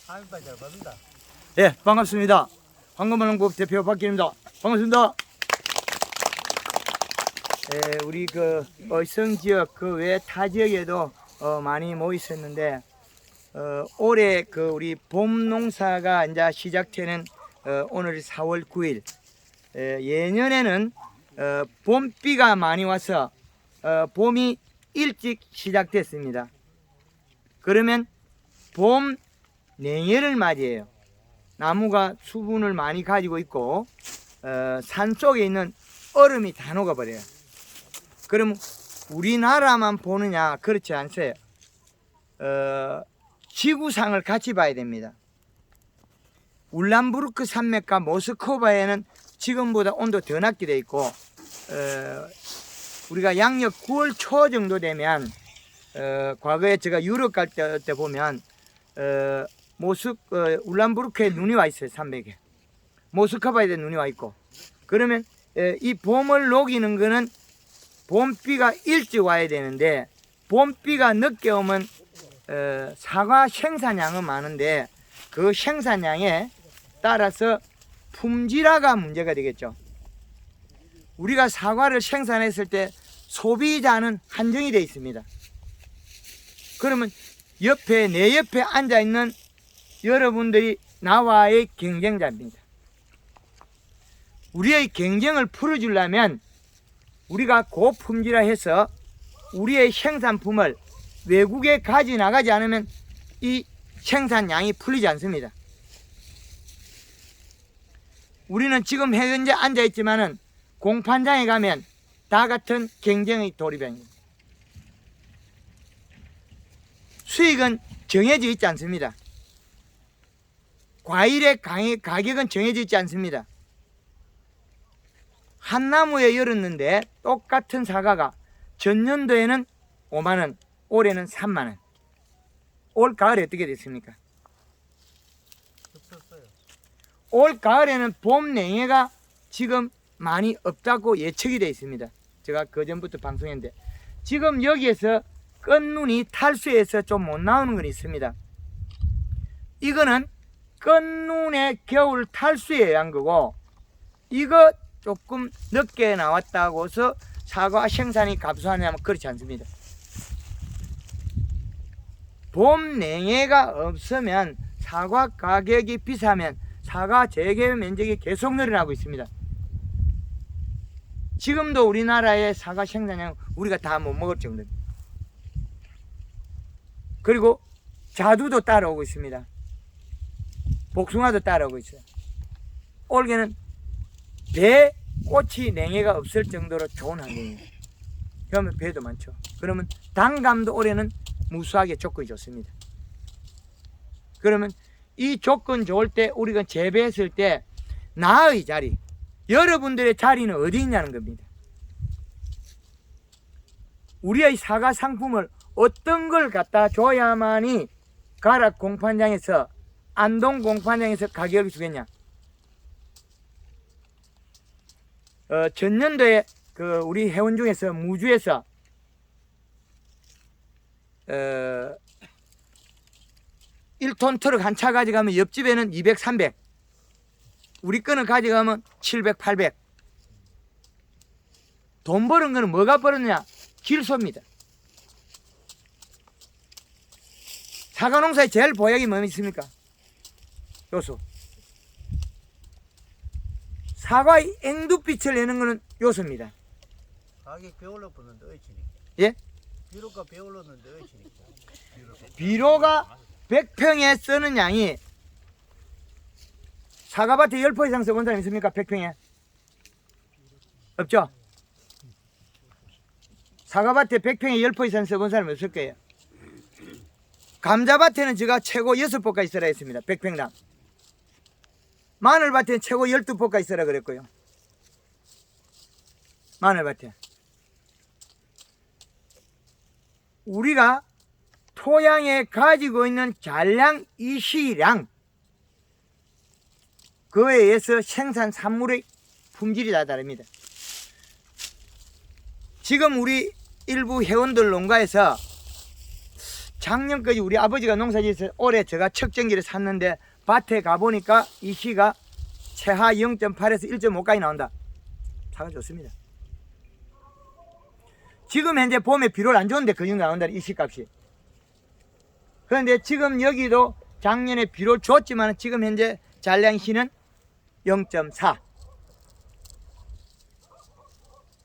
잘 받는다. 예, 반갑습니다. 황금만원국 대표 박기입니다. 반갑습니다. 예, 우리 그 의성 지역 그 외 타 지역에도 많이 모여 있었는데 올해 그 우리 봄 농사가 이제 시작되는 오늘 4월 9일 예년에는 봄비가 많이 와서 봄이 일찍 시작됐습니다. 그러면 봄 냉해를 맞이해요. 나무가 수분을 많이 가지고 있고 산 속에 있는 얼음이 다 녹아버려요. 그럼 우리나라만 보느냐? 그렇지 않아요. 지구상을 같이 봐야 됩니다. 울란부르크 산맥과 모스크바에는 지금보다 온도 더 낮게 돼 있고 우리가 양력 9월 초 정도 되면 과거에 제가 유럽 갈 때 보면 울란부르크에 눈이 와 있어요. 산맥에 모스크바에 눈이 와 있고 그러면 이 봄을 녹이는 거는 봄비가 일찍 와야 되는데 봄비가 늦게 오면 사과 생산량은 많은데 그 생산량에 따라서 품질화가 문제가 되겠죠. 우리가 사과를 생산했을 때 소비자는 한정이 되어 있습니다. 그러면 내 옆에 앉아 있는 여러분들이 나와의 경쟁자입니다. 우리의 경쟁을 풀어주려면 우리가 고품질화해서 우리의 생산품을 외국에 가져 나가지 않으면 이 생산량이 풀리지 않습니다. 우리는 지금 현재 앉아 있지만은 공판장에 가면 다 같은 경쟁의 도리병입니다. 수익은 정해져 있지 않습니다. 과일의 가격은 정해져 있지 않습니다. 한 나무에 열었는데 똑같은 사과가 전년도에는 5만원, 올해는 3만원. 올 가을에 어떻게 됐습니까? 없었어요. 올 가을에는 봄 냉해가 지금 많이 없다고 예측이 되어 있습니다. 제가 그전부터 방송했는데 지금 여기에서 끝눈이 탈수해서 좀 못 나오는 건 있습니다. 이거는 끝눈의 겨울 탈수에 의한 거고 이거 조금 늦게 나왔다고 해서 사과 생산이 감소하냐면 그렇지 않습니다. 봄 냉해가 없으면 사과 가격이 비싸면 사과 재개 면적이 계속 늘어나고 있습니다. 지금도 우리나라의 사과 생산량 우리가 다 못 먹을 정도입니다. 그리고 자두도 따라오고 있습니다. 복숭아도 따라오고 있어요. 올해는 배 꽃이 냉해가 없을 정도로 좋은 환경이에요. 그러면 배도 많죠. 그러면 단감도 올해는 무수하게 조건이 좋습니다. 그러면 이 조건 좋을 때 우리가 재배했을 때 나의 자리, 여러분들의 자리는 어디 있냐는 겁니다. 우리의 사과 상품을 어떤 걸 갖다 줘야만이 가락 공판장에서 안동 공판장에서 가격을 주겠냐. 전년도에 그 우리 회원 중에서 무주에서 1톤 트럭 한 차 가져가면 옆집에는 200, 300 우리 거는 가져가면 700, 800 돈 버는 거는 뭐가 벌었냐? 질소입니다. 사과 농사의 제일 보약이 뭐 있습니까? 요소. 사과의 앵두빛을 내는 것은 요소입니다. 가격 배올라 보는데 어찌니까. 예? 비료가 배올랐는데 어찌니까. 비료가 100평에 쓰는 양이 사과밭에 10포 이상 써본 사람 있습니까? 100평에? 없죠? 사과밭에 100평에 10포 이상 써본 사람이 없을 거예요. 감자밭에는 제가 최고 6포까지 써라 했습니다. 100평당. 마늘밭에는 최고 12포까지 써라 그랬고요. 마늘밭에. 우리가 토양에 가지고 있는 잔량, 이시량 그에 의해서 생산 산물의 품질이 다 다릅니다. 지금 우리 일부 회원들 농가에서 작년까지 우리 아버지가 농사지어서 올해 제가 척정기를 샀는데 밭에 가보니까 이 시가 최하 0.8에서 1.5까지 나온다. 사과 좋습니다. 지금 현재 봄에 비료를 안 좋은데 그 정도 나온다. 이 시값이. 그런데 지금 여기도 작년에 비료를 줬지만 지금 현재 잔량시는 0.4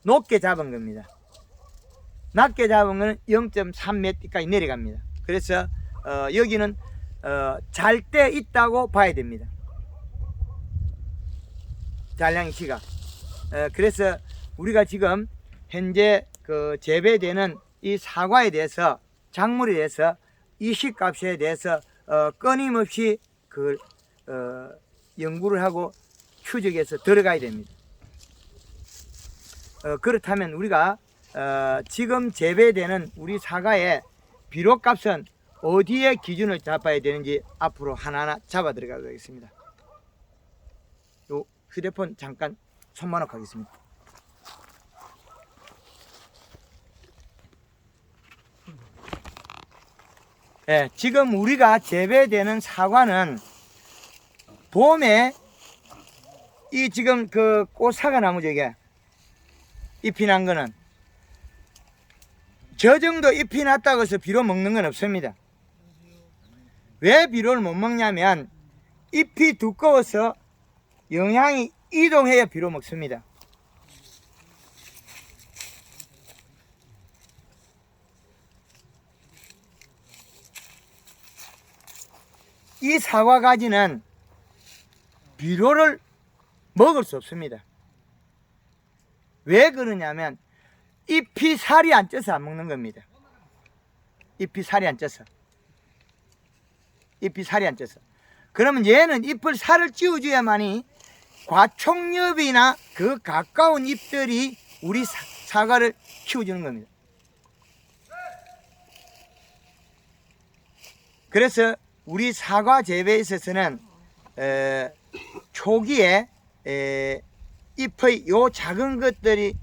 높게 잡은 겁니다. 낮게 잡은 거는 0.3m까지 내려갑니다. 그래서 여기는 잘 때 있다고 봐야 됩니다. 잔량시가. 그래서 우리가 지금 현재 그 재배되는 이 사과에 대해서 작물에 대해서 이 시값에 대해서 끊임없이 그 연구를 하고 추적해서 들어가야 됩니다. 그렇다면 우리가 지금 재배되는 우리 사과의 비료값은 어디에 기준을 잡아야 되는지 앞으로 하나하나 잡아 들어가도록 하겠습니다. 요 휴대폰 잠깐 손만옥 하겠습니다. 네, 지금 우리가 재배되는 사과는 봄에 이 지금 그 꽃사과 나무 저게 잎이 난 거는 저 정도 잎이 났다고 해서 비료 먹는 건 없습니다. 왜 비료를 못 먹냐면 잎이 두꺼워서 영양이 이동해야 비료 먹습니다. 이 사과 가지는 비료를 먹을 수 없습니다. 왜 그러냐면 잎이 살이 안 쪄서 안 먹는 겁니다. 잎이 살이 안 쪄서. 잎이 살이 안 쪄서. 그러면 얘는 잎을 살을 찌워줘야만이 과촉엽이나 그 가까운 잎들이 우리 사과를 키워주는 겁니다. 그래서 우리 사과 재배에 있어서는 초기에 잎의 요 작은 것들이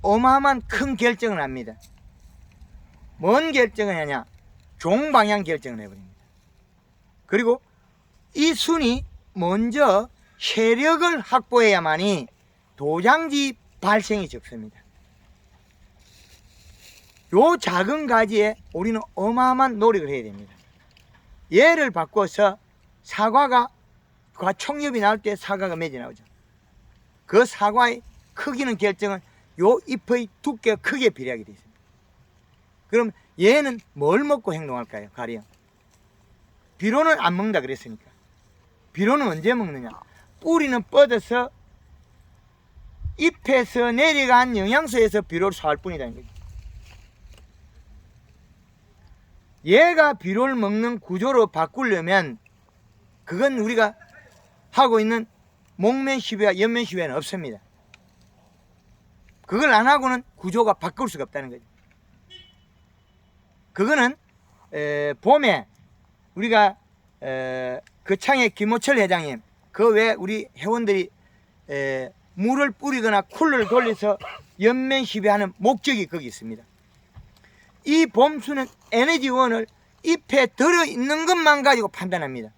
어마어마한 큰 결정을 합니다. 뭔 결정을 하냐? 종방향 결정을 해버립니다. 그리고 이 순이 먼저 세력을 확보해야만이 도장지 발생이 적습니다. 요 작은 가지에 우리는 어마어마한 노력을 해야 됩니다. 얘를 바꿔서 사과가 과촉엽이 나올 때 사과가 맺어 나오죠. 그 사과의 크기는 결정은 요 잎의 두께가 크게 비례하게 되어 있습니다. 그럼 얘는 뭘 먹고 행동할까요? 가령 비료는 안 먹는다 그랬으니까 비료는 언제 먹느냐? 뿌리는 뻗어서 잎에서 내려간 영양소에서 비료를 소화할 뿐이라는 거죠. 얘가 비료를 먹는 구조로 바꾸려면 그건 우리가 하고 있는 목면시비와 옆면시비는 없습니다. 그걸 안 하고는 구조가 바꿀 수가 없다는 거죠. 그거는 봄에 우리가 거창의 김호철 회장님 그 외 우리 회원들이 물을 뿌리거나 쿨러를 돌려서 옆면시비하는 목적이 거기 있습니다. 이 봄수는 에너지원을 잎에 들어있는 것만 가지고 판단합니다.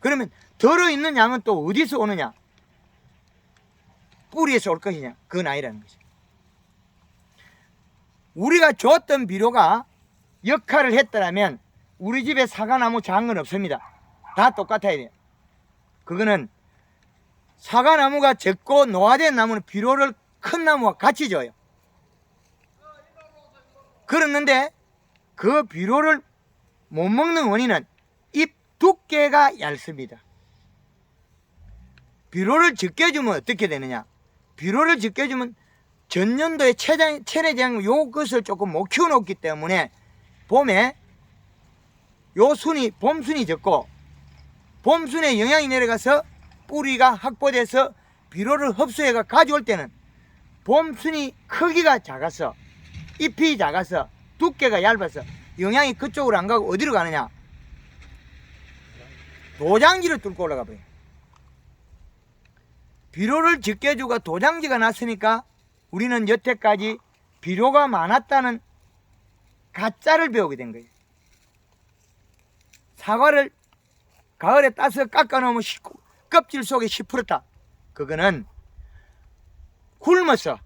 그러면 들어있는 양은 또 어디서 오느냐? 뿌리에서 올 것이냐? 그건 아니라는 거죠. 우리가 줬던 비료가 역할을 했더라면 우리 집에 사과나무 작은 건 없습니다. 다 똑같아야 돼요. 그거는 사과나무가 적고 노화된 나무는 비료를 큰 나무와 같이 줘요. 그랬는데 그 비료를 못 먹는 원인은 잎 두께가 얇습니다. 비료를 적게 주면 어떻게 되느냐? 비료를 적게 주면 전년도에 체내장 요것을 조금 못 키워놓기 때문에 봄에 요 순이 봄순이 적고 봄순에 영양이 내려가서 뿌리가 확보돼서 비료를 흡수해가 가져올 때는 봄순이 크기가 작아서 잎이 작아서 두께가 얇아서 영양이 그쪽으로 안 가고 어디로 가느냐? 도장지를 뚫고 올라가 버려요. 비료를 적게 주고 도장지가 났으니까 우리는 여태까지 비료가 많았다는 가짜를 배우게 된 거예요. 사과를 가을에 따서 깎아놓으면 껍질 속에 시푸렇다. 그거는 굶어서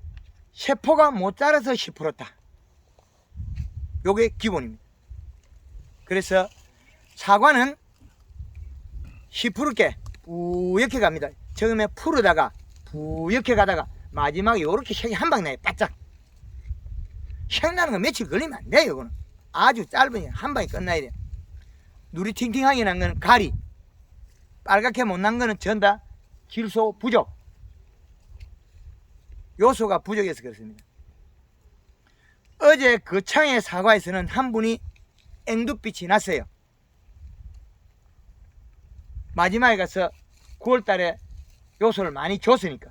세포가 못 자라서 시푸렇다. 요게 기본입니다. 그래서 사과는 시푸르게 뿌옇게 갑니다. 처음에 푸르다가 뿌옇게 가다가 마지막에 요렇게 색이 한 방 나요. 바짝. 색 나는 거 며칠 걸리면 안 돼요. 이거는 아주 짧으니 한 방에 끝나야 돼요. 누리 팅팅하게 난 거는 가리, 빨갛게 못 난 거는 전다 질소 부족, 요소가 부족해서 그렇습니다. 어제 그 창의 사과에서는 한 분이 앵두빛이 났어요. 마지막에 가서 9월달에 요소를 많이 줬으니까.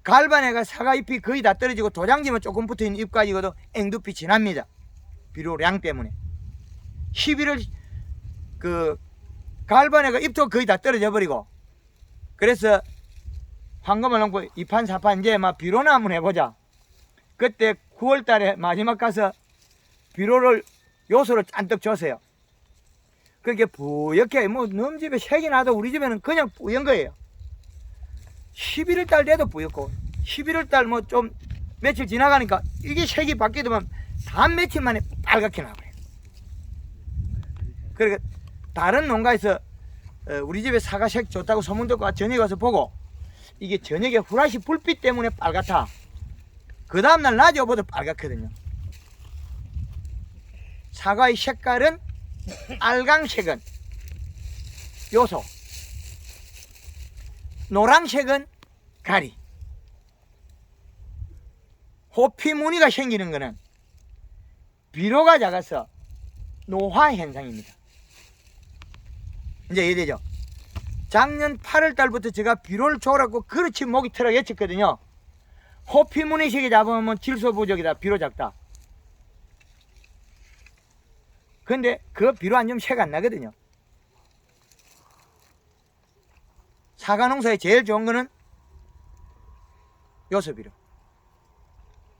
갈반에가 사과잎이 거의 다 떨어지고 도장지만 조금 붙어있는 잎 가지고도 앵두빛이 납니다. 비료량 때문에. 11월 그 갈반에가 잎도 거의 다 떨어져 버리고, 그래서 황금을 넣고 2판 4판 이제 막 비료나 한번 해보자. 그때 9월달에 마지막 가서 비료를 요소를 잔뜩 줬어요. 그렇게 뿌옇게 뭐 너희 집에 색이 나도 우리 집에는 그냥 뿌연 거예요. 11월달 돼도 뿌옇고 11월달 뭐 좀 며칠 지나가니까 이게 색이 바뀌더만 단 며칠 만에 빨갛게 나와요. 그러니까 다른 농가에서 우리 집에 사과 색 좋다고 소문 듣고 저녁에 가서 보고 이게 저녁에 후라시 불빛 때문에 빨갛다. 그 다음날 낮에 보도 빨갛거든요. 사과의 색깔은 빨강색은 요소, 노란색은 가리. 호피 무늬가 생기는 것은 비료가 작아서 노화 현상입니다. 이제 이해되죠? 작년 8월 달부터 제가 비료를 줘라고 그렇지 목이 털어 외쳤거든요. 호피 무늬색이 잡으면 질소 부족이다, 비료 작다. 근데 그 비료 안 주면 색 안 나거든요. 사과 농사에 제일 좋은 거는 요소 비료.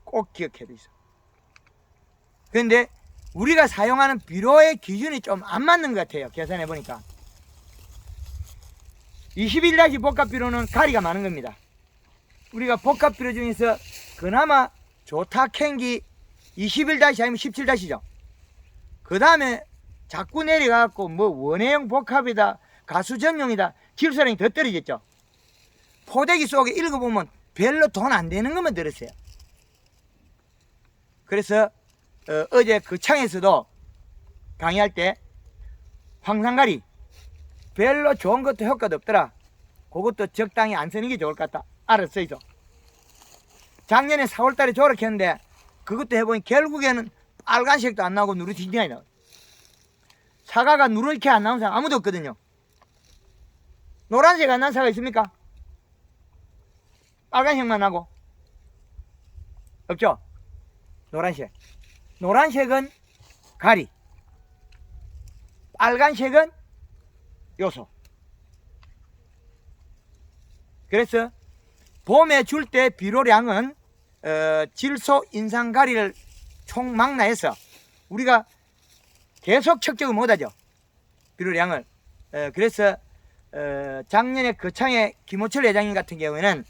꼭 기억해야 있어. 근데 우리가 사용하는 비료의 기준이 좀 안 맞는 것 같아요. 계산해 보니까 21다시 복합 비료는 가리가 많은 겁니다. 우리가 복합 비료 중에서 그나마 좋다 캔기 21다시 아니면 17다시죠. 그 다음에 자꾸 내려가고 뭐 원해형 복합이다, 가수 전용이다, 질소량이 더 떨어졌죠. 포대기 속에 읽어보면 별로 돈 안 되는 것만 들었어요. 그래서 어제 그 창에서도 강의할 때 황산가리 별로 좋은 것도 효과도 없더라. 그것도 적당히 안 쓰는 게 좋을 것 같다. 알았어요. 작년에 4월달에 조락했는데 그것도 해보니 결국에는 빨간색도 안 나오고 누르팅팅하게 나와요. 사과가 누렇게 안 나온 사람 아무도 없거든요. 노란색 안 난 사과 있습니까? 빨간색만 나고 없죠? 노란색. 노란색은 가리, 빨간색은 요소. 그래서 봄에 줄 때 비료량은 질소, 인산, 가리를 총망라해서 우리가 계속 측정을 못하죠. 비료량을. 그래서 작년에 거창의 김호철 회장님 같은 경우에는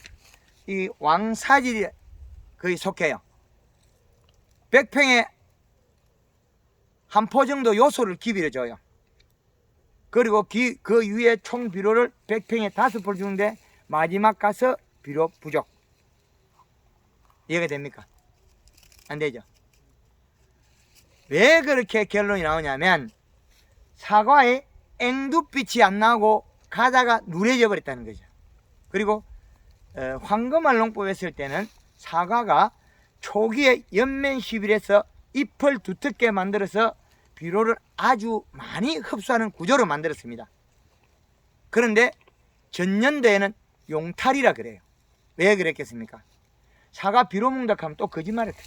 이 왕사질이 거의 속해요. 100평에 한 포 정도 요소를 기비를 줘요. 그리고 그 위에 총 비료를 100평에 5포를 주는데 마지막 가서 비료 부족. 이해가 됩니까? 안 되죠. 왜 그렇게 결론이 나오냐면 사과에 앵두빛이 안 나오고 가다가 누래져 버렸다는 거죠. 그리고 황금알 농법 했을 때는 사과가 초기에 연면 시빌에서 잎을 두텁게 만들어서 비료를 아주 많이 흡수하는 구조로 만들었습니다. 그런데 전년도에는 용탈이라 그래요. 왜 그랬겠습니까? 사과 비료 먹는다 하면 또 거짓말을 해요.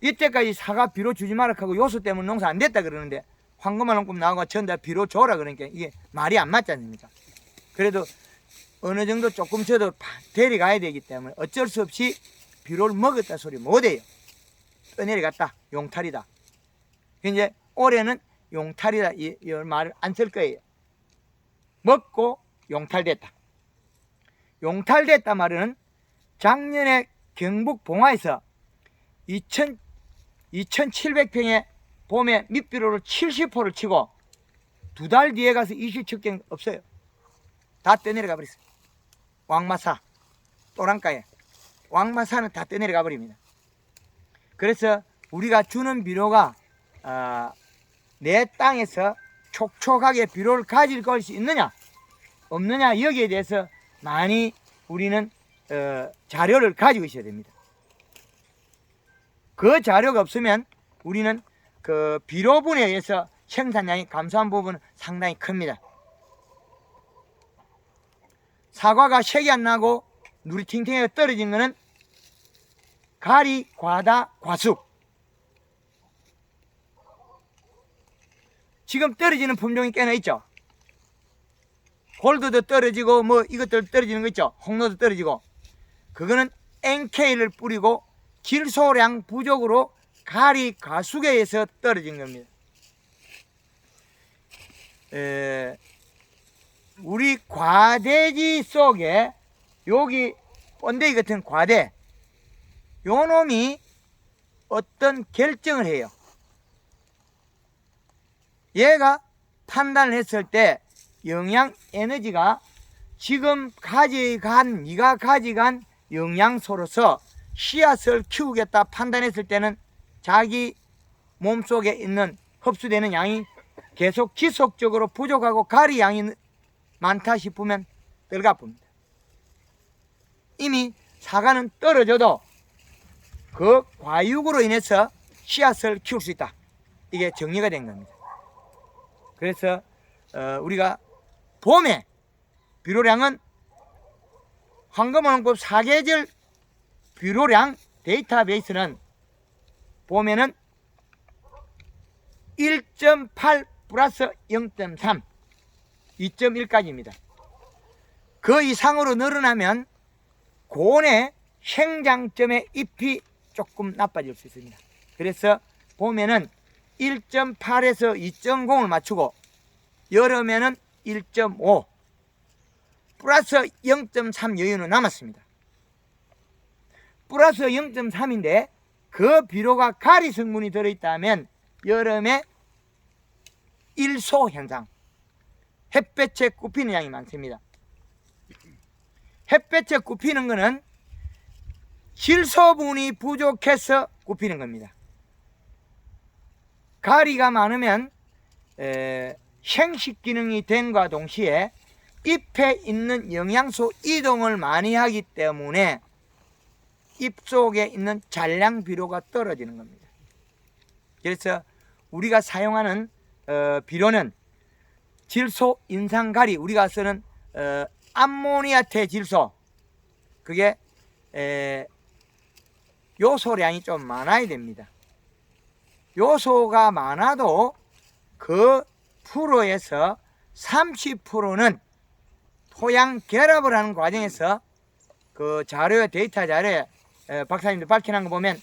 이때까지 사과 비료 주지 마라 하고 요소 때문에 농사 안 됐다 그러는데 황금알 농법 나오고 전다 비료 줘라 그러니까 이게 말이 안 맞지 않습니까? 그래도 어느 정도 조금 저도 데려가야 되기 때문에 어쩔 수 없이 비료를 먹었다 소리 못해요. 떠내려갔다. 용탈이다. 이제 올해는 용탈이다. 이 말을 안 쓸 거예요. 먹고 용탈됐다. 용탈됐다 말은 작년에 경북 봉화에서 2,700평에 봄에 밑비료를 70%를 치고 2달 뒤에 가서 27경 없어요. 다 떠내려가 버렸어요. 왕마사, 또랑가에 왕마사는 다 떠내려가 버립니다. 그래서 우리가 주는 비료가 내 땅에서 촉촉하게 비료를 가질 것이 있느냐 없느냐 여기에 대해서 많이 우리는 자료를 가지고 있어야 됩니다. 그 자료가 없으면 우리는 그 비료분에 의해서 생산량이 감소한 부분은 상당히 큽니다. 사과가 색이 안 나고 누리 팅팅하게 떨어진 것은 가리, 과다, 과숙. 지금 떨어지는 품종이 꽤나 있죠. 골드도 떨어지고 뭐 이것들 떨어지는 거 있죠. 홍로도 떨어지고. 그거는 NK를 뿌리고 질소량 부족으로 가리, 과숙에 의해서 떨어진 겁니다. 우리 과대지 속에 여기 번데기 같은 과대 요 놈이 어떤 결정을 해요. 얘가 판단을 했을 때 영양 에너지가 지금 네가 가져간 영양소로서 씨앗을 키우겠다 판단했을 때는 자기 몸속에 있는 흡수되는 양이 계속 지속적으로 부족하고 가리 양이 많다 싶으면 떨가쁩니다. 이미 사과는 떨어져도 그 과육으로 인해서 씨앗을 키울 수 있다. 이게 정리가 된 겁니다. 그래서 우리가 봄에 비료량은 황금원급 사계절 비료량 데이터베이스는 봄에는 1.8 플러스 0.3 2.1까지입니다. 그 이상으로 늘어나면 고온의 생장점의 잎이 조금 나빠질 수 있습니다. 그래서 봄에는 1.8에서 2.0을 맞추고 여름에는 1.5 플러스 0.3 여유는 남았습니다. 플러스 0.3인데 그 비료가 가리 성분이 들어있다면 여름에 일소 현상, 햇볕에 굽히는 양이 많습니다. 햇볕에 굽히는 것은 질소분이 부족해서 굽히는 겁니다. 가리가 많으면 생식 기능이 됨과 동시에 잎에 있는 영양소 이동을 많이 하기 때문에 잎 속에 있는 잔량 비료가 떨어지는 겁니다. 그래서 우리가 사용하는 비료는 질소 인산가리, 우리가 쓰는 암모니아태 질소, 그게 요소량이 좀 많아야 됩니다. 요소가 많아도 그 프로에서 30%는 토양 결합을 하는 과정에서 그 자료에 데이터 자료에 박사님들 밝혀놓은 거 보면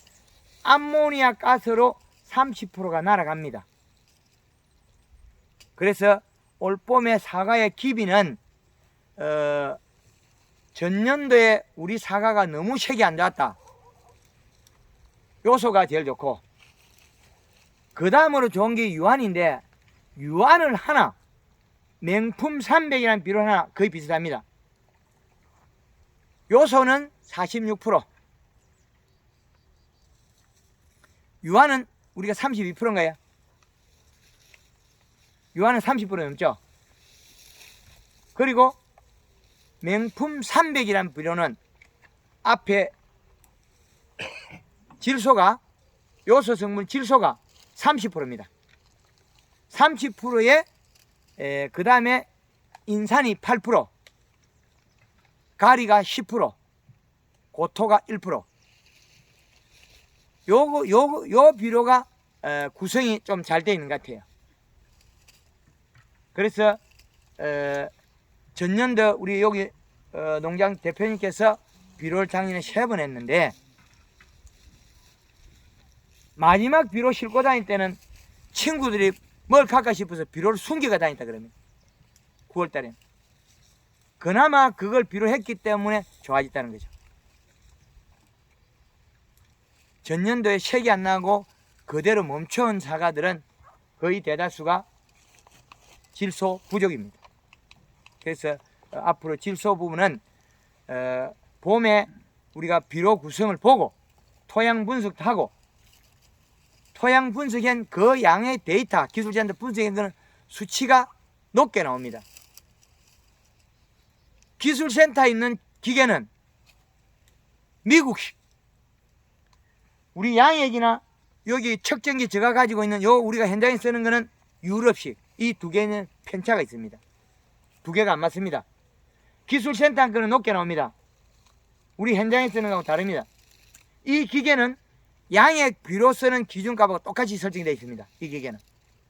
암모니아 가스로 30%가 날아갑니다. 그래서 올봄에 사과의 기비는 전년도에 우리 사과가 너무 색이 안 좋았다. 요소가 제일 좋고 그 다음으로 좋은 게 유한인데 유한을 하나 맹품 300이라는 비료 하나 거의 비슷합니다. 요소는 46%, 유한은 우리가 32%인가요? 유한은 30% 넘죠. 그리고 맹품 300이라는 비료는 앞에 질소가 요소 성분 질소가 30%입니다. 30%에 그 다음에 인산이 8%, 가리가 10%, 고토가 1%. 요 비료가 구성이 좀 잘 되어 있는 것 같아요. 그래서 전년도 우리 여기 농장 대표님께서 비료를 작년에 3번 했는데 마지막 비료 싣고 다닐 때는 친구들이 뭘 갈까 싶어서 비료를 숨기고 다녔다 그러면 9월달에 그나마 그걸 비료했기 때문에 좋아졌다는 거죠. 전년도에 색이 안 나고 그대로 멈춰온 사과들은 거의 대다수가 질소 부족입니다. 그래서 앞으로 질소 부분은 봄에 우리가 비료 구성을 보고 토양 분석도 하고 토양 분석한 그 양의 데이터 기술자한테 분석한 거는 수치가 높게 나옵니다. 기술센터에 있는 기계는 미국식, 우리 양액이나 여기 측정기 제가 가지고 있는 요 우리가 현장에 쓰는 거는 유럽식. 이 두 개는 편차가 있습니다. 두 개가 안 맞습니다. 기술센터 거는 높게 나옵니다. 우리 현장에 쓰는 거하고 다릅니다. 이 기계는 양액 비료 쓰는 기준값하고 똑같이 설정되어 있습니다. 이 기계는.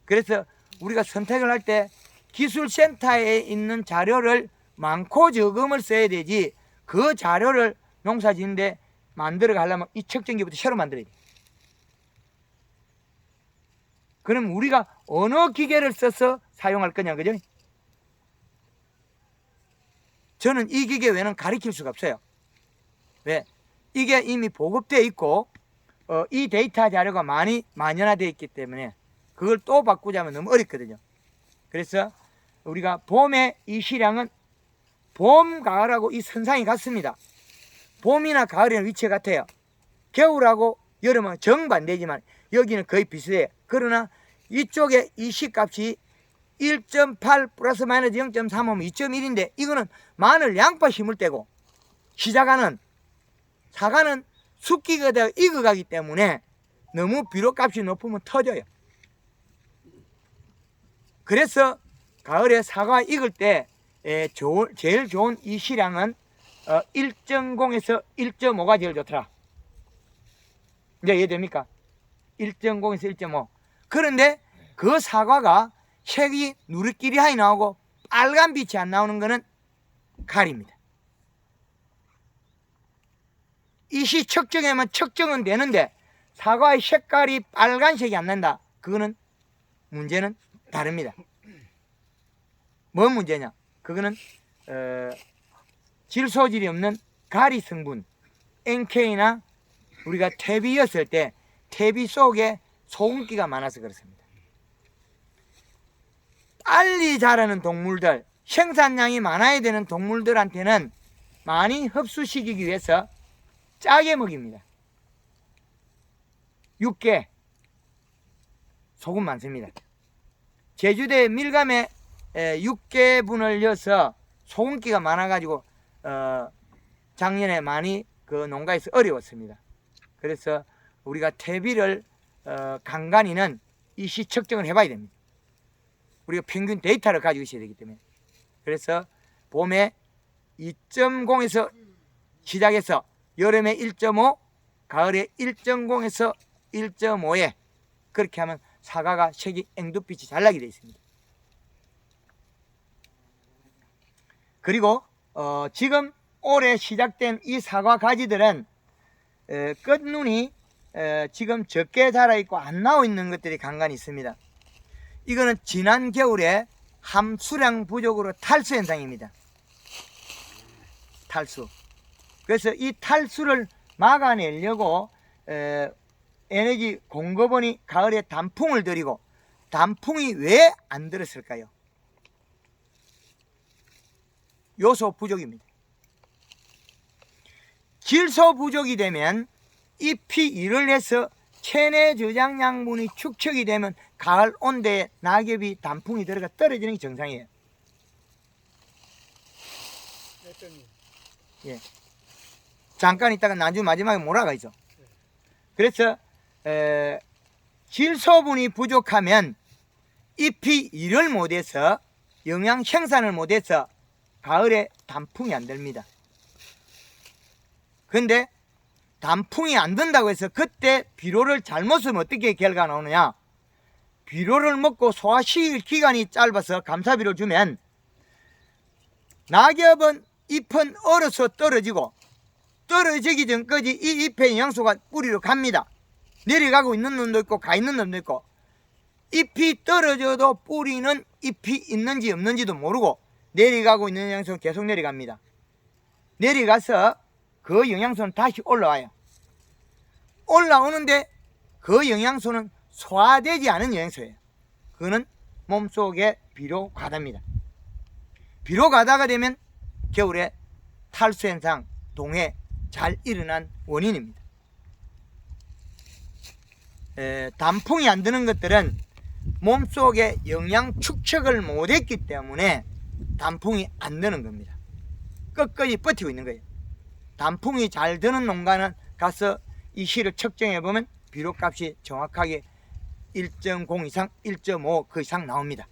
그래서 우리가 선택을 할 때 기술센터에 있는 자료를 많고 적음을 써야 되지 그 자료를 농사 짓는데 만들어 가려면 이 측정기부터 새로 만들어야 돼. 그럼 우리가 어느 기계를 써서 사용할 거냐, 그죠? 저는 이 기계 외에는 가르칠 수가 없어요. 왜? 이게 이미 보급되어 있고 이 데이터 자료가 많이 만연화되어 있기 때문에 그걸 또 바꾸자면 너무 어렵거든요. 그래서 우리가 봄에 이 시량은 봄, 가을하고 이 선상이 같습니다. 봄이나 가을에는 위치가 같아요. 겨울하고 여름은 정반대지만 여기는 거의 비슷해요. 그러나 이쪽에 이 시값이 1.8 플러스 마이너스 0.3하면 2.1인데 이거는 마늘, 양파 심을 때고 시작하는 사과는 숙기가 되어 익어가기 때문에 너무 비료값이 높으면 터져요. 그래서 가을에 사과 익을 때 제일 좋은 이 시량은 1.0에서 1.5가 제일 좋더라. 이제 이해됩니까? 1.0에서 1.5. 그런데 그 사과가 색이 누리끼리 하이 나오고 빨간 빛이 안 나오는 거는 가을입니다. 이 시 측정하면 측정은 되는데 사과의 색깔이 빨간색이 안 난다. 그거는 문제는 다릅니다. 뭔 문제냐? 그거는 질소질이 없는 가리 성분 NK나 우리가 퇴비였을 때 퇴비 속에 소금기가 많아서 그렇습니다. 빨리 자라는 동물들, 생산량이 많아야 되는 동물들한테는 많이 흡수시키기 위해서 짜게 먹입니다. 육개, 소금 많습니다. 제주도의 밀감에 육개분을 넣어서 소금기가 많아가지고 작년에 많이 그 농가에서 어려웠습니다. 그래서 우리가 퇴비를 간간히는 이시 측정을 해봐야 됩니다. 우리가 평균 데이터를 가지고 있어야 되기 때문에. 그래서 봄에 2.0에서 시작해서 여름에 1.5, 가을에 1.0에서 1.5에 그렇게 하면 사과가 색이 앵두빛이 잘 나게 되어 있습니다. 그리고 지금 올해 시작된 이 사과 가지들은 끝눈이 지금 적게 자라있고 안 나와 있는 것들이 간간히 있습니다. 이거는 지난 겨울에 함수량 부족으로 탈수 현상입니다. 탈수. 그래서 이 탈수를 막아내려고 에너지 공급원이 가을에 단풍을 들이고 단풍이 왜 안 들었을까요? 요소 부족입니다. 질소 부족이 되면 잎이 일을 해서 체내 저장 양분이 축적이 되면 가을 온대에 낙엽이 단풍이 들어가 떨어지는 게 정상이에요. 예. 잠깐 있다가 나중에 마지막에 몰아가 있어. 그래서 질소분이 부족하면 잎이 일을 못해서 영양 생산을 못해서 가을에 단풍이 안 됩니다. 근데 단풍이 안 된다고 해서 그때 비료를 잘못 쓰면 어떻게 결과가 나오느냐? 비료를 먹고 소화시킬 기간이 짧아서 감사비료를 주면 낙엽은 잎은 얼어서 떨어지고 떨어지기 전까지 이 잎의 영양소가 뿌리로 갑니다. 내려가고 있는 놈도 있고 가 있는 놈도 있고, 잎이 떨어져도 뿌리는 잎이 있는지 없는지도 모르고 내려가고 있는 영양소는 계속 내려갑니다. 내려가서 그 영양소는 다시 올라와요. 올라오는데 그 영양소는 소화되지 않은 영양소예요. 그거는 몸속에 비료 과다입니다. 비료 과다가 되면 겨울에 탈수 현상, 동해 잘 일어난 원인입니다. 단풍이 안 드는 것들은 몸속에 영양 축적을 못했기 때문에 단풍이 안 드는 겁니다. 끝까지 버티고 있는 거예요. 단풍이 잘 드는 농가는 가서 이 시를 측정해 보면 비료값이 정확하게 1.0 이상, 1.5 그 이상 나옵니다.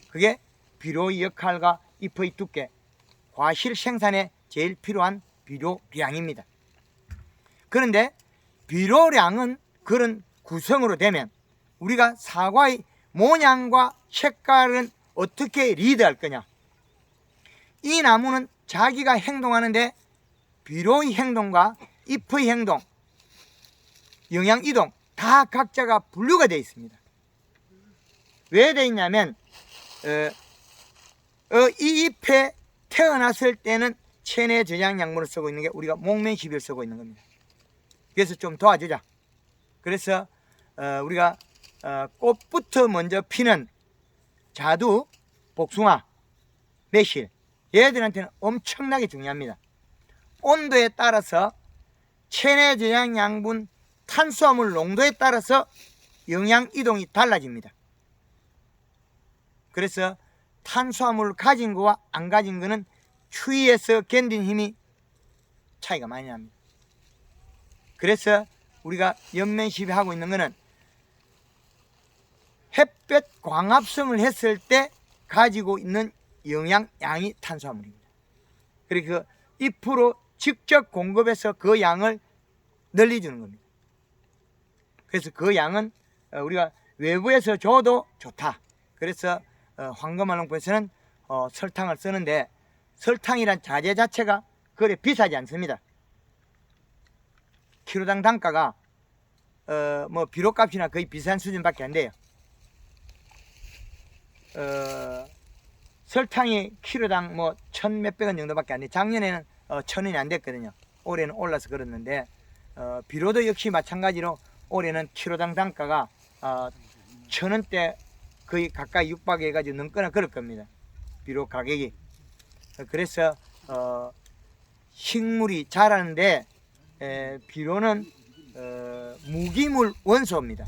그게 비료의 역할과 잎의 두께, 과실 생산에 제일 필요한 비료량입니다. 그런데 비료량은 그런 구성으로 되면 우리가 사과의 모양과 색깔은 어떻게 리드할 거냐? 이 나무는 자기가 행동하는데 비료의 행동과 잎의 행동, 영양 이동 다 각자가 분류가 되어 있습니다. 왜 되어 있냐면 이 잎에 태어났을 때는 체내 저장 약물을 쓰고 있는 게 우리가 목면12를 쓰고 있는 겁니다. 그래서 좀 도와주자. 그래서 우리가 꽃부터 먼저 피는 자두, 복숭아, 매실, 얘들한테는 엄청나게 중요합니다. 온도에 따라서 체내 저장 양분, 탄수화물 농도에 따라서 영양 이동이 달라집니다. 그래서 탄수화물을 가진 거와 안 가진 거는 추위에서 견딘 힘이 차이가 많이 납니다. 그래서 우리가 연면시비 하고 있는 거는 햇볕 광합성을 했을 때 가지고 있는 영양양이 탄수화물입니다. 그리고 그 잎으로 직접 공급해서 그 양을 늘려주는 겁니다. 그래서 그 양은 우리가 외부에서 줘도 좋다. 그래서 황금알농부에서는 설탕을 쓰는데, 설탕이란 자재 자체가 그래 비싸지 않습니다. 키로당 단가가 뭐 비료값이나 거의 비싼 수준밖에 안 돼요. 설탕이 키로당 뭐 1,000몇백 원 정도밖에 안 돼요. 작년에는 1,000원이 안 됐거든요. 올해는 올라서 그렇는데 비료도 역시 마찬가지로 올해는 키로당 단가가 1,000원대 거의 가까이 육박해가지고 넘거나 그럴 겁니다. 비료 가격이. 그래서 식물이 자라는데 비료는 무기물 원소입니다.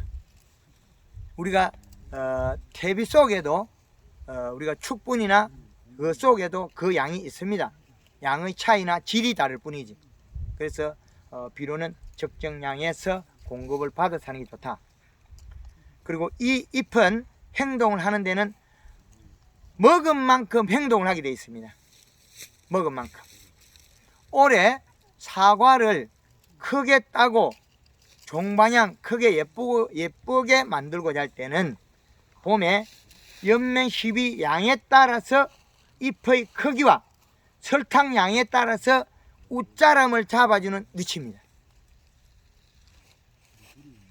우리가 퇴비 속에도 우리가 축분이나 그 속에도 그 양이 있습니다. 양의 차이나 질이 다를 뿐이지. 그래서 비료는 적정량에서 공급을 받아서 하는 게 좋다. 그리고 이 잎은 행동을 하는 데는 먹은 만큼 행동을 하게 되어 있습니다. 먹은 만큼. 올해 사과를 크게 따고 종방향 크게 예쁘게 만들고자 할 때는 봄에 연면 12 양에 따라서 잎의 크기와 설탕 양에 따라서 웃자람을 잡아주는 위치입니다.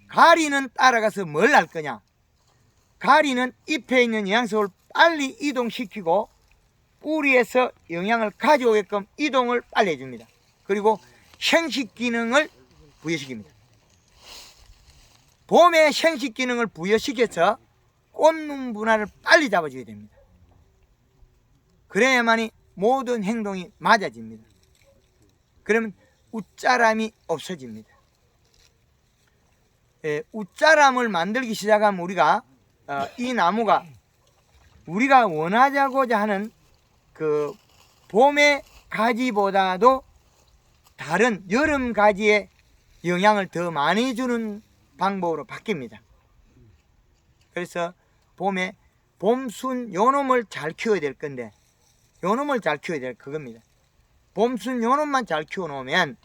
가리는 따라가서 뭘 할 거냐? 가리는 잎에 있는 영양소를 빨리 이동시키고 뿌리에서 영양을 가져오게끔 이동을 빨리 해줍니다. 그리고 생식 기능을 부여시킵니다. 봄에 생식 기능을 부여시켜서 꽃눈 분할을 빨리 잡아줘야 됩니다. 그래야만이 모든 행동이 맞아집니다. 그러면 웃자람이 없어집니다. 웃자람을 만들기 시작하면 우리가 이 나무가 우리가 원하자고자 하는 그 봄의 가지보다도 다른 여름 가지에 영향을 더 많이 주는 방법으로 바뀝니다. 그래서 봄에 봄순 요놈을 잘 키워야 될 건데, 요놈을 잘 키워야 될 그겁니다. 봄순 요놈만 잘 키워 놓으면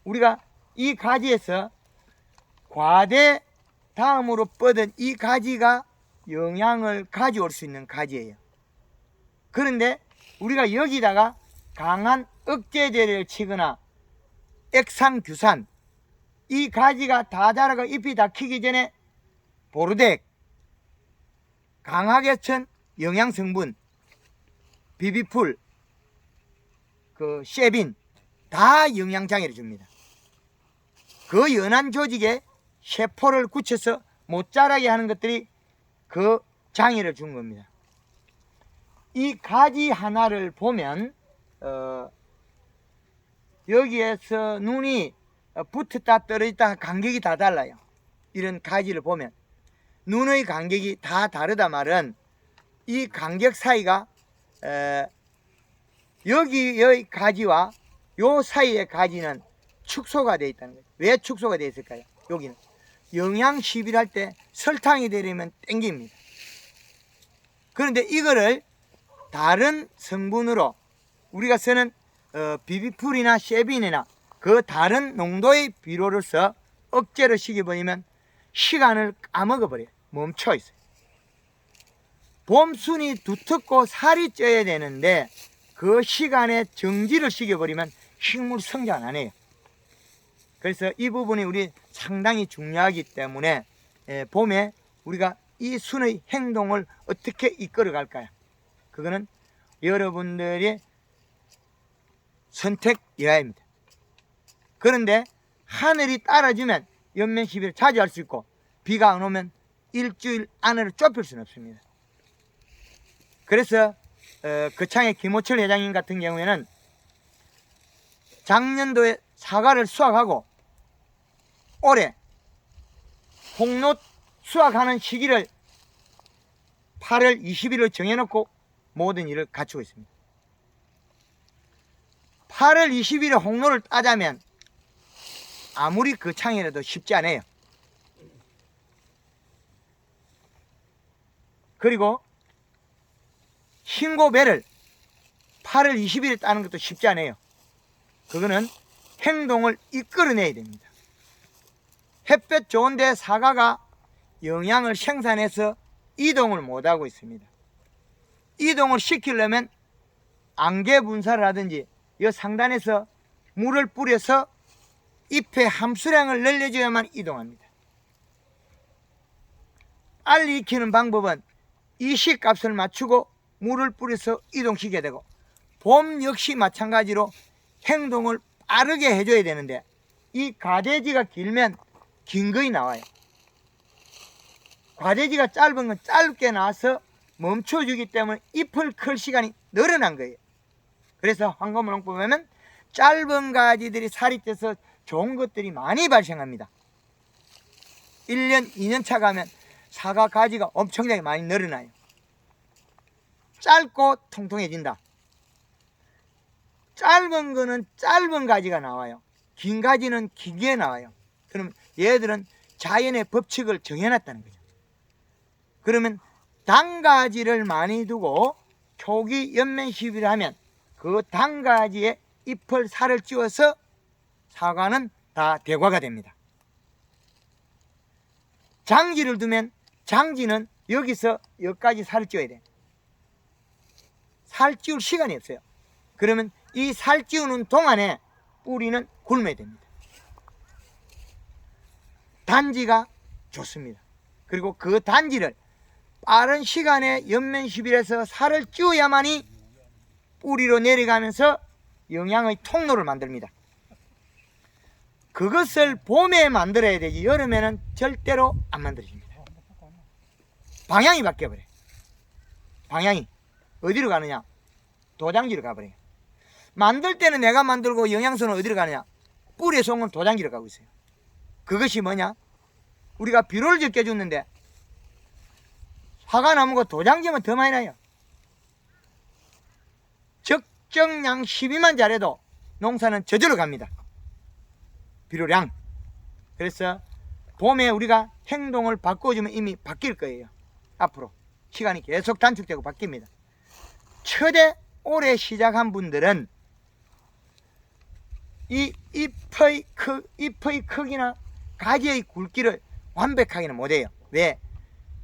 우리가 이 가지에서 과대 다음으로 뻗은 이 가지가 영양을 가져올 수 있는 가지예요. 그런데 우리가 여기다가 강한 억제제를 치거나 액상규산, 이 가지가 다 자라가 잎이 다 키기 전에 보르덱, 강하게 천 영양성분, 비비풀, 쉐빈 다 영양장애를 줍니다. 그 연한 조직에 세포를 굳혀서 못 자라게 하는 것들이 그 장애를 준 겁니다. 이 가지 하나를 보면 여기에서 눈이 붙었다 떨어졌다 간격이 다 달라요. 이런 가지를 보면 눈의 간격이 다 다르다 말은 이 간격 사이가 여기의 가지와 요 사이의 가지는 축소가 되어 있다는 거예요. 왜 축소가 되어 있을까요? 여기는 영양 시비를 할 때 설탕이 되려면 땡깁니다. 그런데 이거를 다른 성분으로 우리가 쓰는 비비풀이나 쉐빈이나 그 다른 농도의 비료를 써 억제로 시켜버리면 시간을 까먹어 버려요. 멈춰 있어요. 봄순이 두텁고 살이 쪄야 되는데 그 시간에 정지를 시켜버리면 식물 성장 안 해요. 그래서 이 부분이 우리 상당히 중요하기 때문에 봄에 우리가 이 순의 행동을 어떻게 이끌어 갈까요? 그거는 여러분들의 선택여야입니다. 그런데 하늘이 따라주면 연면 시비를 자주 할 수 있고 비가 안 오면 일주일 안으로 좁힐 수는 없습니다. 그래서 거창의 김호철 회장님 같은 경우에는 작년도에 사과를 수확하고 올해 홍롯 수확하는 시기를 8월 20일로 정해놓고 모든 일을 갖추고 있습니다. 8월 20일에 홍로를 따자면 아무리 거창이라도 쉽지 않아요. 그리고 흰고배를 8월 20일에 따는 것도 쉽지 않아요. 그거는 행동을 이끌어내야 됩니다. 햇볕 좋은데 사과가 영양을 생산해서 이동을 못하고 있습니다. 이동을 시키려면 안개 분사를 하든지 이 상단에서 물을 뿌려서 잎의 함수량을 늘려줘야만 이동합니다. 빨리 익히는 방법은 이식값을 맞추고 물을 뿌려서 이동시켜야 되고 봄 역시 마찬가지로 행동을 빠르게 해줘야 되는데 이 가대지가 길면 긴 거이 나와요. 과대지가 짧은 건 짧게 나와서 멈춰주기 때문에 잎을 클 시간이 늘어난 거예요. 그래서 황금농법 보면 짧은 가지들이 살이 쪄서 좋은 것들이 많이 발생합니다. 1년, 2년 차 가면 사과 가지가 엄청나게 많이 늘어나요. 짧고 통통해진다. 짧은 거는 짧은 가지가 나와요. 긴 가지는 길게 나와요. 그럼 얘들은 자연의 법칙을 정해놨다는 거죠. 그러면 단가지를 많이 두고 초기 연면 시비를 하면 그 단가지에 잎을 살을 찌워서 사과는 다 대과가 됩니다. 장지를 두면 장지는 여기서 여기까지 살을 찌워야 돼. 살 찌울 시간이 없어요. 그러면 이 살 찌우는 동안에 뿌리는 굶어야 됩니다. 단지가 좋습니다. 그리고 그 단지를 빠른 시간에 연면 시비에서 살을 찌워야만이 뿌리로 내려가면서 영양의 통로를 만듭니다. 그것을 봄에 만들어야 되지 여름에는 절대로 안 만들어집니다. 방향이 바뀌어버려요. 방향이 어디로 가느냐? 도장지로 가버려요. 만들 때는 내가 만들고 영양소는 어디로 가느냐? 뿌리에서 온 건 도장지로 가고 있어요. 그것이 뭐냐? 우리가 비료를 적게 줬는데 사과나무가 도장지면 더 많이 나요. 적정량 12만 잘해도 농사는 저절로 갑니다. 비료량. 그래서 봄에 우리가 행동을 바꿔주면 이미 바뀔 거예요. 앞으로 시간이 계속 단축되고 바뀝니다. 첫해 올해 시작한 분들은 이 잎의 크기나 가지의 굵기를 완벽하게는 못해요. 왜?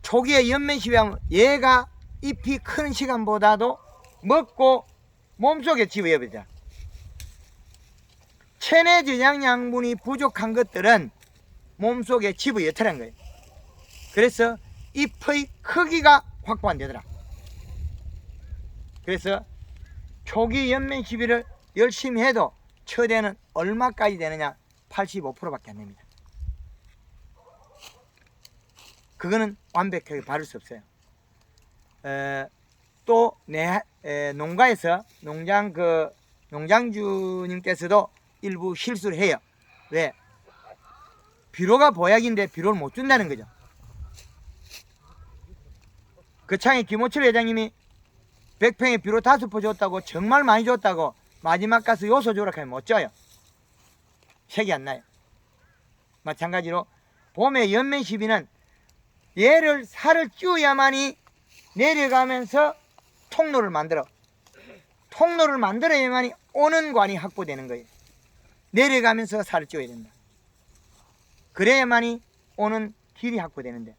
초기에 연면 시비하면 얘가 잎이 크는 시간보다도 먹고 몸속에 집어버리자. 체내 저장 양분이 부족한 것들은 몸속에 집어넣더란 거예요. 그래서 잎의 크기가 확보 안 되더라. 그래서 초기 연면 시비를 열심히 해도 처대는 얼마까지 되느냐? 85%밖에 안 됩니다. 그거는 완벽하게 바를 수 없어요. 또 농가에서 농장주님께서도 일부 실수를 해요. 왜? 비료가 보약인데 비료를 못 준다는 거죠. 거창의 김호철 회장님이 100평에 비료 5포 줬다고, 정말 많이 줬다고 마지막 가서 요소 조락하면 못 줘요. 색이 안 나요. 마찬가지로 봄에 연면 시비는 얘를 살을 찌워야만이 내려가면서 통로를 만들어야만이 오는 관이 확보되는 거예요. 내려가면서 살을 찌워야 된다. 그래야만이 오는 길이 확보되는데,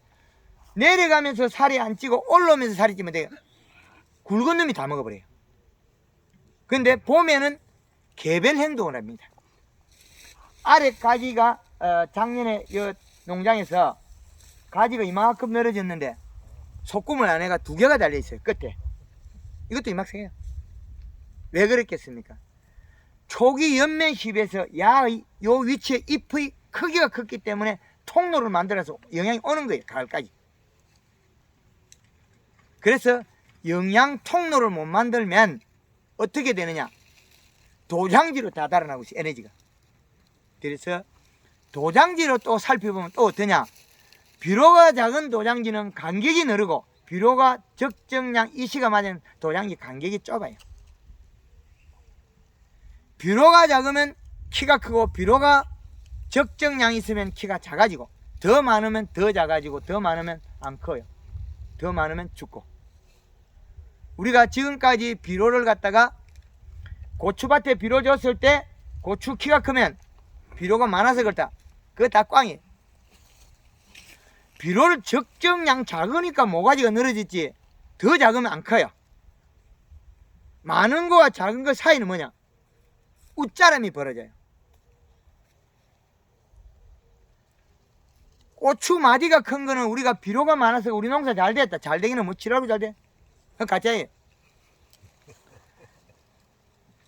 내려가면서 살이 안 찌고 올라오면서 살이 찌면 돼요. 굵은 놈이 다 먹어버려요. 근데 봄에는 개변 행동을 합니다. 아래 가지가 작년에 이 농장에서 가지가 이만큼 늘어졌는데 속구물 안에가 2개가 달려있어요. 끝에. 이것도 이만큼이에요. 왜 그랬겠습니까? 초기 연면 시비에서 야의 요 위치에 잎의 크기가 컸기 때문에 통로를 만들어서 영양이 오는 거예요. 가을까지. 그래서 영양 통로를 못 만들면 어떻게 되느냐? 도장지로 다 달아나고 있어요. 에너지가. 그래서 도장지로 또 살펴보면 또 어떠냐? 비료가 작은 도장지는 간격이 늘고, 비료가 적정량 이시가 맞은 도장지 간격이 좁아요. 비료가 작으면 키가 크고, 비료가 적정량이 있으면 키가 작아지고, 더 많으면 더 작아지고, 더 많으면 안 커요. 더 많으면 죽고. 우리가 지금까지 비료를 갖다가 고추밭에 비료 줬을 때 고추 키가 크면 비료가 많아서 그렇다. 그거 다 꽝이에요. 비료를 적정량 작으니까 모가지가 늘어졌지, 더 작으면 안 커요. 많은 거와 작은 거 사이는 뭐냐? 웃자람이 벌어져요. 고추 마디가 큰 거는 우리가 비료가 많아서 우리 농사 잘 됐다. 잘 되기는 뭐 지라고 잘 돼? 그건 가짜예요.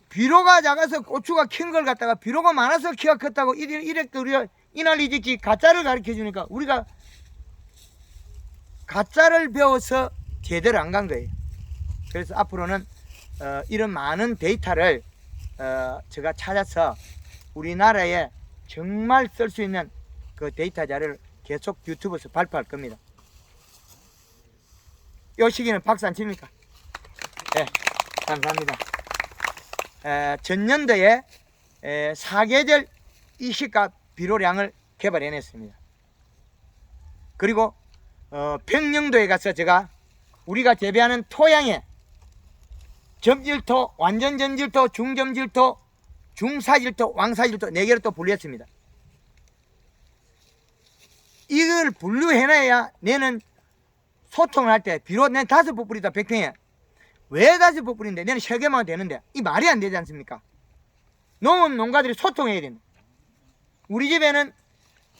비료가 작아서 고추가 큰 걸 갖다가 비료가 많아서 키가 컸다고 이랬도 우리가 이날이 짓지, 가짜를 가르쳐 주니까 우리가 가짜를 배워서 제대로 안 간 거예요. 그래서 앞으로는 이런 많은 데이터를 제가 찾아서 우리나라에 정말 쓸 수 있는 그 데이터 자료를 계속 유튜브에서 발표할 겁니다. 이 시기는 박수 안 칩니까? 네, 감사합니다. 전년도에 4계절 이식과 비료량을 개발해냈습니다. 그리고 평영도에 가서 제가 우리가 재배하는 토양에 점질토, 완전 점질토, 중점질토, 중사질토, 왕사질토 4개를 또 분류했습니다. 이걸 분류해놔야 내는 소통을 할 때, 비록 내 5포 뿌리다 100평에 왜 5포 뿌리는데 내는 3개만 되는데, 이 말이 안 되지 않습니까? 농가들이 소통해야 된다. 우리 집에는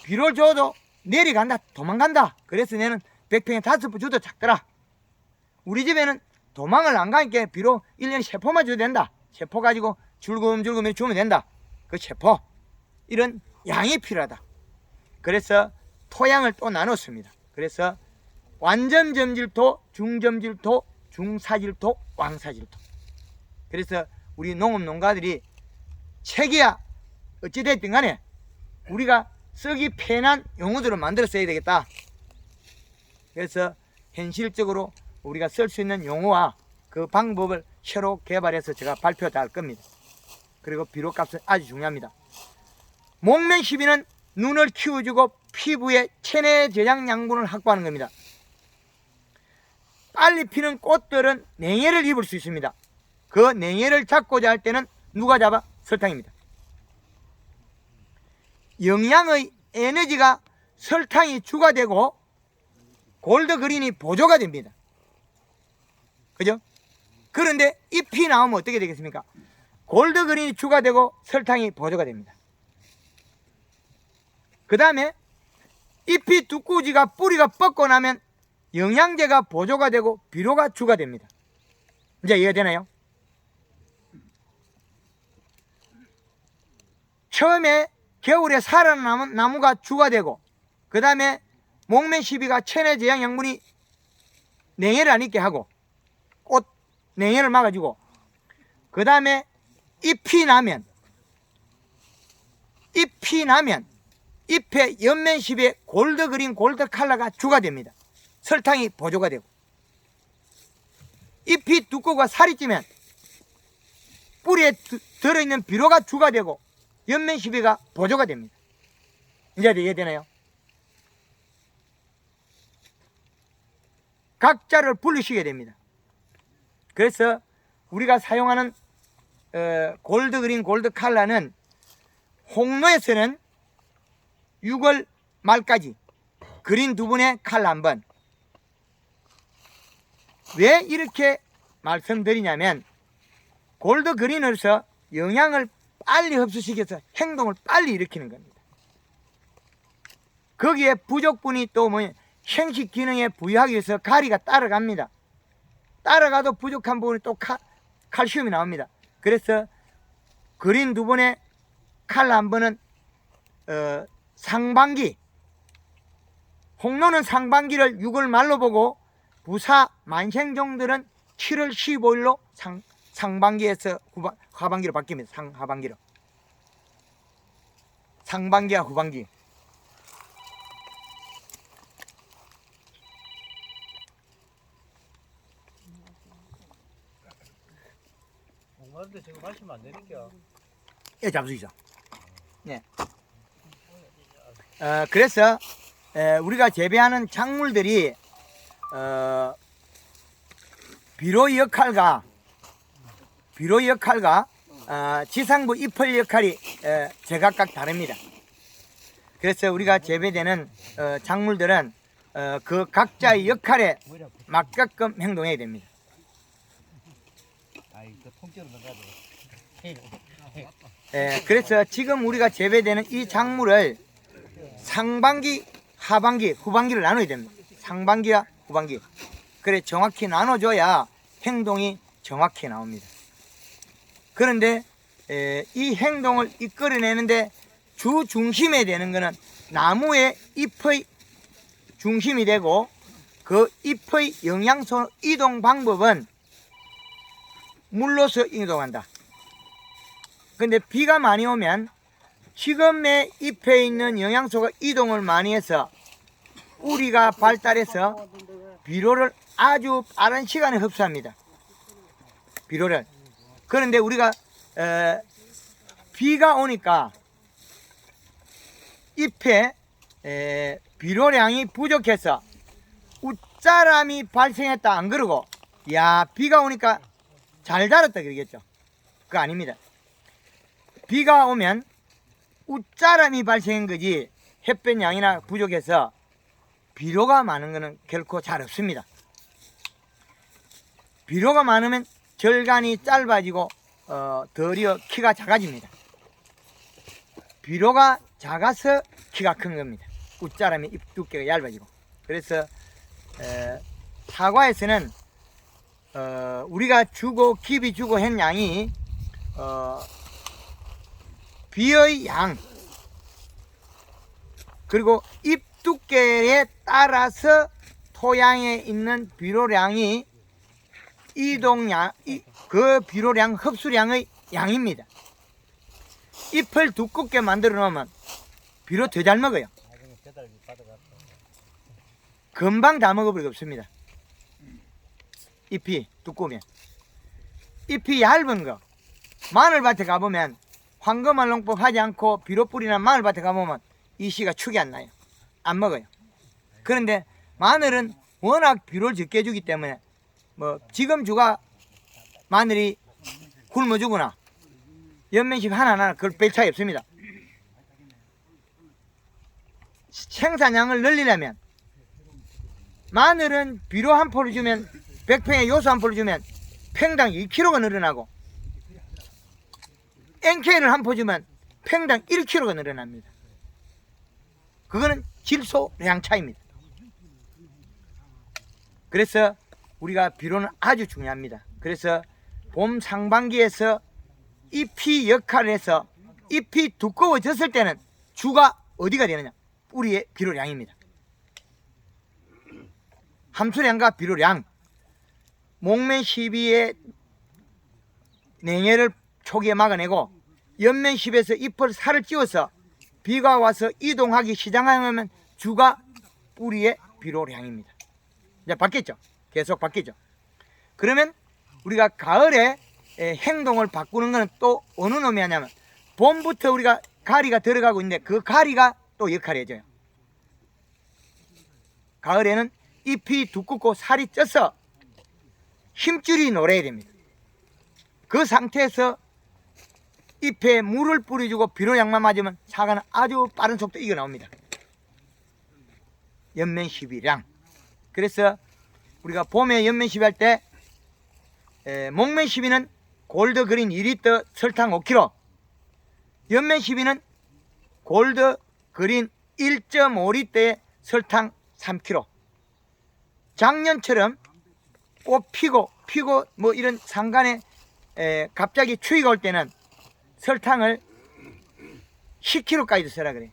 비료를 줘도 내려간다, 도망간다. 그래서 내는 100평에 5포 줘도 작더라. 우리 집에는 도망을 안 가니까 비료 1년에 3포만 줘도 된다. 3포 가지고 줄금줄금 주면 된다. 그 3포. 이런 양이 필요하다. 그래서 토양을 또 나눴습니다. 그래서 완전 점질토, 중점질토, 중사질토, 왕사질토. 그래서 우리 농가들이 책이야 어찌됐든 간에 우리가 쓰기 편한 용어들을 만들어 써야 되겠다. 그래서 현실적으로 우리가 쓸 수 있는 용어와 그 방법을 새로 개발해서 제가 발표 다 할 겁니다. 그리고 비료값은 아주 중요합니다. 목면 시비는 눈을 키워주고 피부에 체내 저장 양분을 확보하는 겁니다. 빨리 피는 꽃들은 냉해를 입을 수 있습니다. 그 냉해를 잡고자 할 때는 누가 잡아? 설탕입니다. 영양의 에너지가 설탕이 주가 되고 골드그린이 보조가 됩니다. 그죠? 그런데 잎이 나오면 어떻게 되겠습니까? 골드그린이 추가되고 설탕이 보조가 됩니다. 그 다음에 잎이 두꺼워지가 뿌리가 뻗고 나면 영양제가 보조가 되고 비료가 추가됩니다. 이제 이해되나요? 처음에 겨울에 살아남은 나무가 추가되고 그 다음에 목매 시비가 체내 제약 양분이 냉해를 안 있게 하고 꽃 냉해를 막아주고 그 다음에 잎이 나면 잎의 옆면 시비에 골드그린 골드 컬러가 추가됩니다. 설탕이 보조가 되고 잎이 두껍고 살이 찌면 뿌리에 들어있는 비료가 추가되고 옆면 시비가 보조가 됩니다. 이제 이해되나요? 각자를 분리시게 됩니다. 그래서 우리가 사용하는 골드그린 골드 컬러는 홍로에서는 6월 말까지 그린 두 분의 컬러 한 번. 왜 이렇게 말씀드리냐면 골드그린으로서 영양을 빨리 흡수시켜서 행동을 빨리 일으키는 겁니다. 거기에 부족분이 또 생식 기능에 부여하기 위해서 가리가 따라갑니다. 따라가도 부족한 부분이 또 칼슘이 나옵니다. 그래서 그린 두 번의 컬러 한 번은 상반기, 홍로는 상반기를 6월 말로 보고 부사 만생종들은 7월 15일로 상반기에서 하반기로 바뀝니다. 상하반기로. 상반기와 후반기. 목마른데 지금 마시면 안 되니까. 예, 잡수시죠. 네. 그래서 우리가 재배하는 작물들이 비료 역할과 지상부 잎을 역할이 제각각 다릅니다. 그래서 우리가 재배되는 작물들은 그 각자의 역할에 맞게끔 행동해야 됩니다. 그래서 지금 우리가 재배되는 이 작물을 상반기, 하반기, 후반기를 나눠야 됩니다. 상반기와 후반기. 그래 정확히 나눠줘야 행동이 정확히 나옵니다. 그런데 이 행동을 이끌어내는데 주 중심에 되는 것은 나무의 잎의 중심이 되고 그 잎의 영양소 이동 방법은 물로서 이동한다. 근데 비가 많이 오면 지금의 잎에 있는 영양소가 이동을 많이 해서 뿌리가 발달해서 비료를 아주 빠른 시간에 흡수합니다. 비료를. 그런데 우리가 비가 오니까 잎에 비료량이 부족해서 웃자람이 발생했다 안 그러고 야 비가 오니까 잘 자랐다 그러겠죠. 그거 아닙니다. 비가 오면 웃자람이 발생한 거지 햇볕 양이나 부족해서 비료가 많은 것은 결코 잘 없습니다. 비료가 많으면 절간이 짧아지고 더리어 키가 작아집니다. 비료가 작아서 키가 큰 겁니다. 웃자람이 잎 두께가 얇아지고. 그래서 사과에서는 우리가 주고 깊이 주고 한 양이 비의 양 그리고 잎 두께에 따라서 토양에 있는 비료량이 이동량, 그 비료량, 흡수량의 양입니다. 잎을 두껍게 만들어 놓으면 비료 더 잘 먹어요. 금방 다 먹어버리고 없습니다. 잎이 두꺼우면. 잎이 얇은 거, 마늘밭에 가보면 황금알농법 하지 않고 비료 뿌리는 마늘밭에 가보면 이 씨가 축이 안 나요. 안 먹어요. 그런데 마늘은 워낙 비료를 적게 주기 때문에 뭐 지금 주가 마늘이 굶어주거나 연면식 하나하나 그걸 뺄 차이 없습니다. 생산량을 늘리려면 마늘은 비료 한 포를 주면 100평에 요수 한 포를 주면 평당 2kg가 늘어나고 NK를 한 포 주면 평당 1kg가 늘어납니다. 그거는 질소량 차이입니다. 그래서 우리가 비료는 아주 중요합니다. 그래서 봄 상반기에서 잎이 역할을 해서 잎이 두꺼워졌을 때는 주가 어디가 되느냐? 뿌리의 비료량입니다. 함수량과 비료량. 목면 시비의 냉해를 초기에 막아내고 옆면 시비에서 잎을 살을 찌워서 비가 와서 이동하기 시작하면 주가 뿌리의 비료량입니다. 이제 바뀌었죠? 계속 바뀌죠? 그러면 우리가 가을에 행동을 바꾸는 것은 또 어느 놈이 하냐면 봄부터 우리가 가리가 들어가고 있는데 그 가리가 또 역할을 해줘요. 가을에는 잎이 두껍고 살이 쪄서 힘줄이 노래야 됩니다. 그 상태에서 잎에 물을 뿌려주고 비료량만 맞으면 사과는 아주 빠른 속도 이겨 나옵니다. 연면 시비량. 그래서 우리가 봄에 연면 시비 할 때 목면 시비는 골드 그린 2리터 설탕 5kg, 연면 시비는 골드 그린 1.5리터에 설탕 3kg. 작년처럼 꽃 피고 뭐 이런 상간에 갑자기 추위가 올 때는 설탕을 10kg까지도 써라 그래요.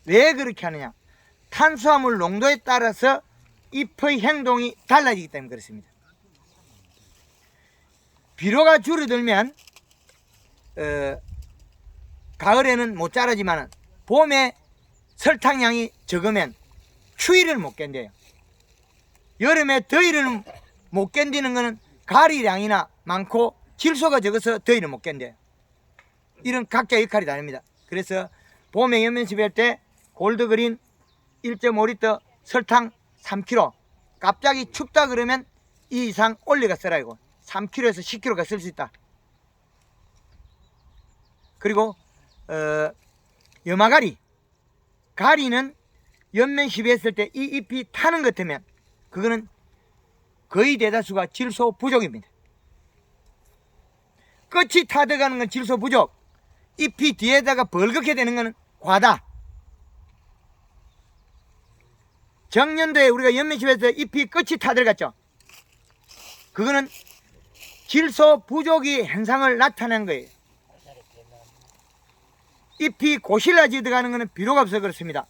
왜 그렇게 하느냐? 탄수화물 농도에 따라서 잎의 행동이 달라지기 때문에 그렇습니다. 비료가 줄어들면 가을에는 못 자라지만 봄에 설탕량이 적으면 추위를 못 견뎌요. 여름에 더위를 못 견디는 것은 가리량이나 많고 질소가 적어서 더위를 못 견뎌요. 이런 각자 역할이 다릅니다. 그래서 봄에 연면시비 할 때 골드그린 1.5리터 설탕 3kg. 갑자기 춥다 그러면 이 이상 올려가 써라 이거. 3kg에서 10kg가 쓸 수 있다. 그리고 염화가리. 가리는 연면 시비했을 때 이 잎이 타는 것 같으면 그거는 거의 대다수가 질소 부족입니다. 끝이 타들어가는 건 질소 부족, 잎이 뒤에다가 벌겋게 되는 것은 과다. 정년도에 우리가 연면 시비해서 잎이 끝이 타들어갔죠. 그거는 질소 부족이 현상을 나타낸 거예요. 잎이 고실라지 들어가는 것은 비료가 없어서 그렇습니다.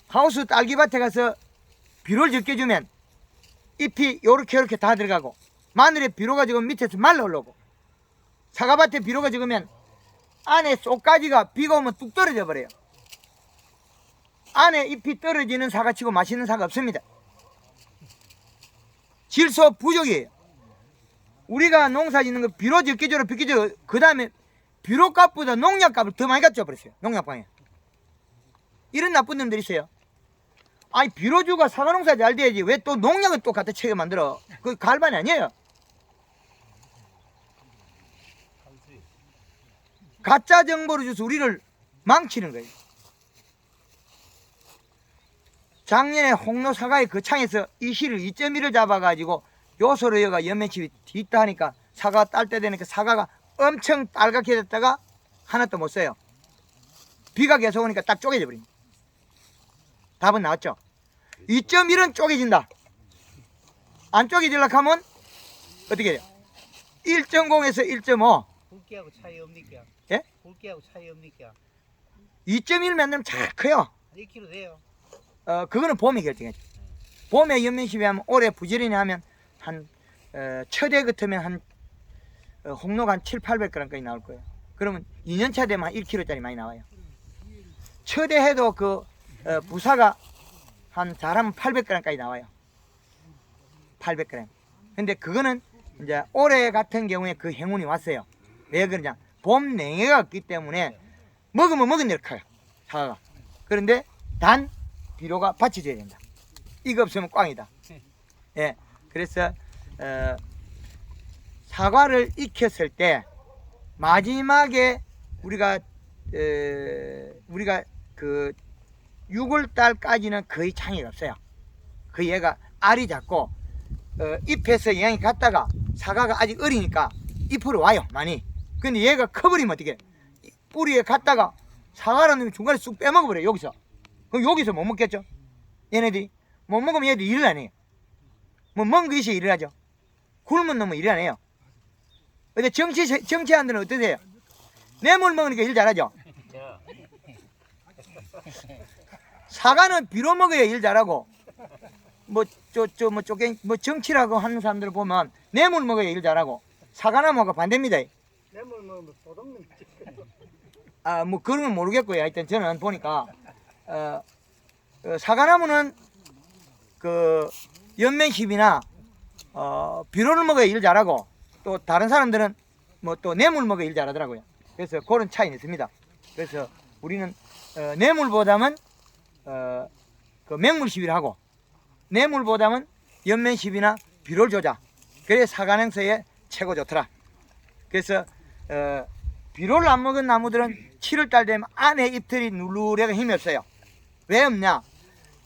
하우스 딸기밭에 가서 비료를 적게 주면 잎이 요렇게 다 들어가고, 마늘에 비료가 적으면 밑에서 말라 올라오고, 사과밭에 비료가 적으면 안에 쏙가지가 비가 오면 뚝 떨어져 버려요. 안에 잎이 떨어지는 사과치고 맛있는 사과 없습니다. 질소 부족이에요. 우리가 농사 짓는 거 비료 적게 줘라 적게 줘. 그 다음에 비료값보다 농약값을 더 많이 갖다 버렸어요. 농약방에. 이런 나쁜 놈들이 있어요. 아니 비료주가 사과 농사 잘 돼야지 왜 또 농약을 또 갖다 채게 만들어. 그거 갈반이 아니에요. 가짜 정보를 줘서 우리를 망치는 거예요. 작년에 홍로 사과의 거창에서 이 실을 2.1을 잡아가지고 요소로 여가 연면칩이 뒤있다 하니까 사과 딸 때 되니까 사과가 엄청 빨갛게 됐다가 하나도 못 써요. 비가 계속 오니까 딱 쪼개져 버립니다. 답은 나왔죠? 2.1은 쪼개진다. 안 쪼개지려고 하면 어떻게 돼요? 1.0에서 1.5. 굵기하고 차이 없니까? 예? 굵기하고 차이 없니까? 2.1 만들면 잘 커요. 1kg 돼요. 그거는 봄에 결정했죠. 봄에 연면시비 하면 올해 부지런히 하면 한 첫해 같으면 한 홍로가 한 700~800g까지 나올 거예요. 그러면 2년차 되면 한 1kg짜리 많이 나와요. 첫해 해도 그 부사가 한 잘하면 800g까지 나와요. 800g. 근데 그거는 이제 올해 같은 경우에 그 행운이 왔어요. 왜 그러냐? 봄 냉해가 없기 때문에 먹으면 먹은 대로 커요. 사과가. 그런데 단 비료가 받쳐줘야 된다. 이거 없으면 꽝이다. 예. 그래서 사과를 익혔을 때 마지막에 우리가 그 6월달까지는 거의 창의가 없어요. 그 얘가 알이 작고 잎에서 영양이 갔다가 사과가 아직 어리니까 잎으로 와요 많이. 근데 얘가 커버리면 어떻게 뿌리에 갔다가 사과라는 놈이 중간에 쑥 빼먹어버려요 여기서. 그럼 여기서 못 먹겠죠. 얘네들이 못 먹으면 얘들이 일을 안 해요. 뭐 먹은 것이 일을 하죠. 굶은 놈은 일을 안 해요. 근데 정치한들은 어떠세요? 뇌물 먹으니까 일 잘하죠. 사과는 비로 먹어야 일 잘하고, 뭐 정치라고 하는 사람들 보면 뇌물 먹어야 일 잘하고, 사과나무가 반대입니다. 뇌물 먹으면 도둑놈 찍혀요. 아, 뭐 그런 건 모르겠고요. 하여튼 저는 보니까 사과나무는 그 연면십이나 비료를 먹어야 일 잘하고, 또 다른 사람들은 뭐 또 뇌물 먹어야 일 잘하더라고요. 그래서 그런 차이는 있습니다. 그래서 우리는 뇌물보다는 그 맹물시비를 하고, 뇌물보다는 연면십이나 비료를 조자. 그래 사과냉서에 최고 좋더라. 그래서 비료를 안 먹은 나무들은 7월달 되면 안에 잎들이 누르래가 힘이 없어요. 왜 없냐?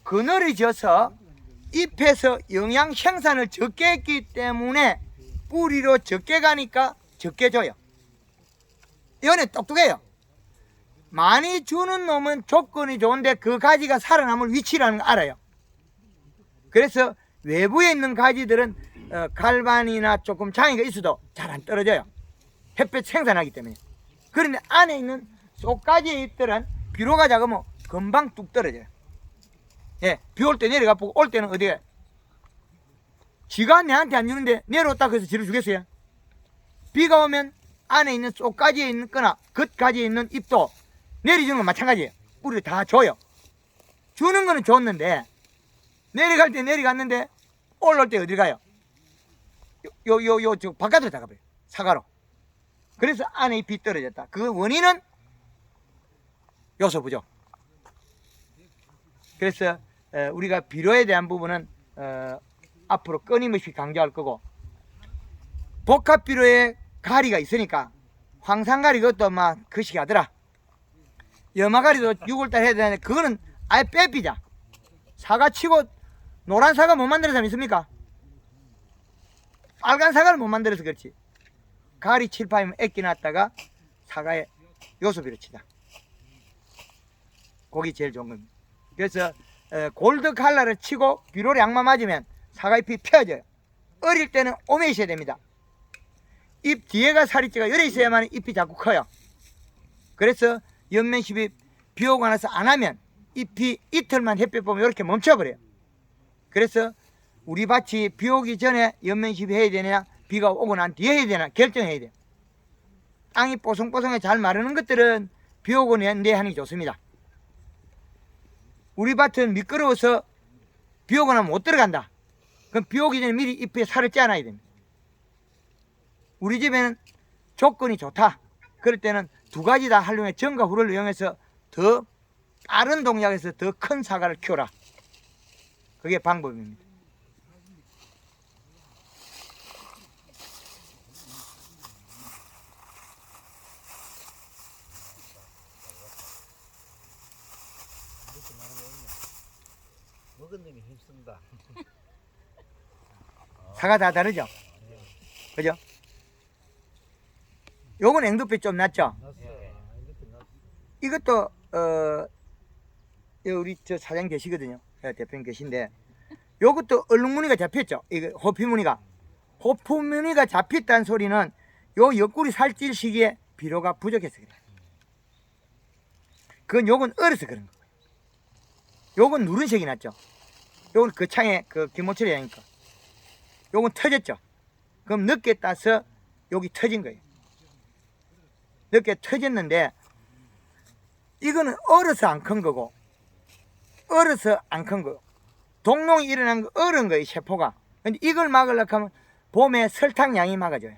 그늘이 져서 잎에서 영양 생산을 적게 했기 때문에 뿌리로 적게 가니까 적게 줘요. 이거는 똑똑해요. 많이 주는 놈은 조건이 좋은데 그 가지가 살아남을 위치라는 걸 알아요. 그래서 외부에 있는 가지들은 갈반이나 조금 장애가 있어도 잘 안 떨어져요. 햇볕 생산하기 때문에. 그런데 안에 있는 속가지의 잎들은 비료가 작으면 금방 뚝 떨어져요. 예, 비 올 때 내려가 보고 올 때는 어디에? 지가 내한테 안 주는데 내려왔다 그래서 지를 주겠어요? 비가 오면 안에 있는 속가지에 있는 거나 겉가지에 있는 잎도 내려주는 건 마찬가지예요. 뿌리를 다 줘요. 주는 거는 줬는데 내려갈 때 내려갔는데 올라올 때 어디 가요? 저 바깥으로 다 가버려요. 사과로. 그래서 안에 잎이 떨어졌다. 그 원인은 요소 부족. 그래서 우리가 비료에 대한 부분은 앞으로 끊임없이 강조할 거고, 복합 비료에 가리가 있으니까 황산가리 그것도 막 거시기 하더라. 염화가리도 6월달 해야 되는데 그거는 아예 빼피자. 사과 치고 노란 사과 못 만드는 사람 있습니까? 빨간 사과를 못 만들어서 그렇지. 가리 칠파이면 애끼 놨다가 사과에 요소비를 치자. 그게 제일 좋은 겁니다. 그래서 골드 칼라를 치고 비료를 양만 맞으면 사과잎이 펴져요. 어릴 때는 오매 있어야 됩니다. 잎 뒤에가 살이 찌가 열에 있어야만 잎이 자꾸 커요. 그래서 연면십이 비 오고 나서 안 하면 잎이 이틀만 햇볕 보면 이렇게 멈춰버려요. 그래서 우리 밭이 비 오기 전에 연면십이 해야 되냐, 비가 오고 난 뒤에 해야 되나 결정해야 돼요. 땅이 뽀송뽀송해 잘 마르는 것들은 비 오고 내 하는 게 좋습니다. 우리 밭은 미끄러워서 비 오고 나면 못 들어간다. 그럼 비 오기 전에 미리 잎에 살을 짜놔야 됩니다. 우리 집에는 조건이 좋다. 그럴 때는 두 가지 다 활용해 전과 후를 이용해서 더 빠른 동작에서 더 큰 사과를 키워라. 그게 방법입니다. 먹은 놈이 힘쓴다. 사과 다 다르죠? 그죠? 요건 앵두빛 좀 낫죠? 이것도 우리 저 사장 계시거든요. 대표님 계신데 요것도 얼룩무늬가 잡혔죠. 이거 호피무늬가 잡혔다는 소리는 요 옆구리 살찔 시기에 비료가 부족해서 그래요. 그건 요건 얼어서 그런 거예요. 요건 누른색이 났죠. 요건 그 창에 그 김모철이 하니까 요건 터졌죠. 그럼 늦게 따서 여기 터진 거예요. 늦게 터졌는데 이거는 얼어서 안 큰 거고, 얼어서 안 큰 거고, 동롱이 일어난 거 얼은 거예요, 세포가. 근데 이걸 막으려고 하면 봄에 설탕량이 막아줘요.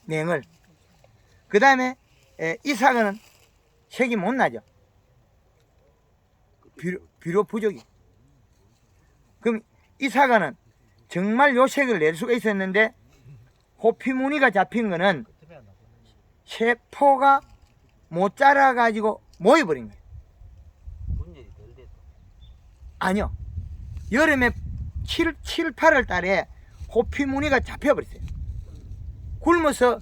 냉을. 그 다음에 이 사과는 색이 못 나죠. 비료 부족이. 그럼 이 사과는 정말 요 색을 낼 수가 있었는데 호피무늬가 잡힌 거는 세포가 못 자라가지고 모여버린 거예요. 분열이 덜 됐다. 아니요. 여름에 7, 8월 달에 호피무늬가 잡혀버렸어요. 굶어서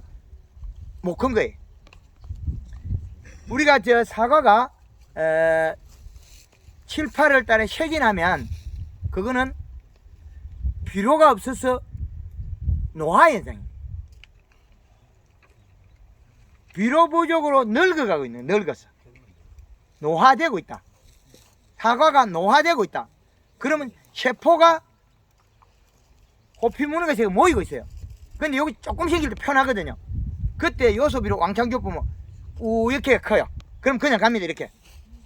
못 큰 거예요. 우리가 저 사과가 7, 8월 달에 색이 나면 그거는 비료가 없어서 노화 현상이에요. 비료 부족으로 늙어가고 있는, 늙어서 노화되고 있다. 사과가 노화되고 있다. 그러면 세포가 호피무늬가 지금 모이고 있어요. 근데 여기 조금 생길 때 편하거든요. 그때 요소비료 왕창 줬으면 이렇게 커요. 그럼 그냥 갑니다. 이렇게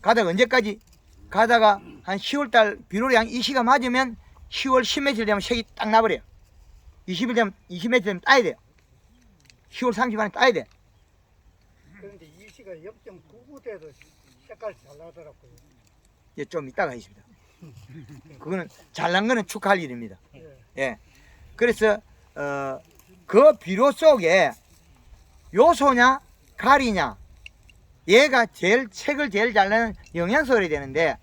가다가 언제까지 가다가 한 10월달 비료를 한 20가 맞으면 10월 10며칠 되면 색이 딱 나버려요. 20일 되면 20며칠 되면 따야 돼요. 10월 30일 안에 따야 돼. 그런데 이 시가 0.99 돼도 색깔이 잘 나더라고요. 예, 좀 이따가 있습니다. 그거는 잘난 거는 축하할 일입니다. 예. 그래서 그 비료 속에 요소냐 가리냐 얘가 제일 색을 제일 잘 내는 영양소를 되는데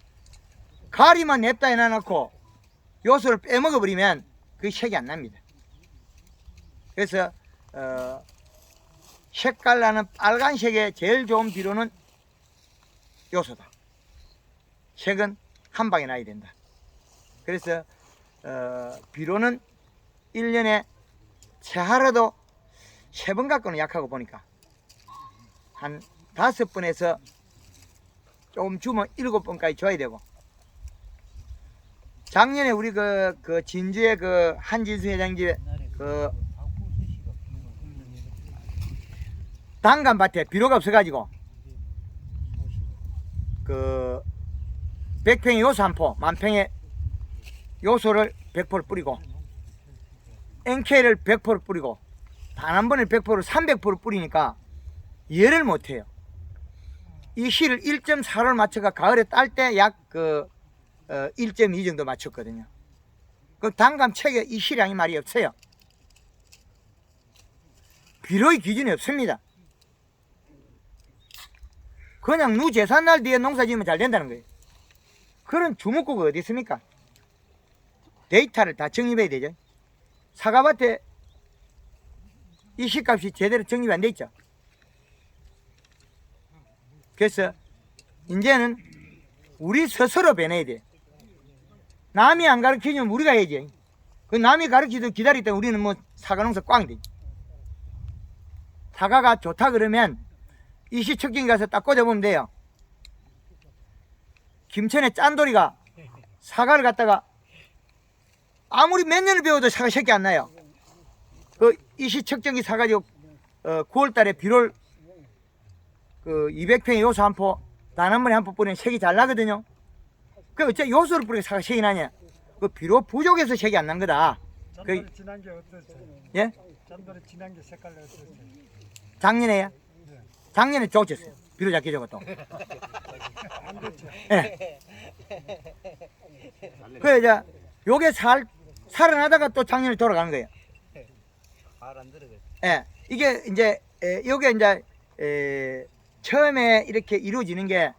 가리만 냅다 해놔놓고 요소를 빼먹어 버리면 그 색이 안 납니다. 그래서 색깔 나는 빨간색의 제일 좋은 비료는 요소다. 색은 한 방에 나야 된다. 그래서 비료는 1년에 채하루도 3번 갖고는 약하고 보니까 한 5번에서 조금 주면 7번까지 줘야 되고, 작년에 우리 그 진주의 그 한진수 회장 집에 그 단감밭에 비료가 없어가지고 그 100평에 요소 한 포, 만평에 요소를 100포를 뿌리고 NK를 100포를 뿌리고 단 한 번에 100포를 300포를 뿌리니까 이해를 못해요. 이 실을 1.4를 맞춰가 가을에 딸 때 약 1.2 정도 맞췄거든요. 그 단감 책에 이 실량이 말이 없어요. 비료의 기준이 없습니다. 그냥 누 제삿날 뒤에 농사 지으면 잘 된다는 거예요. 그런 주목구가 어디 있습니까? 데이터를 다 정립해야 되죠. 사과밭에 이 시값이 제대로 정립이 안 돼 있죠. 그래서 이제는 우리 스스로 변해야 돼. 남이 안 가르치면 우리가 해야지. 그 남이 가르치도 기다릴 때 우리는 뭐 사과 농사 꽝이 돼. 사과가 좋다 그러면 이시 척경에 가서 딱 꽂아보면 돼요. 김천의 짠돌이가 사과를 갖다가 아무리 몇 년을 배워도 사과 색이 안 나요. 그 이시 척경기 사가지고 9월 달에 비료를 200평에 요소 한 포, 단 한 번에 한 포 뿌리면 색이 잘 나거든요. 그 어째 요소를 뿌리고 사과 색이 나냐? 그 비료 부족해서 색이 안 난 거다. 전달에 지난 게 어땠어요? 예? 전달에 지난 게 색깔이 어땠어요? 작년에요? 작년에 좋았어요. 비료 작게 적었다. 안 좋죠. 예. 그 이제 요게 살아나다가 또 작년에 돌아가는 거예요. 말 안 들어가. 예. 이게 이제 요게 이제 처음에 이렇게 이루어지는 게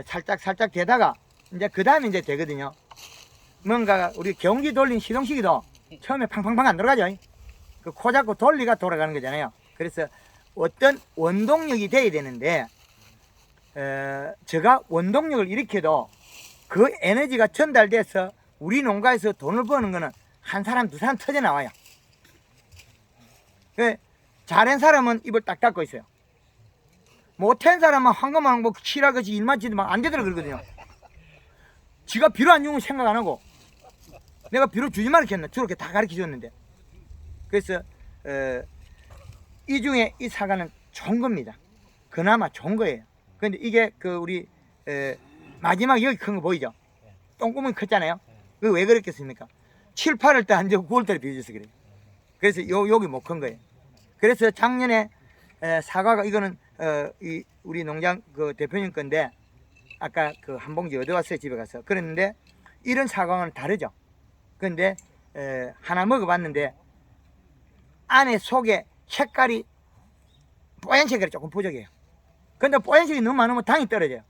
살짝 되다가 이제 그 다음에 이제 되거든요. 뭔가 우리 경기 돌린 시동시기도 처음에 팡팡팡 안 들어가죠. 그 코 잡고 돌리가 돌아가는 거잖아요. 그래서 어떤 원동력이 돼야 되는데 제가 원동력을 일으켜도 그 에너지가 전달돼서 우리 농가에서 돈을 버는 거는 한 사람 두 사람 터져 나와요. 그 잘한 사람은 입을 딱 닫고 있어요. 못한 사람은 황금만 뭐 칠하듯이 일만 치도 막 안 되더라 그러거든요. 지가 비료 안 주면 생각 안 하고 내가 비료 주지 말라 했나 저렇게 다 가르쳐 줬는데. 그래서 이 중에 이 사과는 좋은 겁니다. 그나마 좋은 거예요. 근데 이게 그 우리 마지막 여기 큰 거 보이죠? 똥구멍이 컸잖아요. 그게 왜 그랬겠습니까? 7, 8월 때 안 되고 9월 달에 비워져서 그래요. 그래서 여기 못 큰 거예요. 그래서 작년에 사과가 이거는 이 우리 농장 그 대표님 건데 아까 그 한 봉지 얻어왔어요. 집에 가서. 그랬는데 이런 사과는 다르죠. 그런데 하나 먹어봤는데 안에 속에 색깔이 뽀얀 색깔이 조금 부족해요. 근데 뽀얀색이 너무 많으면 당이 떨어져요.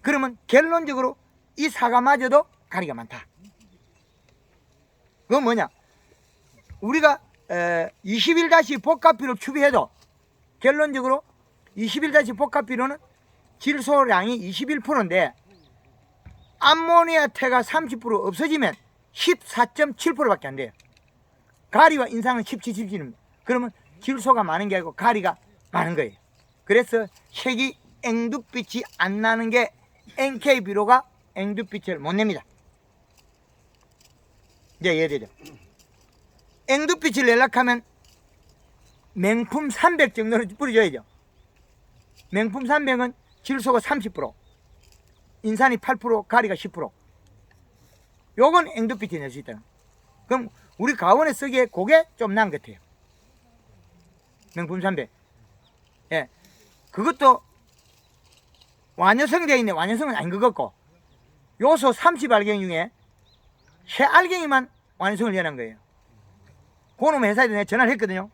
그러면 결론적으로 이 사과마저도 가리가 많다. 그건 뭐냐? 우리가 21- 복합비로 추비해도 결론적으로 21- 복합비로는 질소량이 21%인데 암모니아태가 30% 없어지면 14.7%밖에 안 돼요. 가리와 인산은 17, 17입니다. 그러면 질소가 많은 게 아니고 가리가 많은 거예요. 그래서 색이 앵두빛이 안 나는 게 NK비료가 앵두빛을 못 냅니다. 이제 이해되죠? 앵두빛을 내려고 하면 맹품 300 정도를 뿌려줘야죠. 맹품 300은 질소가 30%, 인산이 8%, 가리가 10%. 요건 앵두빛이 낼 수 있다. 그럼 우리 가원에 쓰기에 그게 좀 나은 것 같아요. 명품 300. 예. 그것도 완효성 되어 있네. 완효성은 아닌 것 같고. 요소 30알갱이 중에 새 알갱이만 완효성을 내는 거예요. 그놈 회사에 내가 전화를 했거든요.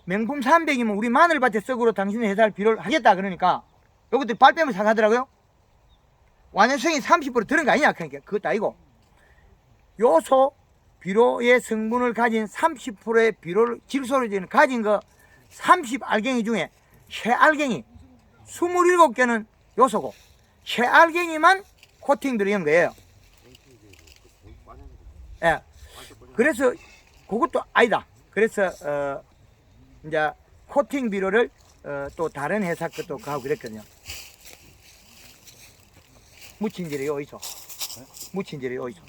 명품 300이면 우리 마늘밭에 썩으로 당신의 회사를 비료를 하겠다 그러니까 요것도 발뺌을 상하더라고요. 완효성이 30% 들은 거 아니냐. 그러니까 그것도 아니고 요소 비료의 성분을 가진 30%의 비료를 질소를 가진 거 30알갱이 중에 쇠알갱이 27개는 요소고 쇠알갱이만 코팅 들어간 거예요. 예. 그래서 그것도 아니다. 그래서 이제 코팅 비료를 또 다른 회사 것도 가고 그랬거든요. 무친질이 어디 있어? 무친질이 어디 있어?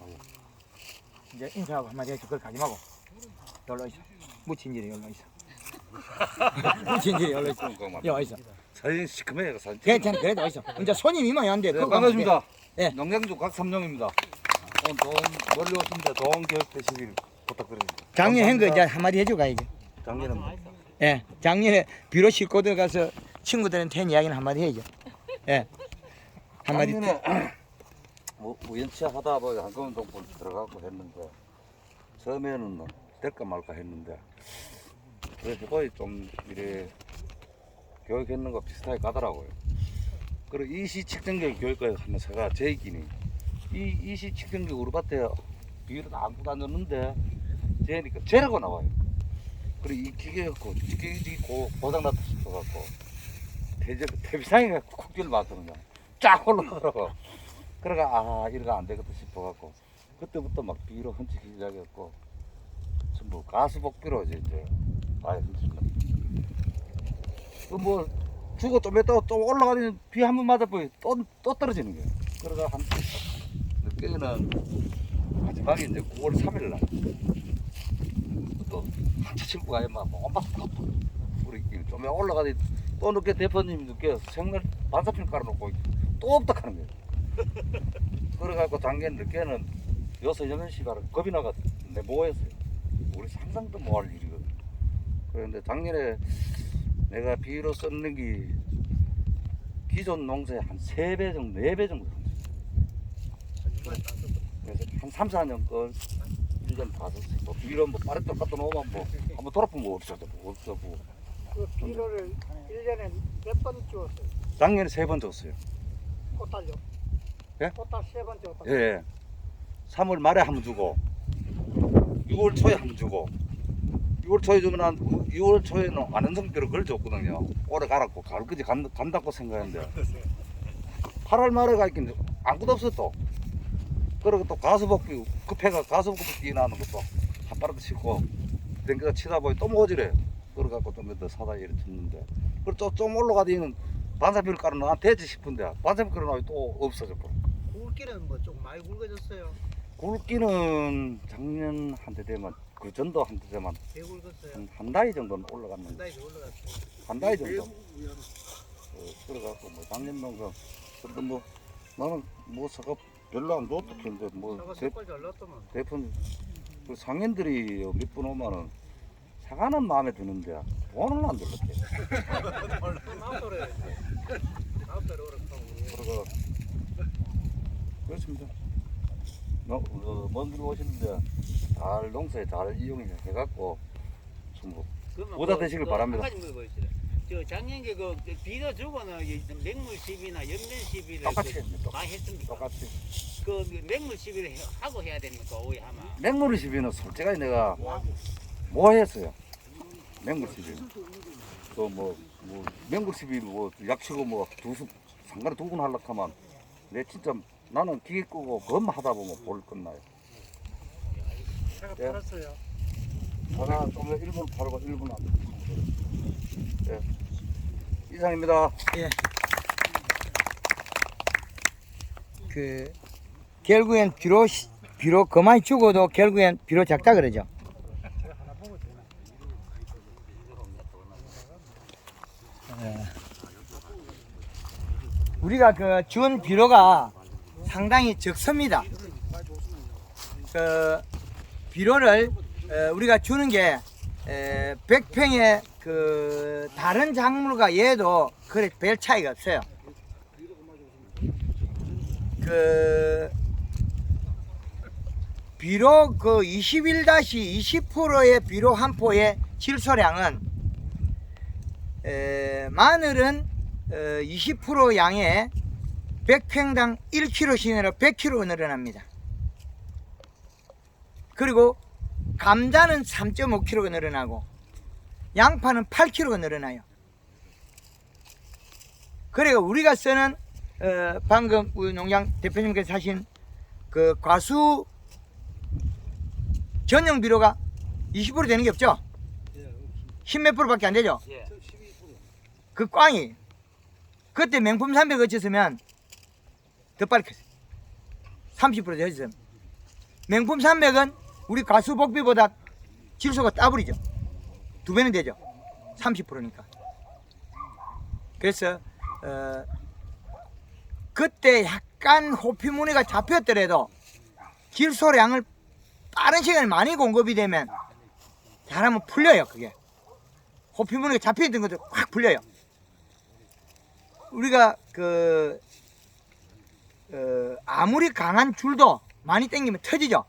이제 인사하고 한마디 해서 그걸 가지 말고 여기로 있어. 무친질이 여기로 있어. 무친질이 여기로 있어. 여기 있어. 사진 시커매가 사진. 괜찮아. 그래도 어디 있어. 이제 손님이면 안 돼. 네, 반갑습니다. 예. 농장주 각삼룡입니다. 오늘 좋은 멀리 오신데 좋은 교육 되시길 부탁드립니다. 작년에 한 거 이제 한마디 해주고 가야지. 작년은 예. 작년에 비료 싣고 들어가서 친구들한테 한 이야기는 한마디 해야죠. 예. 한마디. 작년에 우연치 하다 보니 한금동포 들어가고 했는데 처음에는 될까 말까 했는데 그래서 거의 좀 이래 교육했는 거 비슷하게 가더라고요. 그리고 이시 측정기 교육까지 하면 제가 제 있기니 이 이시 측정기 우리 밭에 비료를 안고 다녔는데 재니까 재라고 나와요. 그리고 이 기계 갖고 기계 고장났다 싶어갖고 대비상에 쿡질 맞거든요. 쫙 올라가더라고. 그러니까 아 이러가 안 되겠다 싶어갖고 그때부터 막 비료 훔치기 시작했고 전부 가수복비로 이제 아예 훔치고 뭐 주고 좀 있다가 또 올라가니 비 한 번 맞아보니 또 떨어지는 거예요. 그러다 한 늦게는 마지막에 이제 9월 3일 날 또 한차 친구 가야 막 엄마 우리 좀 올라가니 또 늦게 대표님이 늦게 생날 반사필 깔아놓고 또 없다 하는 거예요. 그래갖고 작년 늦게는 여섯 여덟 시간 겁이 나가 내 뭐했어요. 우리 상상도 못 할 일이거든. 그런데 작년에 내가 비료 썼는 게 기존 농사에 한 3배 정도, 4배 정도 그래서 한 3, 4년 걸 1년 다 썼어요. 뭐 비료 뭐 빠르게 갖다 놓으면 뭐 한번 돌아보면 없어고. 그 비료를 1년에 몇 번 주었어요? 작년에 3번 줬어요. 꽃달요? 예? 꽃달 3번 줬다. 예. 3월 말에 한 번 주고 6월 초에 한 번 주고 6월 초에 주면 한 6월 초에는 완전성비로 그걸 줬거든요. 올해 갈았고 가을까지 간다고 생각했는데 8월 말에 가 있긴 아무것도 없어 또. 그리고 또 가수복비 급해가 가수복비 나는 것도 한 바라도 싣고 댕겨서 치다 보니 또 모지래. 그래갖고 좀 더 사다 이렇게 쳤는데 그리고 좀 올라가더니 반사비를 깔아놔 되지 싶은데 반사비 깔아놔 또 없어져 버려. 굵기는 뭐 좀 많이 굵어졌어요. 굵기는 작년 한 대 되면 그 전도 한 대 되면 개 굵었어요. 한 다이 정도는 올라갔는데 나이도 올라갔어요. 한 다이 정도 그래갖고 뭐 작년 농사 근데 뭐 나는 뭐 사과 별로 안 좋다 했는데 뭐 사과 색깔 잘 났더만. 대표님 그 상인들이 몇 분 오면은 사과는 마음에 드는데 돈은 안 들었대. 나우터래. 나우터래 오락하고. 그래서 그렇습니다. 먼 길 오시는데 잘 농사에 잘 이용해갖고 전부 모자 되시길 바랍니다. 한 가지 물어보시래. 저 작년에 그 비료 주고는 이 맹물 시비나 연면 시비를 똑같이 했네. 많이 했습니까? 똑같이. 그 맹물 시비를 하고 해야 됩니까? 오해 하면. 맹물의 시비는 솔직하게 내가 뭐 했어요. 맹물 시비는. 뭐 맹물 시비 뭐 약치고 뭐 상관에 두분 하려고 하면 내 진짜 나는 기계 끄고 그것만 하다 보면 볼 끝나요. 제가 예. 팔았어요. 하나 좀 1분 팔고 1분 안 돼. 예. 이상입니다. 예. 그 결국엔 비료 그만 주고도 결국엔 비료 작다 그러죠. 우리가 그 준 비료가 상당히 적습니다. 그 비료를 우리가 주는 게 100평에 그 다른 작물과 얘도 그래 별 차이가 없어요. 그 비료 그 21-20%의 비료 한 포의 질소량은 마늘은 20% 양에 100평당 1kg씩 100kg 늘어납니다. 그리고 감자는 3.5kg가 늘어나고 양파는 8kg가 늘어나요. 그리고 우리가 쓰는 방금 우리 농장 대표님께서 하신 그 과수 전용 비료가 20% 되는 게 없죠? 10몇 프로밖에 안 되죠? 예. 그 꽝이 그때 명품 300 거쳤으면 더 빨리 컸어요. 30% 되었어요. 명품 300은 우리 과수복비보다 질소가 따블이죠. 2배는 되죠. 30%니까. 그래서 그때 약간 호피무늬가 잡혔더라도 질소량을 빠른 시간에 많이 공급이 되면 잘하면 풀려요. 그게 호피무늬가 잡혀있던 것도 확 풀려요. 우리가 아무리 강한 줄도 많이 당기면 터지죠.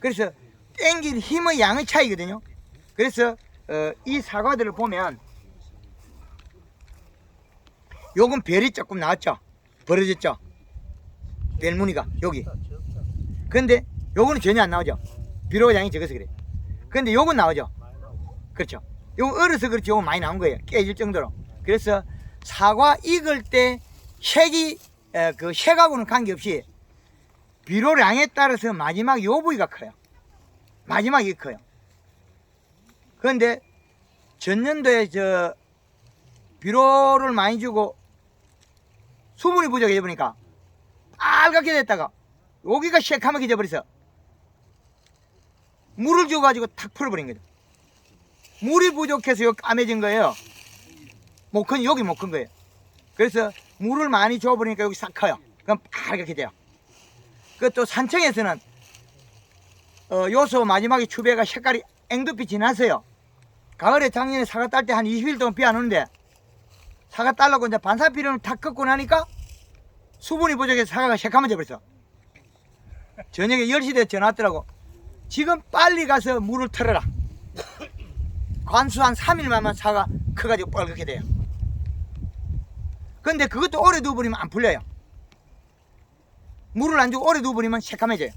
그래서 당길 힘의 양의 차이거든요. 그래서 이 사과들을 보면 요건 별이 조금 나왔죠. 벌어졌죠. 별무늬가 여기. 근데 요거는 전혀 안 나오죠. 비료 양이 적어서 그래. 근데 요건 나오죠. 그렇죠. 요건 얼어서 그렇지 요건 많이 나온 거예요. 깨질 정도로. 그래서 사과 익을 때 색이 그 색하고는 관계없이 비료량에 따라서 마지막 요 부위가 커요. 마지막이 커요. 그런데 전년도에 비료를 많이 주고 수분이 부족해져 보니까 빨갛게 됐다가 여기가 새카맣게 져버려서 물을 줘가지고 탁 풀어버린 거죠. 물이 부족해서 여기 까매진 거예요. 여기 못 큰 거예요. 그래서 물을 많이 줘버리니까 여기 싹 커요. 그럼 빨갛게 돼요. 그 또 산청에서는 요소 마지막에 추배가 색깔이 앵두빛이 났어요. 가을에 작년에 사과 딸 때 한 20일 동안 비 안 오는데 사과 딸라고 이제 반사비료를 다 걷고 나니까 수분이 부족해서 사과가 새카매져 버렸어. 저녁에 10시 돼 전화 왔더라고. 지금 빨리 가서 물을 틀어라. 관수 한 3일만 사과 커가지고 빨갛게 돼요. 근데 그것도 오래 두어버리면 안 풀려요. 물을 안 주고 오래 두어버리면 새카매져요.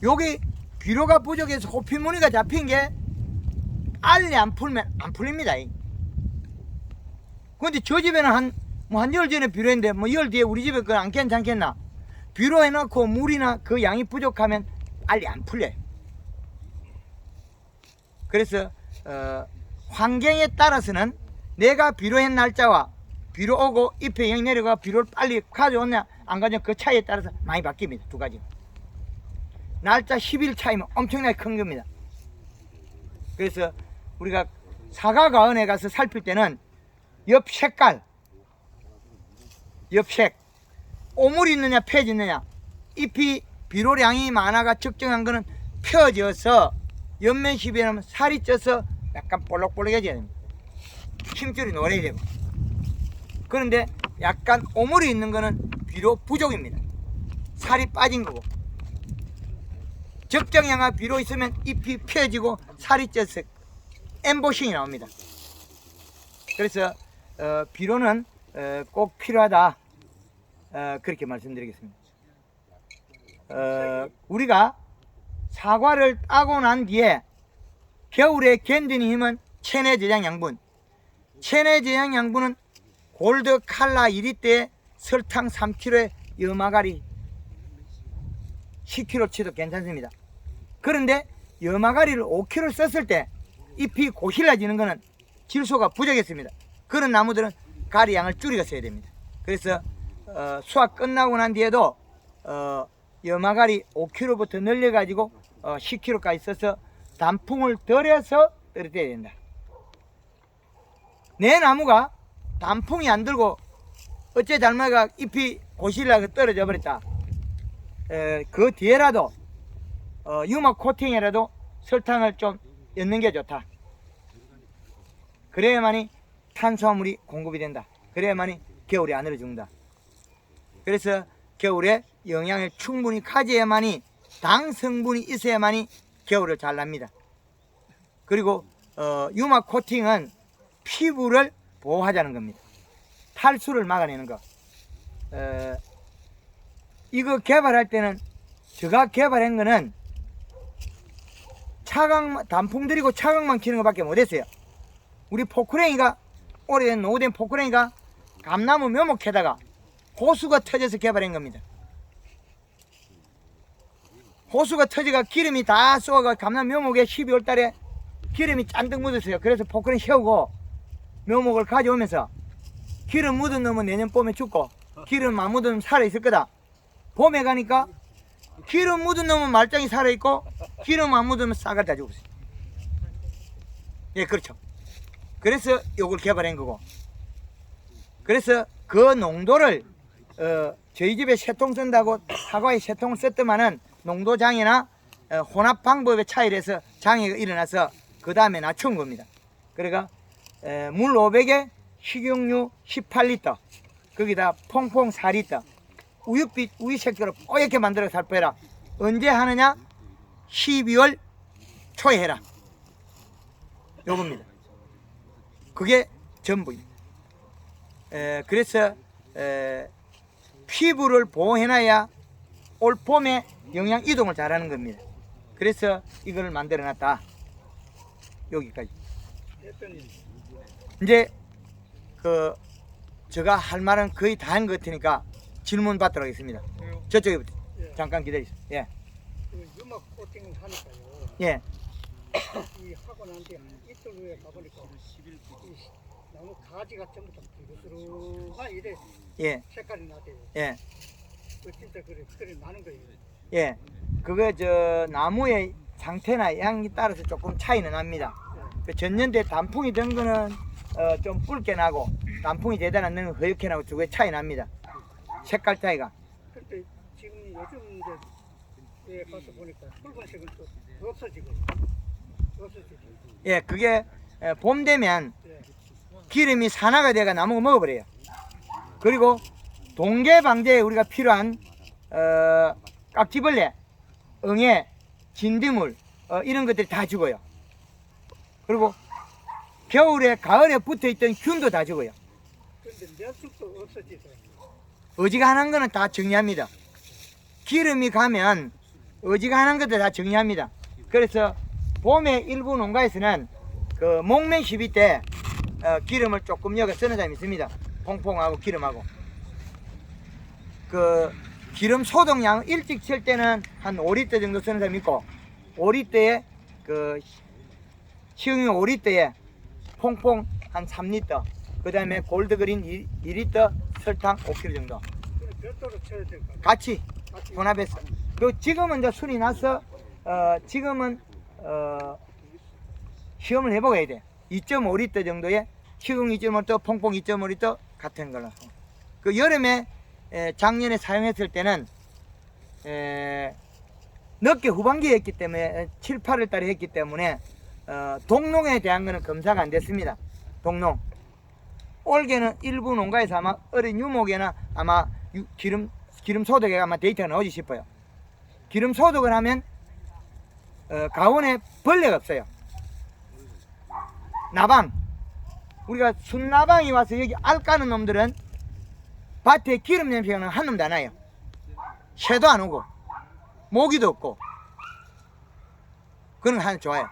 여기 비료가 부족해서 호피무늬가 잡힌 게 빨리 안 풀면 안 풀립니다. 근데 저 집에는 한 열 전에 비료했는데 열 뒤에 우리 집에 그건 안 괜찮겠나? 비료 해놓고 물이나 그 양이 부족하면 빨리 안 풀려요. 그래서 환경에 따라서는 내가 비료한 날짜와 비료 오고 잎에 영 내려가 비료를 빨리 가져오냐 안 가져오냐 그 차이에 따라서 많이 바뀝니다. 두 가지. 날짜 10일 차이면 엄청나게 큰 겁니다. 그래서 우리가 사과 가은에 가서 살필 때는 옆 색깔, 옆색, 오물이 있느냐 펴지 있느냐, 잎이 비료량이 많아가 적정한 거는 펴져서 옆면 시비하면 살이 쪄서 약간 볼록볼록해져야 됩니다. 힘줄이 노래야 되고. 그런데 약간 오물이 있는 거는 비료 부족입니다. 살이 빠진 거고. 적정량의 비료 있으면 잎이 펴지고 살이 쪄서 엠보싱이 나옵니다. 그래서 비료는 꼭 필요하다, 그렇게 말씀드리겠습니다. 우리가 사과를 따고 난 뒤에 겨울에 견디는 힘은 체내 저장 양분. 체내 저장 양분은 골드 칼라 1리터에 설탕 3kg에 여마가리 10kg 치도 괜찮습니다. 그런데 여마가리를 5kg 썼을 때 잎이 고실라지는 것은 질소가 부족했습니다. 그런 나무들은 가리 양을 줄이고 써야 됩니다. 그래서 수확 끝나고 난 뒤에도 여마가리 5kg부터 늘려가지고 10kg까지 써서 단풍을 덜어서 떨어뜨려야 된다. 내 나무가 단풍이 안 들고 어째 잘못가 잎이 고실라서 떨어져 버렸다. 그 뒤에라도 유막 코팅이라도 설탕을 좀 넣는 게 좋다. 그래야만이 탄수화물이 공급이 된다. 그래야만이 겨울에 안 얼어죽는다. 그래서 겨울에 영양을 충분히 가져야만이 당 성분이 있어야만이 겨울을 잘 납니다. 그리고 유막 코팅은 피부를 보호하자는 겁니다. 탈수를 막아내는 거. 이거 개발할 때는 제가 개발한 거는 단풍 들이고 차광만 키는 것밖에 못했어요. 우리 포크랭이가, 오래된 노후된 포크랭이가 감나무 묘목에다가 호수가 터져서 개발한 겁니다. 호수가 터져가 기름이 다 쏘아가 감나무 묘목에 12월 달에 기름이 잔뜩 묻었어요. 그래서 포크랭이 세우고 묘목을 가져오면서 기름 묻은 놈은 내년 봄에 죽고 기름 안 묻은 놈은 살아있을 거다. 봄에 가니까 기름 묻은 놈은 말짱이 살아있고 기름 안 묻으면 싹을 다 죽었어요. 예, 그렇죠. 그래서 요걸 개발한 거고, 그래서 그 농도를 저희 집에 세 통 쓴다고 사과에 세 통을 썼더만은 농도장애나 혼합 방법의 차이에서 장애가 일어나서 그 다음에 낮춘 겁니다. 그러니까 물 500에 식용유 18리터, 거기다 퐁퐁 4리터, 우유빛 우유 새끼로 뽀얗게 만들어 살포해라. 언제 하느냐? 12월 초에 해라. 요겁니다. 그게 전부입니다. 그래서 피부를 보호해놔야 올 봄에 영양 이동을 잘하는 겁니다. 그래서 이걸 만들어 놨다. 여기까지. 이제 제가 할 말은 거의 다 한 것 같으니까 질문 받도록 하겠습니다. 저쪽에부터 잠깐 기다리세요. 예. 유막 코팅 하니까요. 예. 이 하고 난 뒤에 이틀 후에 가보니까 이 나무 가지가 전부 다 부스스름한 이래 예. 색깔이 나대요. 예. 그 진짜 그래 나는 거예요. 예. 그거 나무의 상태나 양이 따라서 조금 차이는 납니다. 그 전년대 단풍이 된 거는 좀 붉게 나고 단풍이 대단 안 되는 허옇게 나고 두 개 차이 납니다. 색깔 차이가. 근데 지금 요즘 이제 가서 보니까 붉은색은 또 없어지고. 예, 그게 봄 되면 예. 기름이 산화가 돼가 나무가 먹어버려요. 그리고 동계 방제에 우리가 필요한 깍지벌레, 응애, 진드물 이런 것들이 다 죽어요. 그리고 겨울에 가을에 붙어있던 균도 다 죽어요. 근데 멸죽도 없어지죠. 어지간한 거는 다 정리합니다. 기름이 가면 어지간한 것도 다 정리합니다. 그래서 봄에 일부 농가에서는 그 목매 시비 때 기름을 조금 여기 쓰는 사람이 있습니다. 퐁퐁하고 기름하고. 그 기름 소독량 일찍 칠 때는 한 5리터 정도 쓰는 사람이 있고, 5리터에 그 식용유 5리터에 퐁퐁 한 3리터, 그 다음에 골드그린 2리터, 설탕 5kg 정도 별도로 쳐야 될 것 같아요. 같이 혼합해서. 그 지금은 이제 순이 나서 지금은 시험을 해보게 돼. 2.5리터 정도의 식용 2.5리터, 퐁퐁 2.5리터 같은 걸로. 그 여름에 작년에 사용했을 때는 늦게 후반기에 했기 때문에 7, 8월 달에 했기 때문에 동농에 대한 거는 검사가 안 됐습니다. 동농. 올해는 일부 농가에서 아마 어린 유목에나 아마 기름 소독에 아마 데이터가 나오지 싶어요. 기름 소독을 하면 가온에 벌레가 없어요. 나방. 우리가 순나방이 와서 여기 알 까는 놈들은 밭에 기름 냄새가 한 놈도 안 와요. 새도 안 오고 모기도 없고 그런 거 하나 좋아요.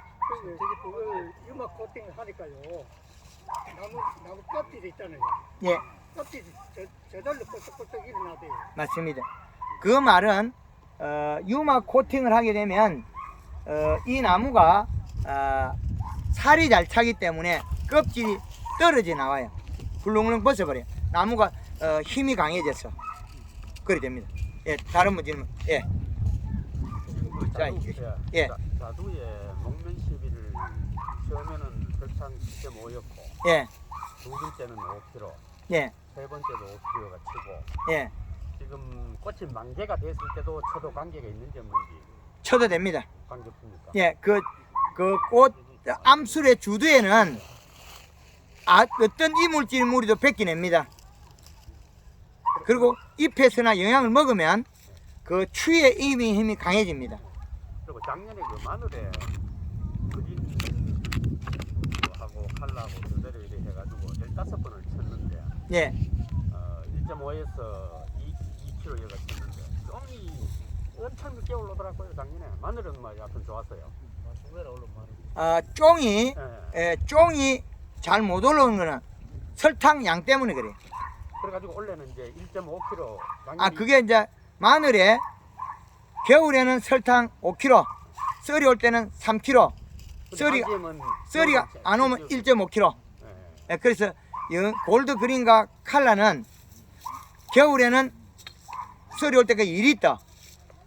그걸 유막 코팅을 하니까요. 나무 껍질이 있잖아요. 예, 껍질이 저절로 펄쩍펄쩍 일어나대요. 맞습니다. 그 말은 유막 코팅을 하게 되면 이 나무가 살이 잘 차기 때문에 껍질이 떨어져 나와요. 훌렁훌렁 벗어버려요. 나무가 힘이 강해져서 그래 됩니다. 예, 다른 문제는 예. 자, 예. 자두의 목면 시비를 처음에는 설탕 10.5였고 예, 두 번째는 5kg, 예, 세 번째도 5kg가 치고 예. 지금 꽃이 만개가 됐을 때도 쳐도 관계가 있는지 없는지 쳐도 됩니다. 관계 없습니까? 예, 그 꽃 암술의 주두에는 어떤 이물질물이도 뺏겨냅니다. 그리고 잎에서나 영양을 먹으면 그 추위의 힘이 강해집니다. 그리고 작년에 그 마늘에 그린 하고 칼라하고 제대로 이렇게 해가지고 15번을 쳤는데 예, 1.5에서 2kg가 쳤는데 쫑이 엄청 늦게 올라오더라고요. 작년에 마늘은 뭐 약간 좋았어요. 쫑이 예. 쫑이 잘 못 올라오는 거는 설탕 양 때문에 그래요. 그래가지고 올해는 이제 1.5kg. 그게 이제 마늘에 겨울에는 설탕 5kg, 썰이 올 때는 3kg, 썰이가 안 오면 1.5kg. 예. 예, 그래서 골드 그린과 칼라는 겨울에는 썰이 올 때가 1리터,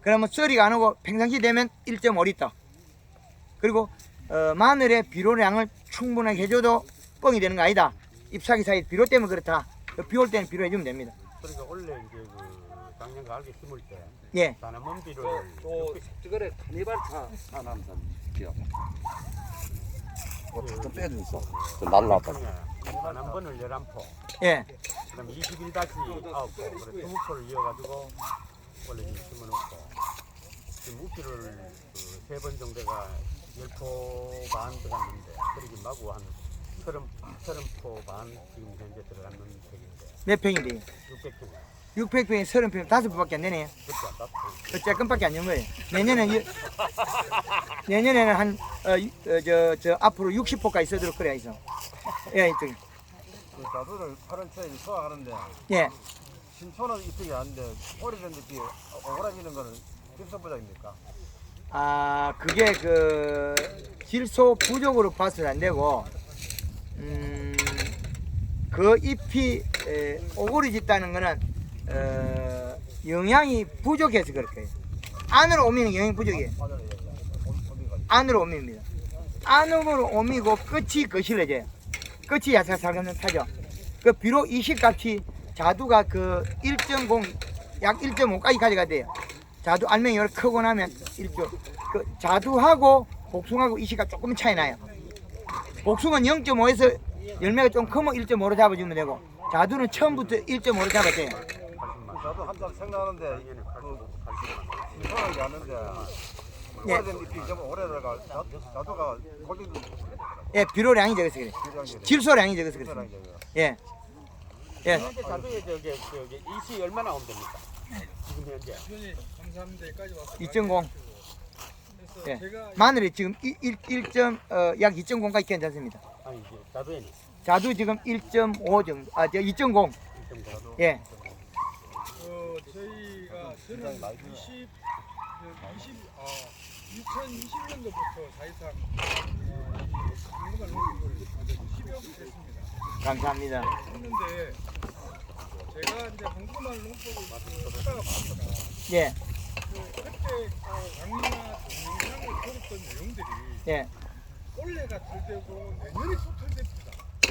그러면 썰이가 안 오고 평상시 되면 1.5리터. 그리고 마늘의 비료량을 충분하게 해줘도 뻥이 되는 거 아니다. 잎사귀 사이 비료 때문에 그렇다. 비 올 때는 비료 해주면 됩니다. 그러니까 원래 이제 그 작년과 알게 심을 때 예, 단암원 비료를 또 저거래 카니발차 산암산 기억. 좀 빼주소. 날라왔다. 단암번을 11포, 예, 그다음에 21-9포, 그래 20포를 이어가지고 원래 지금 심어놓고 지금 우피를 그 3번 정도가 10포 반 들어갔는데 그러기 마구 한 30포 반 지금 현재 들어가는 팩인데 몇 평인데요? 600평. 600평에 30평 5포밖에 안 되네요. 그 조금밖에 안 된 거예요. 내년에는 한 앞으로 60포까지 써도록 그래야 있어. 예, 이쪽에. 그 자두를 8월 초에 소화하는데 예, 신초는 이쪽이 안 돼. 오래된 잎이 오그라지는 거는 필수보장입니까? 그게 그 질소 부족으로 봐서는 안 되고, 그 잎이 오그라졌다는 거는 영양이 부족해서 그럴 거예요. 안으로 오면 영양이 부족해요. 안으로 옵니다. 안으로 오미고 끝이 거실러져요. 끝이 야삭살감는 타죠. 그 비록 이식값이 자두가 그 1.0, 약 1.5까지 가져가야 돼요. 자두 알맹이 이렇게 크고 나면 1조. 그 자두하고 복숭아하고 이식값 조금 차이 나요. 복숭아는 0.5에서 열매가 좀 크면 1.5로 잡아주면 되고, 자두는 처음부터 1.5로 잡아야 돼요. 자두 한 잔 생각하는데 그 신초는 게 아는데 예. 오래된 잎이 좀 오래다가 자두가 골든 예, 비료량이 적어서 그래. 질소량이 적어서 그래. 예. 예. 현재 자두에 저기 이시 얼마나 오면 됩니까? 지금 현재 2.0. 예. 마늘이 지금 약 2.0까지 괜찮습니다. 아니 이제 자두에는 자두 지금 1.5 정도, 2.0. 예. 저희가 저는 2020년도부터 사실상 당근을 놓은 걸 10여 년 됐습니다. 감사합니다. 했는데 제가 이제 황금알 농법을 하다가 보니까 예. 그때 강의나 동영상을 들었던 내용들이 예. 올해가 털되고 내년에 또 털됩니다.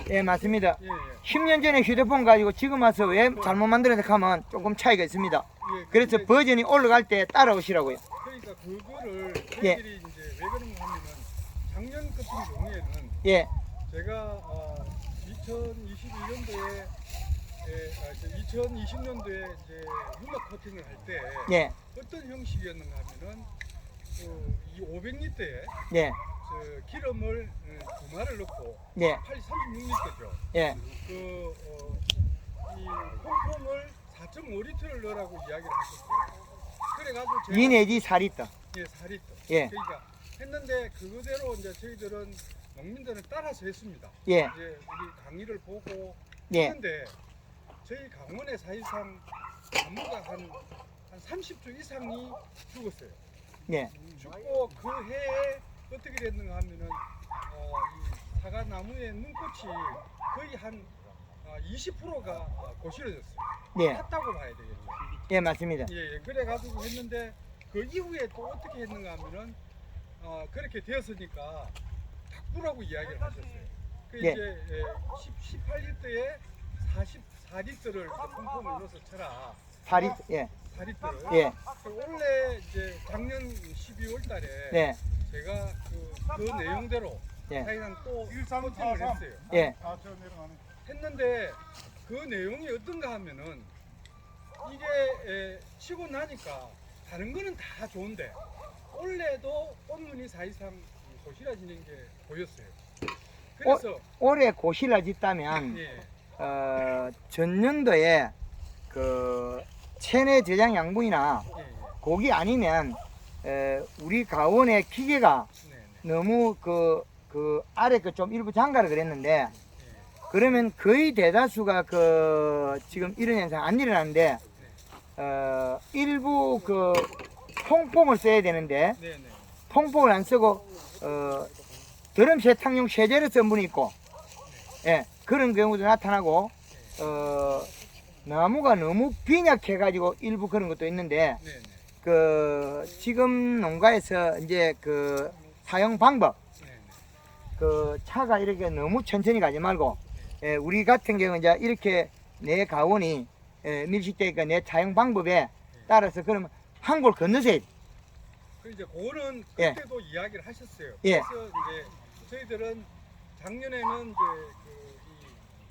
예, 맞습니다. 예, 10년 전에 휴대폰 가지고 지금 와서 왜 잘못 만들어서 하면 조금 차이가 있습니다. 예. 그래서 근데 버전이 올라갈 때 따라오시라고요. 그러니까 그거를 예. 저희들이 이제 왜 그런가 하면은 작년 같은 경우에는 예. 제가 2021년도에 2020년도에 이제 유막 코팅을 할 때 예. 어떤 형식이었는가 하면은 이 500리터에 예. 기름을 2마를 넣고 예, 36리터죠. 예, 이 폼폼을 4.5리터를 넣으라고 이야기를 하셨어요. 그래가지고 제가 2 내지 4리터. 예, 4리터. 예. 그러니까 했는데 그거대로 이제 저희들은 농민들은 따라서 했습니다. 예, 이제 우리 강의를 보고 예, 했는데 저희 강원에 사실상 나무가 한 30주 이상이 죽었어요. 예, 죽고 그 해에 어떻게 됐는가 하면은 이 사과 나무의 눈꽃이 거의 한 20%가 고시러졌어요. 예, 탔다고 봐야 되겠죠. 예, 맞습니다. 예, 예. 그래가지고 했는데 그 이후에 또 어떻게 했는가 하면은 그렇게 되었으니까 바꾸라고 이야기를 하셨어요. 그 예. 이제 18리터에 44리터를 pom을 넣어서 쳐라. 4리터. 예, 4리터를. 예, 원래 이제 작년 12월 달에 네, 제가 그 내용대로 예. 사실상 또 코팅을 했어요. 예, 했는데 그 내용이 어떤가 하면은 이게 치고 나니까 다른 거는 다 좋은데 올해도 꽃무늬 사이상 고시라지는 게 보였어요. 그래서 올해 고실라졌다면 예, 전년도에 그 체내 저장 양분이나 예, 예. 고기 아니면 우리 가원의 기계가 네, 네, 너무 그 아래 그 좀 일부 장가를 그랬는데 예. 그러면 거의 대다수가 그 지금 이런 현상 안 일어나는데 일부 그 통폼을 써야 되는데 네, 네. 통폼을 안 쓰고 드럼 세탁용 세제를 쓴 분이 있고 예 그런 경우도 나타나고 나무가 너무 빈약해 가지고 일부 그런 것도 있는데 네, 네. 그 지금 농가에서 이제 그 사용 방법 네, 네. 그 차가 이렇게 너무 천천히 가지 말고 우리 같은 경우는 이제 이렇게 내 가원이 밀식되니까 내 사용 방법에 따라서 그러면 한 골 건너세요. 그 이제 그거는 예. 그때도 이야기를 하셨어요. 예. 그래서 이제 저희들은 작년에는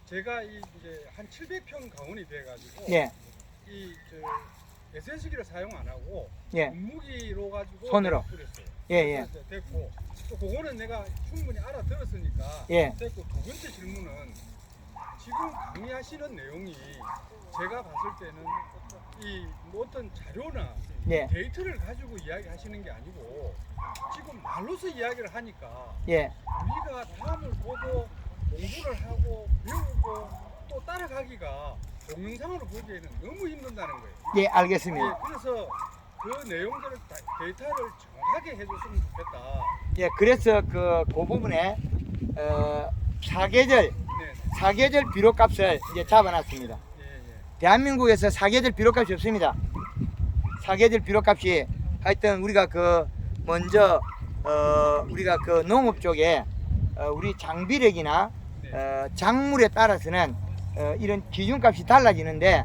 제가 이제 한 700평 가원이 돼가지고 예, 에센스기를 사용 안 하고 예, 분무기로 가지고 손으로. 뿌렸어요. 예, 예, 그래서 이제 됐고 또 그거는 내가 충분히 알아들었으니까 예. 됐고 두 번째 질문은 지금 강의하시는 내용이 제가 봤을 때는 뭐 어떤 자료나 예, 데이터를 가지고 이야기하시는 게 아니고 지금 말로서 이야기를 하니까 예, 우리가 다음을 보고 공부를 하고 배우고 또 따라가기가 동영상으로 보기에는 너무 힘든다는 거예요. 예, 알겠습니다. 예, 그래서 그 내용들을 데이터를 정확하게 해줬으면 좋겠다. 예, 그래서 그 부분에 사계절 네, 사계절 비료값을 이제 잡아놨습니다. 예, 예. 대한민국에서 사계절 비료값이 없습니다. 사계절 비료값이 하여튼 우리가 그 먼저 우리가 그 농업 쪽에 우리 장비력이나 작물에 따라서는 이런 기준값이 달라지는데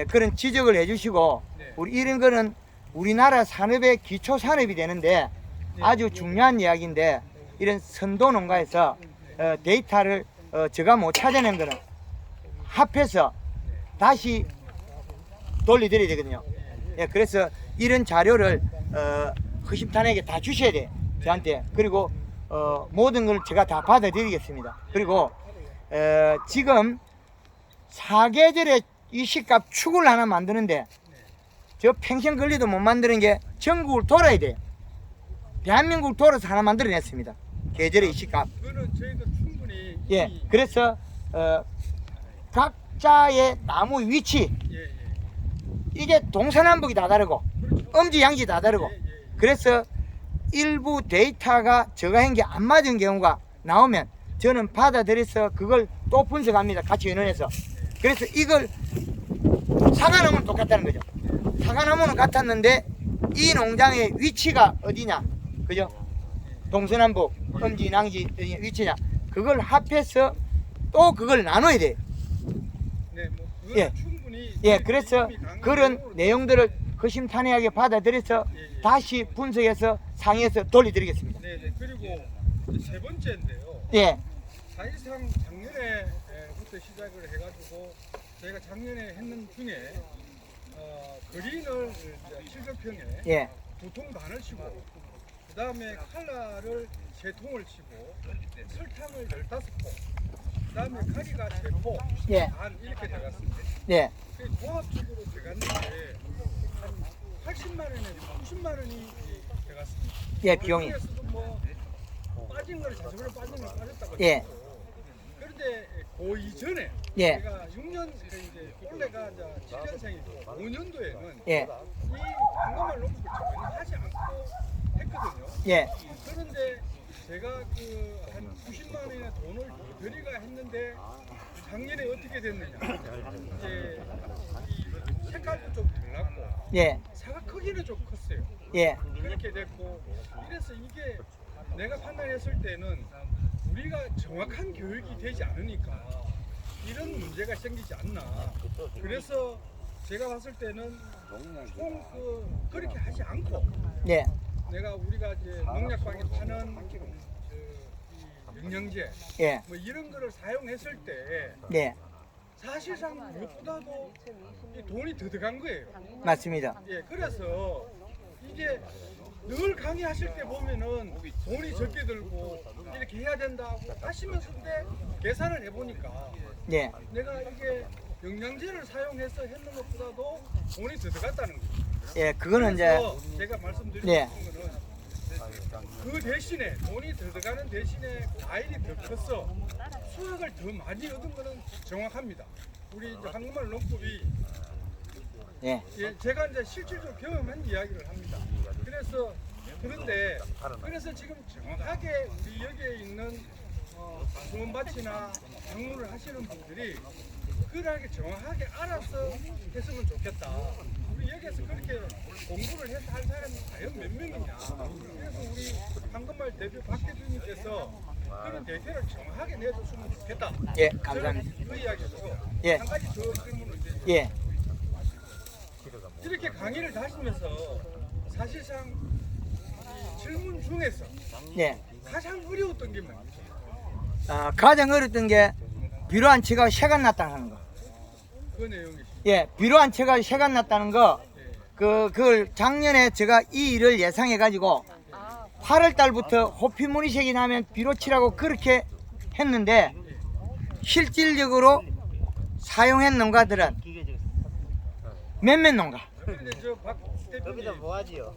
그런 지적을 해주시고 네. 우리 이런 거는 우리나라 산업의 기초 산업이 되는데 아주 중요한 이야기인데 이런 선도 농가에서 데이터를 제가 못 찾아낸 거는 합해서 다시 돌려드려야 되거든요. 예, 그래서 이런 자료를 허심탄회하게 다 주셔야 돼요. 저한테. 그리고 모든 걸 제가 다 받아드리겠습니다. 그리고 지금 사계절에 이 시값 축을 하나 만드는데 저 평생 걸리도 못 만드는 게 전국을 돌아야 돼요. 대한민국 돌아서 하나 만들어냈습니다. 계절의 이 시값. 그거는 저희도 충분히 예, 이미 그래서 각자의 나무 위치 예, 예. 이게 동서남북이 다 다르고 그렇죠. 엄지양지 다 다르고 예, 예, 예. 그래서 일부 데이터가 제가 한 게 안 맞은 경우가 나오면 저는 받아들여서 그걸 또 분석합니다. 같이 의논해서. 그래서 이걸 사과나무는 똑같다는 거죠. 사과나무는 같았는데 이 농장의 위치가 어디냐, 그죠? 동서남북, 엄지, 낭지 위치냐, 그걸 합해서 또 그걸 나눠야 돼요. 네, 뭐 그거는 예. 충분히 예, 그래서 이미 강의로 그런 내용들을 허심탄회하게 받아들여서 예, 예. 다시 분석해서 상의해서 돌려드리겠습니다. 네, 네. 그리고 이제 세 번째인데요. 예, 사실상 작년에부터 시작을 해가지고 저희가 작년에 했는 중에 그린을 700평에 예, 2통 반을 치고 그 다음에 칼라를 3통을 치고 설탕을 15포, 그 다음에 가리가 3포, 예. 반 이렇게 들어갔습니다. 네. 그 종합적으로 들어갔는데 한 80만 원에 90만 원이 들어갔습니다. 예, 비용이. 그중에서도 뭐 빠진 걸 자주로 빠진 걸 빠졌다고 예. 했고, 그런데 그 이전에 예. 제가 6년 이제 올해가 이제 7년생이고 5년도에는 예. 이 한가말 농부를 전혀 하지 않고 했거든요. 예. 그런데 제가 그 한 90만 원의 돈을 더 들이가 했는데 작년에 어떻게 됐느냐? 이제 이 색깔도 좀 달랐고 예. 사과 크기는 좀 컸어요. 예. 그렇게 됐고 이래서 이게 내가 판단했을 때는 우리가 정확한 교육이 되지 않으니까 이런 문제가 생기지 않나. 그래서 제가 봤을 때는 그렇게 하지 않고 예. 내가 우리가 이제 농약방에 파는 이 영양제 예. 뭐 이런 거를 사용했을 때 네. 사실상 무엇보다도 이 돈이 더 들어간 거예요. 맞습니다. 예, 그래서 이게 늘 강의하실 때 보면은 돈이 적게 들고 이렇게 해야 된다고 하시면서인데 계산을 해보니까 예. 내가 이게 영양제를 사용해서 했는 것보다도 돈이 더 들어갔다는 거예요. 예. 그거는 이제 그래서 제가 말씀드리고 네. 싶은 거는 그 대신에 돈이 더 들어가는 대신에 과일이 더 커서 수확을 더 많이 얻은 거는 정확합니다. 우리 이제 한국말 농법이 예. 예, 제가 이제 실질적으로 경험한 이야기를 합니다. 그래서 그래서 지금 정확하게 우리 여기에 있는 수원밭이나 작물을 하시는 분들이 그러하게 정확하게 알아서 했으면 좋겠다. 우리 여기에서 그렇게 공부를 해서 한 사람이 과연 몇 명이냐. 그래서 우리 황금말 대표 박 대표님께서 그런 대표를 정확하게 내줬으면 좋겠다. 예. 감사합니다. 저는 그 이야기고 예. 한 가지 더 질문을 드리죠. 예. 이렇게 강의를 다니면서 사실상 이 질문 중에서 예. 가장 어려웠던 게 뭡니까? 가장 어렸던 게 비료한 채가 새가 났다는 거. 그 내용이. 예. 비료한 채가 새가 났다는 거. 그걸 작년에 제가 이 일을 예상해 가지고 8월 달부터 호피무늬색이 나면 비료 치라고 그렇게 했는데 실질적으로 사용한 농가들은 몇몇 농가. 그런데 저 박 대표님, 뭐하지요?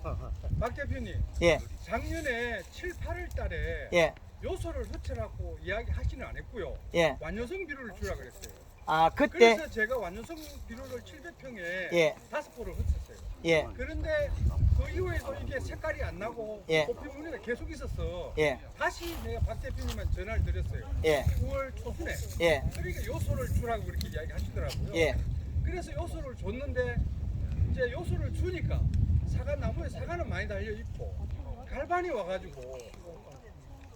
박 대표님, 예. 작년에 7, 8월 달에 예. 요소를 흡체라고 이야기하지는 않았고요. 예. 완효성 비료를 주라 그랬어요. 그때 그래서 제가 완효성 비료를 700평에 예. 5포를 흡쳤어요. 예. 그런데 그 이후에도 이게 색깔이 안 나고 예. 호피무늬가 계속 있었어. 예. 다시 내가 박 대표님한테 전화를 드렸어요. 예. 9월 초순에. 예. 그러니까 요소를 주라고 그렇게 이야기하시더라고요. 예. 그래서 요소를 줬는데 이제 요소를 주니까 나무에 사과는 많이 달려 있고 갈반이 와가지고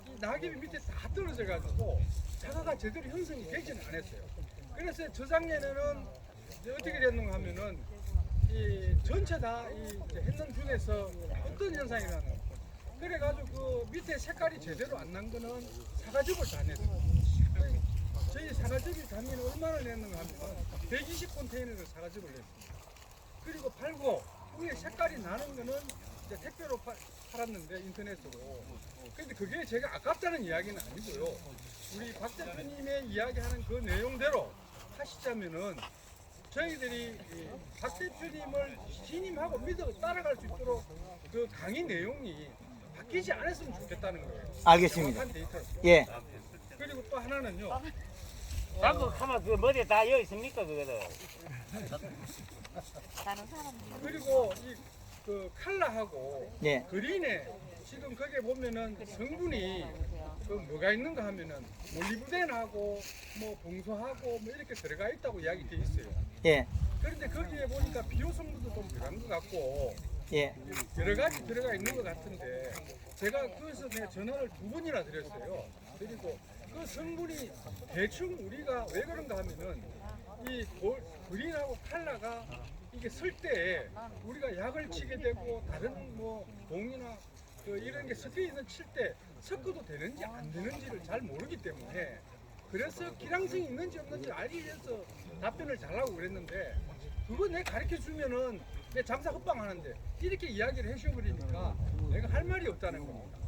이 낙엽이 밑에 다 떨어져 가지고 사과가 제대로 형성이 되지는 않았어요. 그래서 저작년에는 이제 어떻게 됐는가 하면은 이 전체 다 이 했는 중에서 어떤 현상이 나는 그래가지고 그 밑에 색깔이 제대로 안 난 거는 사과즙을 다 냈어요. 저희 사과즙이 작년에 얼마나 냈는가 하면 120컨테이너를 사과즙을 냈습니다. 그리고 팔고 위에 색깔이 나는 거는 이제 택배로 팔았는데 인터넷으로. 근데 그게 제가 아깝다는 이야기는 아니고요. 우리 박 대표님의 이야기하는 그 내용대로 하시자면은 저희들이 박 대표님을 신임하고 믿어 따라갈 수 있도록 그 강의 내용이 바뀌지 않았으면 좋겠다는 거예요. 알겠습니다. 정확한 데이터로. 예. 그리고 또 하나는요. 자극하면 그 머리에 다 여기 있습니까 그거는? 그리고 이 그 칼라하고 예. 그린에 지금 거기에 보면은 성분이 그 뭐가 있는가 하면은 몰리브덴하고 뭐 봉소하고 뭐 이렇게 들어가 있다고 이야기 돼 있어요. 예. 그런데 거기에 보니까 비료 성분도 좀 들어간 것 같고 예. 여러 가지 들어가 있는 것 같은데 제가 그래서 내가 전화를 2번이나 드렸어요. 그리고 그 성분이 대충 우리가 왜 그런가 하면은 이 그린하고 칼라가 이게 쓸 때 우리가 약을 치게 되고 다른 뭐 봉이나 그 이런 게 섞여 있는 칠 때 섞어도 되는지 안 되는지를 잘 모르기 때문에 그래서 기량성이 있는지 없는지 알기 위해서 답변을 달라고 그랬는데 그거 내가 가르쳐 주면은 내 장사 헛방하는데 이렇게 이야기를 해주셔버리니까 내가 할 말이 없다는 겁니다.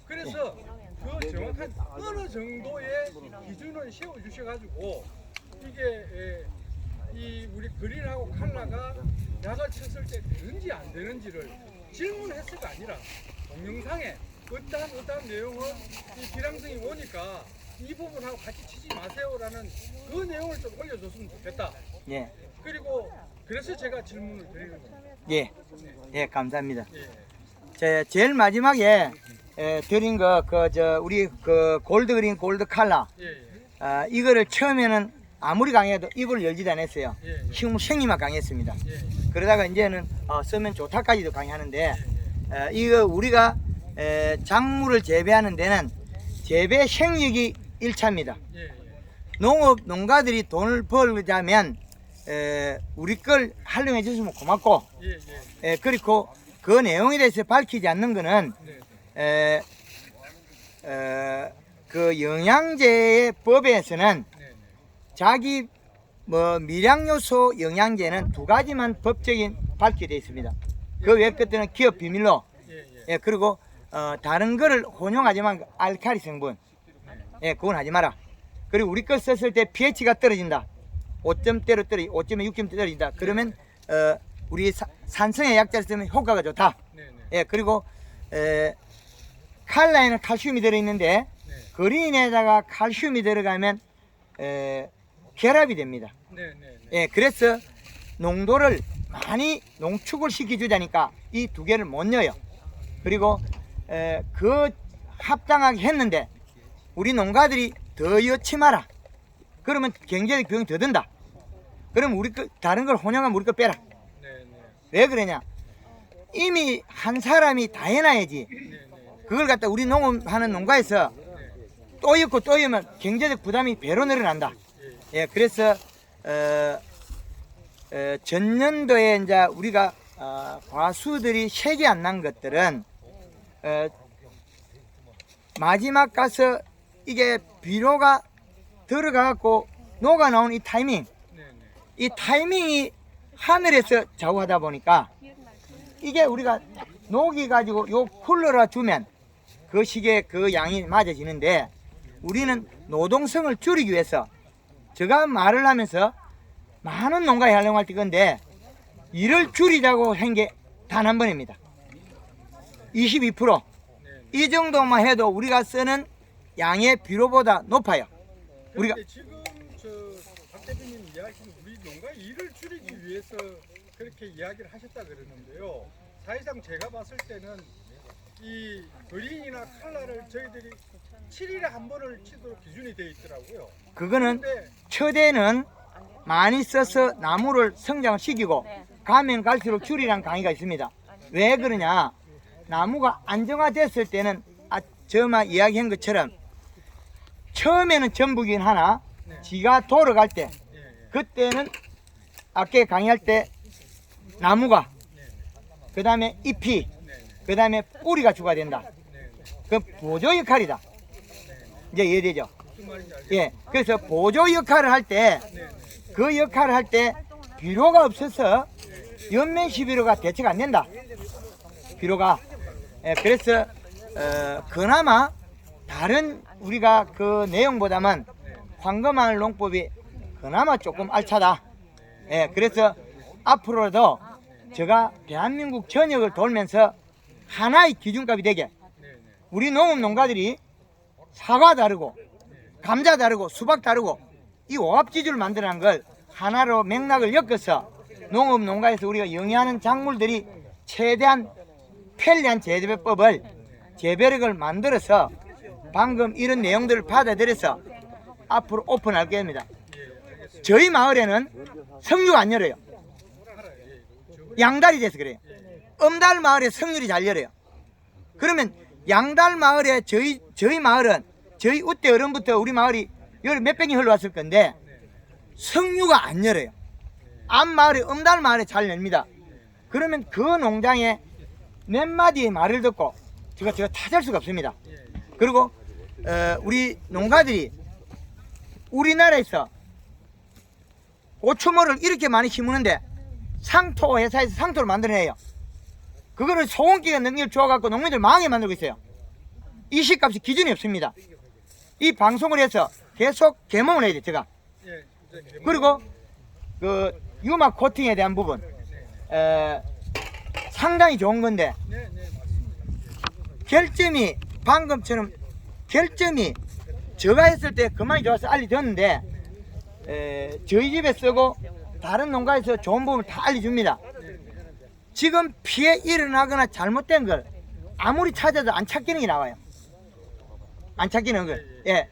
그래서 그 정확한 어느 정도의 기준을 세워주셔가지고 이게 이 우리 그린하고 칼라가 약을 쳤을 때 되는지 안 되는지를 질문했을가 아니라 동영상에 어떠한 내용은 이 기량성이 오니까 이 부분하고 같이 치지 마세요라는 그 내용을 좀 올려줬으면 좋겠다. 예, 그리고 그래서 제가 질문을 드리는 겁니다. 예, 예, 감사합니다. 예. 제일 마지막에 드린 우리 골드 그린 골드 칼라, 예, 예. 이거를 처음에는 아무리 강해도 입을 열지도 않았어요. 예, 생리만 강했습니다. 예. 그러다가 이제는 쓰면 좋다까지도 강하는데, 이거 우리가 작물을 재배하는 데는 재배 생육이 1차입니다. 예, 예. 농가들이 돈을 벌자면 우리 걸 활용해 주시면 고맙고, 예, 예. 그리고 그 내용에 대해서 밝히지 않는 거는 네. 그 영양제의 법에서는 네, 네. 자기 미량요소 영양제는 2가지만 법적인 밝혀져 있습니다. 그 외 것들은 기업 비밀로. 예, 예. 예, 그리고 다른 거를 혼용하지만 알칼리 성분, 예, 그건 하지 마라. 그리고 우리 거 썼을 때 pH가 떨어진다. 5점대로 떨어지, 5.6점 떨어진다. 그러면 우리 산성의 약자를 쓰면 효과가 좋다. 네, 네. 예, 그리고 칼라에는 칼슘이 들어있는데 네. 그린에다가 칼슘이 들어가면 결합이 됩니다. 네, 네, 네. 예, 그래서 농도를 많이 농축을 시켜주자니까 이 2개를 못 넣어요. 그리고 그 합당하게 했는데 우리 농가들이 더 넣지 마라. 그러면 경제적 비용이 더 든다. 그럼 우리 거 다른 걸 혼용하면 우리 거 빼라. 네, 네. 왜 그러냐? 이미 한 사람이 다 해놔야지. 그걸 갖다 우리 농업하는 농가에서 또 넣고 또 넣으면 경제적 부담이 배로 늘어난다. 예, 그래서 전년도에 이제 우리가 과수들이 색이 안 난 것들은 마지막 가서 이게 비료가 들어가갖고 녹아 나온 이 타이밍, 이 타이밍이 하늘에서 좌우하다 보니까 이게 우리가 녹이 가지고 요 쿨러라 주면 그 시기에 그 양이 맞아지는데 우리는 노동성을 줄이기 위해서 제가 말을 하면서 많은 농가에 활용할 때 건데 이를 줄이자고 한 게 단 한 번입니다. 22%. 이 정도만 해도 우리가 쓰는 양의 비료보다 높아요. 우리가 지금 박 대표님 이야기는 우리 농가 일을 줄이기 위해서 그렇게 이야기를 하셨다 그러는데요. 사실상 제가 봤을 때는 이 그린이나 칼라를 저희들이 7일에 한 번을 치도록 기준이 되어 있더라고요. 그거는 근데 처대는 많이 써서 나무를 성장을 시키고 가면 갈수록 줄이라는 강의가 있습니다. 왜 그러냐? 나무가 안정화됐을 때는 저만 이야기한 것처럼 처음에는 전부긴 하나 지가 돌아갈 때 그때는 아까 강의할 때 나무가 그 다음에 잎이 그 다음에 뿌리가 추가된다. 그 보조 역할이다. 이제 이해되죠? 예, 그래서 보조 역할을 할 때 그 역할을 할 때 비료가 없어서 연면 시비료가 대체가 안 된다. 비료가. 예, 그래서 그나마 다른 우리가 그 내용보다는 황금마을 농법이 그나마 조금 알차다. 예, 그래서 앞으로도 제가 대한민국 전역을 돌면서 하나의 기준값이 되게 우리 농업 농가들이 사과 다르고 감자 다르고 수박 다르고 이 오합지주를 만드는 걸 하나로 맥락을 엮어서 농업 농가에서 우리가 영위하는 작물들이 최대한 편리한 재배법을 재배력을 만들어서 방금 이런 내용들을 받아들여서 앞으로 오픈할 겁니다. 저희 마을에는 성류가 안 열어요. 양달이 돼서 그래요. 엄달 마을에 성률이 잘 열어요. 그러면 양달 마을에 저희 마을은 저희 우때 어른부터 우리 마을이 열 몇백이 흘러왔을 건데 성류가 안 열어요. 앞 마을에 엄달 마을에 잘 엽니다. 그러면 그 농장에 몇 마디의 말을 듣고 제가 타잘 수가 없습니다. 그리고 우리 농가들이 우리나라에서 고추모를 이렇게 많이 심으는데 상토 회사에서 상토를 만들어내요. 그거를 소금기가 능력을 주어갖고 농민들 망하게 만들고 있어요. 이 시값이 기준이 없습니다. 이 방송을 해서 계속 개몽을 해야 돼, 제가. 예, 이제 개봉- 그리고 그 유막 코팅에 대한 부분 상당히 좋은 건데 네, 네, 맞습니다. 결점이 방금처럼 결점이 제가 했을 때 그만이 좋아서 알려줬는데 저희 집에 쓰고 다른 농가에서 좋은 부분을 다 알려줍니다. 지금 피해 일어나거나 잘못된 걸 아무리 찾아도 안 찾기는 게 나와요. 안 찾기는 걸. 예.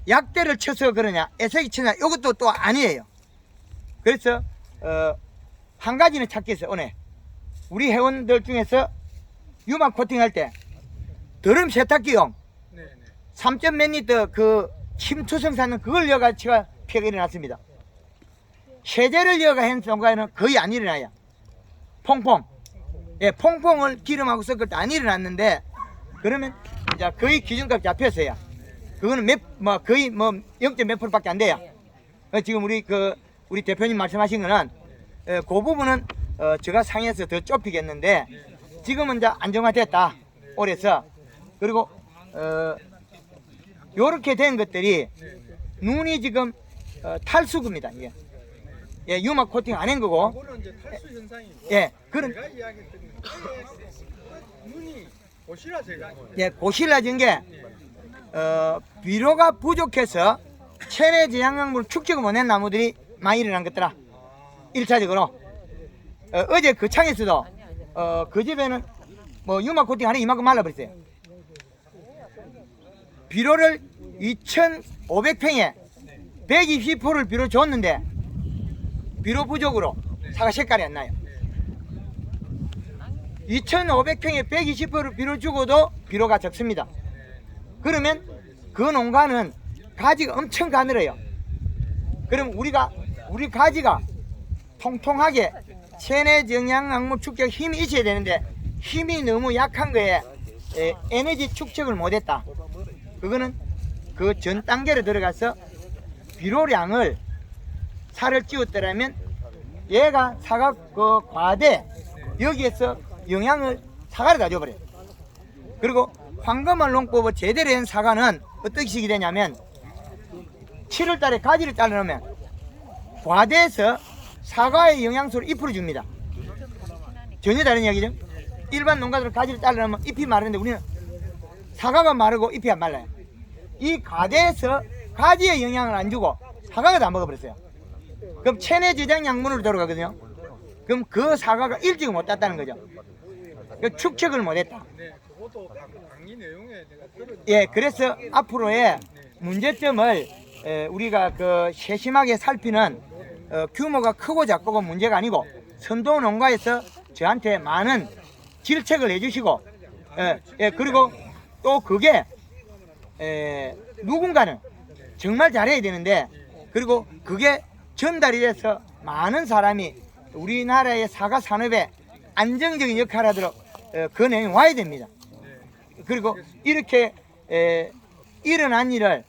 약대를 쳐서 그러냐 애색이 치냐 이것도 또 아니에요. 그래서 한 가지는 찾겠어요. 오늘 우리 회원들 중에서 유막 코팅할 때 드럼 세탁기용 네, 네. 3점 몇 리터 그 침투성 사는 그걸 이어가 제가 피해가 일어났습니다. 세제를 이어가 한 농가에는 거의 안 일어나요. 퐁퐁. 예, 퐁퐁을 기름하고 섞을 때 안 일어났는데 그러면 이제 거의 기준값 잡혔어요. 그거는 거의 0. 몇 %밖에 안 돼요. 지금 우리 대표님 말씀하신 거는 그 부분은 제가 상해서 더 좁히겠는데 지금은 이제 안정화됐다. 올해서 그리고 요렇게 된 것들이 눈이 지금 탈수급니다. 이게. 예, 유막 코팅 안 한 거고. 그거는 이제 탈수 현상이고. 예, 그런 제가 이야기했던 눈이 보시라 제가. 예, 고실라진 게 비료가 부족해서 체내 저장량물 축적을 못한 나무들이 많이 일어난 것더라. 1차적으로 어제 그 창에서도 그 집에는 뭐 유막 코팅 하는 이만큼 말라버렸어요. 비료를 2,500평에 120%를 비료 줬는데 비료 부족으로 사과 색깔이 안 나요. 2,500평에 120%를 비료 주고도 비료가 적습니다. 그러면 그 농가는 가지가 엄청 가늘어요. 그럼 우리 가지가 통통하게 체내 정량학물 축적 힘이 있어야 되는데 힘이 너무 약한 거에 에너지 축적을 못했다. 그거는 그 전 단계로 들어가서 비료량을 살을 찌웠더라면 얘가 사과 그 과대 여기에서 영양을 사과를 다 줘버려요. 그리고 황금알 농법을 제대로 한 사과는 어떻게 식이 되냐면 7월 달에 가지를 잘라놓으면 과대에서 사과의 영양소를 잎으로 줍니다. 전혀 다른 이야기죠. 일반 농가들은 가지를 잘라놓으면 잎이 마르는데 우리는 사과가 마르고 잎이 안 말라요. 이 과대에서 가지의 영양을 안 주고 사과가 다 먹어버렸어요. 그럼 체내 저장 약물로 들어가거든요. 그럼 그 사과가 일찍 못 땄다는 거죠. 그 축적을 못했다. 네, 그것도 강의 내용에 내가 들은. 예, 그래서 앞으로의 문제점을 우리가 그 세심하게 살피는 규모가 크고 작고가 문제가 아니고 선도 농가에서 저한테 많은 질책을 해주시고 그리고 또 그게 누군가는 정말 잘해야 되는데 그리고 그게 전달이 돼서 많은 사람이 우리나라의 사과 산업에 안정적인 역할을 하도록 그 내용이 와야 됩니다. 그리고 이렇게 일어난 일을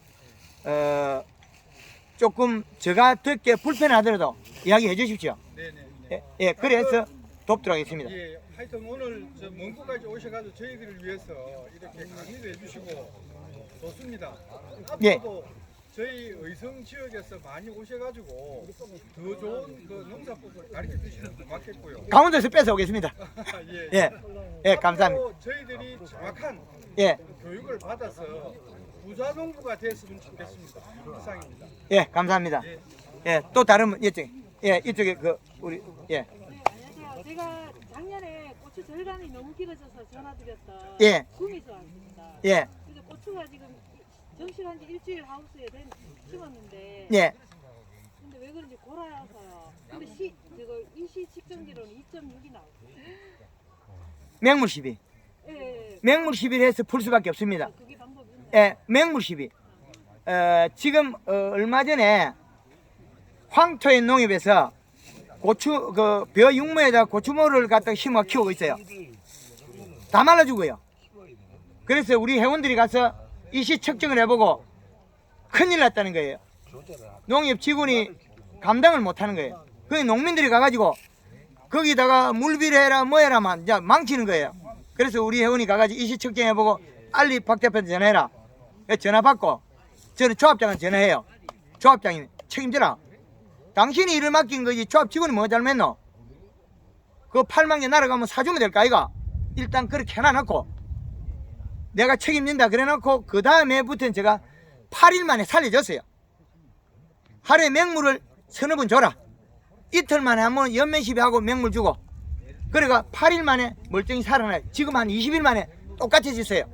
조금 제가 듣기에 불편하더라도 이야기해 주십시오. 네네. 예, 그래서 돕도록 하겠습니다. 예, 하여튼 오늘 저 먼곳까지 오셔가지고 저희들을 위해서 이렇게 강의도 해주시고 좋습니다. 예. 앞으로도 저희 의성 지역에서 많이 오셔가지고 더 좋은 그 농사법을 가르쳐 주시면 고맙겠고요. 강원도에서 뺏어오겠습니다. 예. 예, 감사합니다. 앞으로 저희들이 정확한 예, 교육을 받아서 부자 농부가 됐으면 좋겠습니다. 이상입니다. 예, 감사합니다. 예, 또 다른 분 이쪽, 예, 이쪽에 그 우리 예, 제가 작년에 고추 절간이 너무 길어져서 전화드렸던 예. 구미서 왔습니다. 예, 그래서 고추가 지금 정식한 지 일주일 하우스에 심었는데 예. 근데 왜 그런지 골아서요. 근데 이시 측정기로는 2.6이 나오고. 맹물 시비. 예. 맹물 시비를 해서 풀 수밖에 없습니다. 그게 방법이 있나요? 예, 맹물 시비. 지금 얼마 전에 황토의 농협에서 고추 그 벼 육모에다 고추모를 갖다 심어 키우고 있어요. 다 말라 죽어요. 그래서 우리 회원들이 가서 이시 측정을 해보고 큰일 났다는 거예요. 농협 직원이 감당을 못하는 거예요. 그 농민들이 가가지고 거기다가 물비를 해라 뭐 해라만 이제 망치는 거예요. 그래서 우리 회원이 가가지고 이시 측정해보고 빨리 박 대표한테 전화해라. 전화 받고 저는 조합장한테 전화해요. 조합장이 책임져라. 당신이 일을 맡긴 거지 조합 직원이 뭐 잘못했노? 그 8만 개 날아가면 사주면 될까 아이가? 일단 그렇게 해놔놓고 내가 책임진다 그래놓고 그 다음에부터는 제가 8일 만에 살려줬어요. 하루에 맹물을 서너 번 줘라. 이틀 만에 한번 연면 시비하고 맹물 주고 그러니까 8일 만에 멀쩡히 살아나요. 지금 한 20일 만에 똑같아졌어요.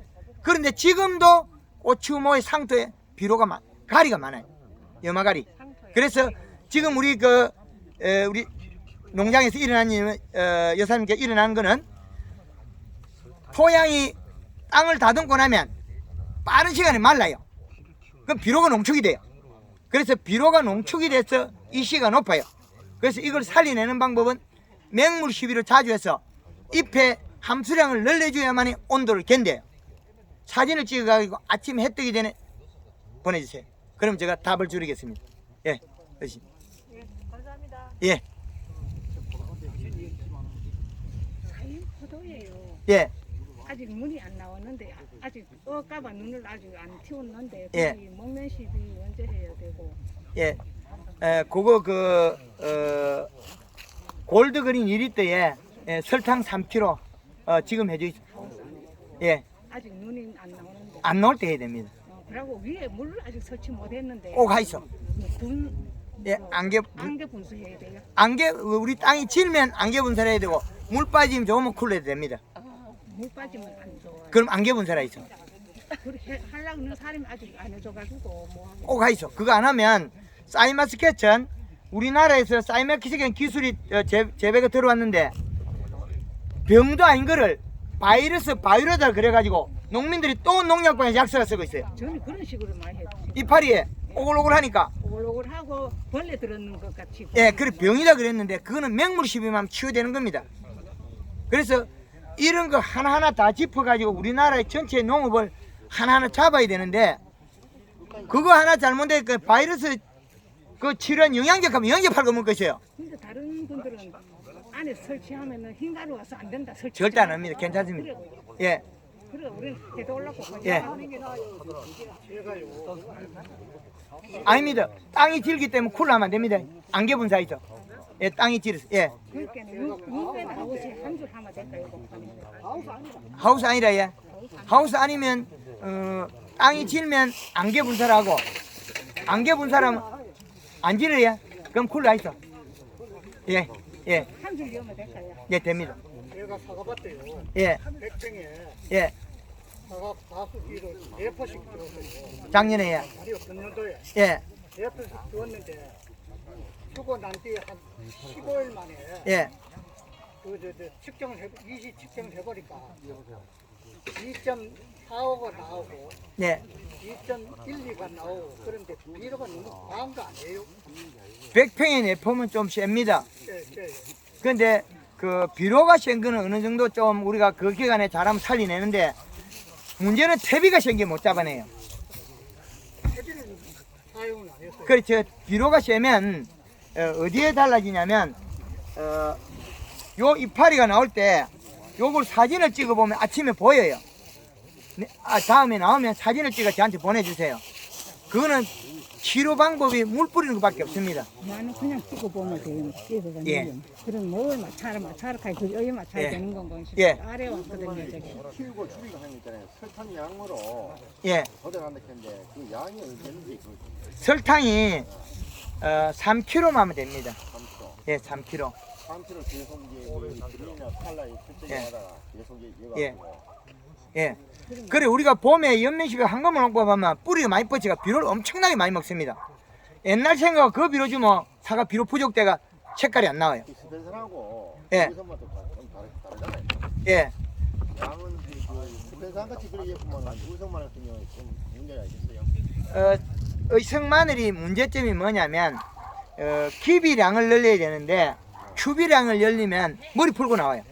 그런데 지금도 고추모의 상토에 비로가 가리가 많아요. 염화가리. 그래서 지금 우리 우리 농장에서 일어난 여사님께 일어난 거는 토양이 땅을 다듬고 나면 빠른 시간에 말라요. 그럼 비료가 농축이 돼요. 그래서 비료가 농축이 돼서 이시가 높아요. 그래서 이걸 살려내는 방법은 맹물 시비를 자주 해서 잎에 함수량을 늘려줘야만이 온도를 견뎌요. 사진을 찍어가지고 아침 해 뜨기 전에 보내주세요. 그럼 제가 답을 드리겠습니다. 예, 그렇지. 예, 감사합니다. 예, 사인 포도예요. 예, 아직 물이 안 나왔는데 아직 까봐 눈을 아직 안 틔웠는데 예. 거기 먹는 시비 언제 해야 되고 예. 그거 골드그린 2리터에 설탕 3kg 지금 해주세요. 예, 아직 눈이 안 나오는데 안 나올 때 해야 됩니다. 그리고 위에 물을 아직 설치 못했는데 꼭 하이소. 군 예, 안개 분수해야 돼요. 우리 땅이 질면 안개 분사를 해야 되고 물 빠지면 좋으면 쿨러도 됩니다. 물 빠지면 안 좋아요. 그럼 안개 분사라 있어. 그렇게 하려고 하는 사람이 아직 안 해줘가지고 뭐 꼭 하이소. 그거 안 하면 사이마스켓은 우리나라에서 사이마스켓 기술이 재배가 들어왔는데 병도 아닌 거를 바이러다 그래가지고 농민들이 또 농약방에 약사가 쓰고 있어요. 저는 그런 식으로 많이 해요. 이파리에 오글오글 하니까 오글오글하고 벌레 들었는 것 같이. 예, 그래 병이다 그랬는데 그거는 맹물 시비만 치유되는 겁니다. 그래서 이런 거 하나하나 다 짚어가지고 우리나라의 전체 농업을 하나하나 잡아야 되는데 그거 하나 잘못되면 그 바이러스 그 치료한 영양제하면 영양제 팔고 먹을 것이에요. 근데 다른 분들은 안에 설치하면은 흰가루 와서 안 된다 설치. 절대 안 합니다. 괜찮습니다. 예, 그래 우리는 해도 올랐고 예. 제가요 아닙니다. 땅이 질기 때문에 쿨러하면 안 됩니다. 안개 분사이죠. 예, 땅이 질어서. 예, 그러니까 윤배나 하우스 한 줄 하면 될까요? 하우스 아니라 예. 하우스 아니면 땅이 질면 안개 분사를 하고 안개 분사라면 안 질어야 그럼 쿨러 있어. 예, 예, 한 줄 넣으면 될까요? 예, 됩니다. 제가 사과밭에요 예, 100평에 예, 사과 다수기를 4포씩 주었어요. 작년에 예, 아니요 금년도에 예, 4포씩 주었는데 주고 난 뒤에 한 15일 만에 예, 이시 측정을 해보니까 2.45가 나오고 예. 2.12가 나오고 그런데 비료가 너무 과한 거 아니에요? 100평에 내포면 좀 셉니다. 예. 근데 그 비료가 센 거는 어느 정도 좀 우리가 그 기간에 잘하면 살려내는데 문제는 퇴비가 센 게 못 잡아내요. 해비는 사용은 안 했어요. 그렇죠. 비료가 세면 어디에 달라지냐면 요 이파리가 나올 때 요걸 사진을 찍어 보면 아침에 보여요. 다음에 나오면 사진을 찍어 저한테 보내주세요. 그거는 치료 방법이 물 뿌리는 것밖에 없습니다. 나는 그냥 찍어보면 돼요. 찍어서 예. 그럼 뭘 맞춰라 그 여기 맞춰야 예. 되는 건 예. 아래 왔거든요. 저기. 키우고 줄이고 하는 거 있잖아요. 설탕 양으로 예, 조절한다 했는데 그 양이 어느 되는지 그 설탕이 3kg만 하면 됩니다. 3kg. 예, 3kg. 3kg 계속 이제 그린이나 칼라에 설정하다가 계속 예. 이어가지고 예. 그래 우리가 봄에 연면식을 한꺼번에 먹고 보면 뿌리가 많이 뻗치가 비료를 엄청나게 많이 먹습니다. 옛날 생각 그 비료 주면 사과 비료 부족대가 색깔이 안 나와요. 스펜서하고 예. 우선맛도 좀 다르잖아요. 예, 양은 그 스펜서한 같이 그렇게 보면 우선만 같은 경우는 좀 문제가 있겠어요. 의성마늘이 문제점이 뭐냐면 기비량을 늘려야 되는데 추비량을 열리면 머리 풀고 나와요.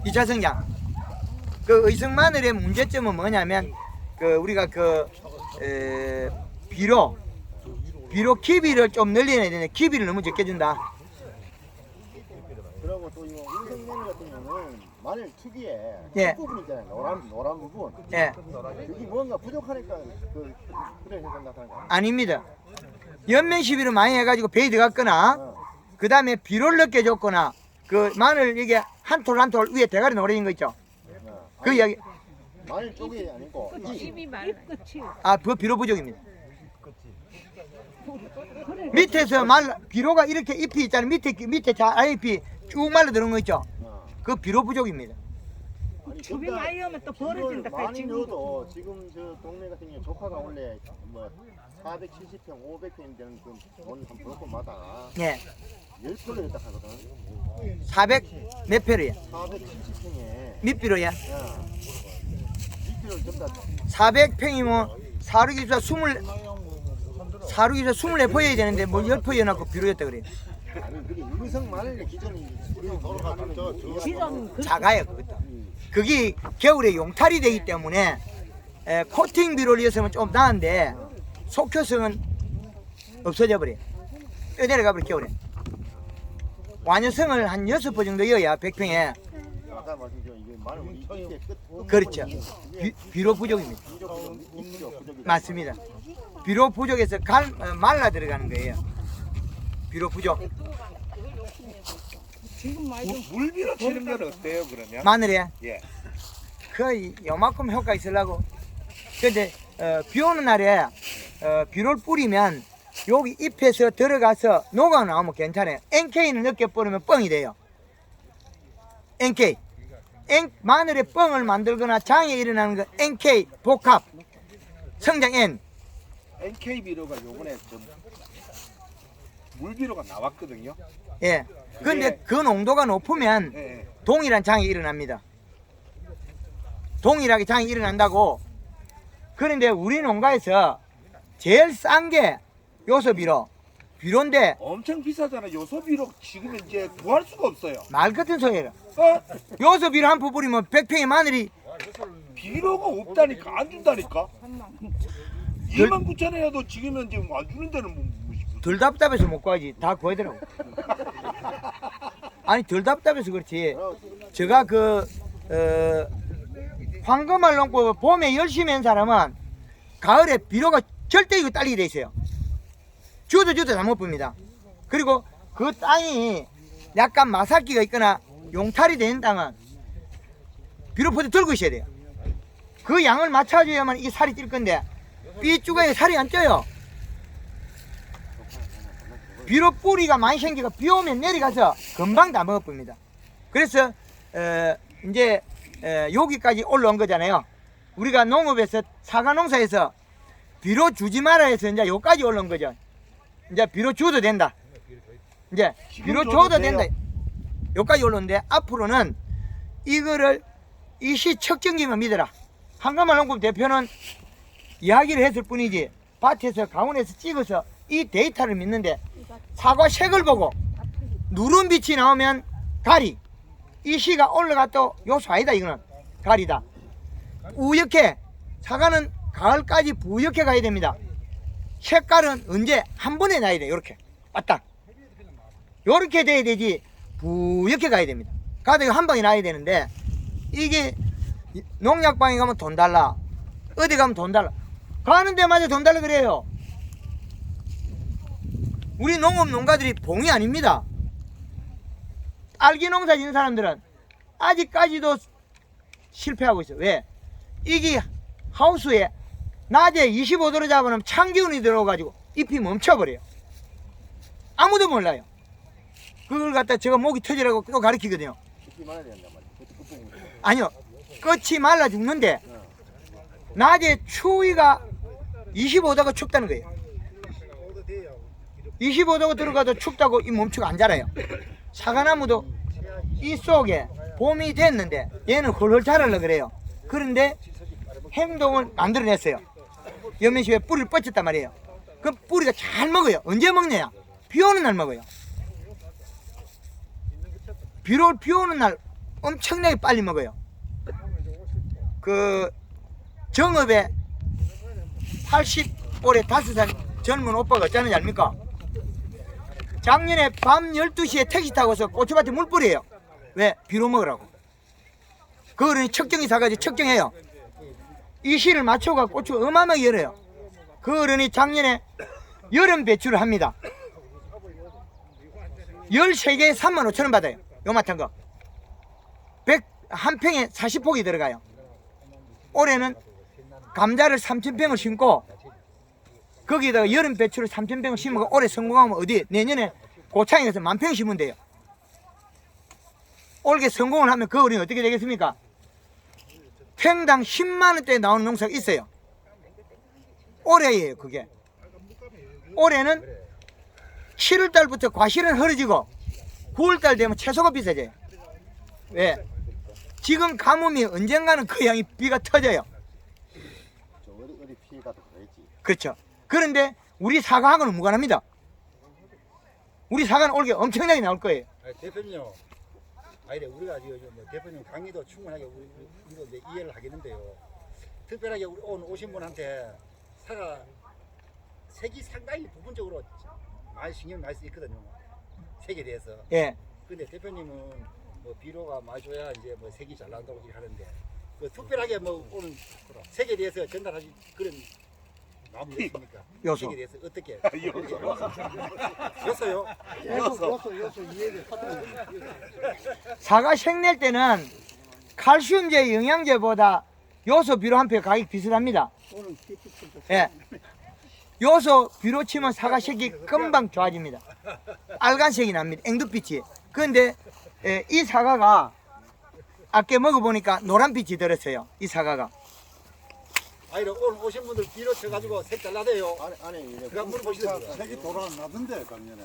2차 성장. 그 의성마늘의 문제점은 뭐냐면 우리가 비료 기비를 좀 늘려야 되는데 기비를 너무 적게 준다. 보면은 마늘 특유의 예. 부분 있잖아요. 노란 부분. 예. 그게 뭔가 부족하니까 그런 현상 나타나는 거 아닙니다. 연면 시비를 많이 해가지고 배에 들어갔거나 그 다음에 비료를 늦게 줬거나 그 마늘 이게 한 톨 한 톨 위에 대가리 노래진 거 있죠. 그 이야기. 마늘 쪽이 아니고 입이 말라. 아, 그 비료 부족입니다. 밑에서 비료가 이렇게 잎이 있잖아요. 밑에 아잎이 쭉 말라 들어온 거 있죠. 그 비료 부족입니다. 춥이 많이 오면 또 벌어진다. 많이 넣어도 지금 저 동네 같은 경우 조카가 원래 뭐 470평, 500평 되는 그돈 한 브로커마다 예. 10%를 딱 하거든. 400 몇 평이에요? 470평에 밑비료야? 밑비를 전부 다 400평이면 사루기사 24포여야 되는데 뭐 10포 여놨고 비료였다 그래요. 아니 그게 의성 마늘의 기존이 작아요 그것도. 그게 겨울에 용탈이 되기 때문에 코팅 비료를 넣었으면 좀 나은데 속효성은 없어져 버려요. 뼈내려가 버려 겨울에. 완효성을 한 6번 정도 이어야 100평에. 아까 말씀드린 이게 마늘 밑에 끝 그렇죠. 비료 부족입니다. 맞습니다. 비료 부족해서 말라 들어가는 거예요. 비료 부족. 지금 많이 물비로 치는 건 어때요 그러면? 마늘에 예. 거의 요만큼 효과 있으려고. 근데 비 오는 날에 비료를 뿌리면 여기 잎에서 들어가서 녹아 나오면 괜찮아요. NK는 늦게 뿌리면 뻥이 돼요. NK. 마늘에 뻥을 만들거나 장애 일어나는 거 NK 복합 성장 N. NK 비료가 요번에 좀 물비료가 나왔거든요. 예. 근데 그 농도가 높으면 예. 동일한 장이 일어납니다. 동일하게 장이 일어난다고. 그런데 우리 농가에서 제일 싼 게 요소비료. 비료인데 엄청 비싸잖아. 요소비료 지금 이제 구할 수가 없어요. 말 같은 소리예요. 어? 요소비료 한 푼 뿌리면 100평의 마늘이 비료가 없다니까 안 준다니까. 29,000원이라도 지금은 지금 안 주는 데는 뭐 덜 답답해서 못 구하지. 다 구하더라고. 아니 덜 답답해서 그렇지. 제가 황금알 농법 봄에 열심히 한 사람은 가을에 비료가 절대 이거 딸리게 돼 있어요. 주도 잘못 봅니다. 그리고 그 땅이 약간 마삭기가 있거나 용탈이 되는 땅은 비료포도 들고 있어야 돼요. 그 양을 맞춰줘야만 이 살이 찔 건데 삐쭈가 살이 안 쪄요. 비료 뿌리가 많이 생기고 비 오면 내려가서 금방 다 먹어봅니다. 그래서 이제 여기까지 올라온 거잖아요. 우리가 농업에서 사과 농사에서 비료 주지 마라 해서 이제 여기까지 올라온 거죠. 이제 비료 줘도 된다. 이제 비료 줘도 된다. 여기까지 올라오는데 앞으로는 이거를 이 시 척정기만 믿어라. 한가만 농업 대표는 이야기를 했을 뿐이지 밭에서 강원에서 찍어서 이 데이터를 믿는데 사과 색을 보고 누런 빛이 나오면 가리. 이 시가 올라갔다 요소 아니다. 이거는 가리다. 뿌옇게 사과는 가을까지 뿌옇게 가야 됩니다. 색깔은 언제 한 번에 나야 돼. 요렇게 왔다 요렇게 돼야 되지 뿌옇게 가야 됩니다. 가도 한 방에 나야 되는데 이게 농약방에 가면 돈 달라 어디 가면 돈 달라 가는 데마다 돈 달라 그래요. 우리 농가들이 봉이 아닙니다. 딸기 농사 짓는 사람들은 아직까지도 실패하고 있어요. 왜? 이게 하우스에 낮에 25도로 잡아놓으면 찬기운이 들어가지고 잎이 멈춰버려요. 아무도 몰라요. 그걸 갖다 제가 목이 터지라고 또 가르치거든요. 아니요. 끝이 말라 죽는데 낮에 추위가 25도가 춥다는 거예요. 25도가 들어가도 춥다고 이 멈추고 안 자라요. 사과나무도 이 속에 봄이 됐는데 얘는 헐헐 자라려 그래요. 그런데 행동을 만들어냈어요. 연면시에 뿌리를 뻗쳤단 말이에요. 그 뿌리가 잘 먹어요. 언제 먹냐? 비 오는 날 먹어요. 비 오는 날 엄청나게 빨리 먹어요. 그 정읍에 80올에 5살 젊은 오빠가 어쩌는지 압니까? 작년에 밤 12시에 택시 타고서 고추밭에 물 뿌려요. 왜? 비료 먹으라고. 그 어른이 척정이 사가지고 척정해요. 이 시를 맞춰가 고추 어마어마하게 열어요. 그 어른이 작년에 여름 배출을 합니다. 13개에 35,000원 받아요. 요만한 거. 한 평에 40폭이 들어가요. 올해는 감자를 3,000평을 심고 거기다가 여름 배추를 3,000평을 심고 올해 성공하면 어디 내년에 고창에 가서 10,000평 심으면 돼요. 올해 성공을 하면 그 어린이 어떻게 되겠습니까? 평당 10만원대 나오는 농사가 있어요. 올해예요 그게. 올해는 7월달부터 과실은 흐려지고 9월달 되면 채소가 비싸져요. 왜? 지금 가뭄이 언젠가는 그 양이 비가 터져요. 어디 피해가 더 그랬지. 그렇죠. 그런데 우리 사과하고는 무관합니다. 우리 사과는 올해 엄청나게 나올 거예요. 대표님요. 아니 우리가 지금 뭐 대표님 강의도 충분하게 우리도 이제 이해를 하겠는데요. 특별하게 우리 오늘 오신 분한테 사과 색이 상당히 부분적으로 많이 신경 많이 쓰 있거든요. 색에 대해서. 예. 근데 대표님은 뭐 비료가 많이 줘야 이제 뭐 색이 잘 나온다고 얘기 하는데 그 특별하게 뭐 오늘 색에 대해서 전달하신 그런 마음이 있습니까? 요소. 색에 대해서 어떻게? 요소요? 요소 이해를 하도록. 사과 색낼 때는 칼슘제 영양제보다 요소 비료 한 표 가격이 비슷합니다. 예. 요소 비료 치면 사과 색이 금방 좋아집니다. 빨간색이 납니다. 앵두빛이. 그런데 이 사과가 아까 먹어보니까 노란빛이 들었어요. 이 사과가. 아니 오늘 오신 분들 비료 쳐가지고 색 잘나대요. 아니 이래. 그거 한번 보시죠. 색이 돌아나던데 작년에.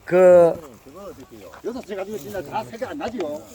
그 그거 어떻게요? 여섯 쳐 가지고 진짜 다 색이 안 나지요.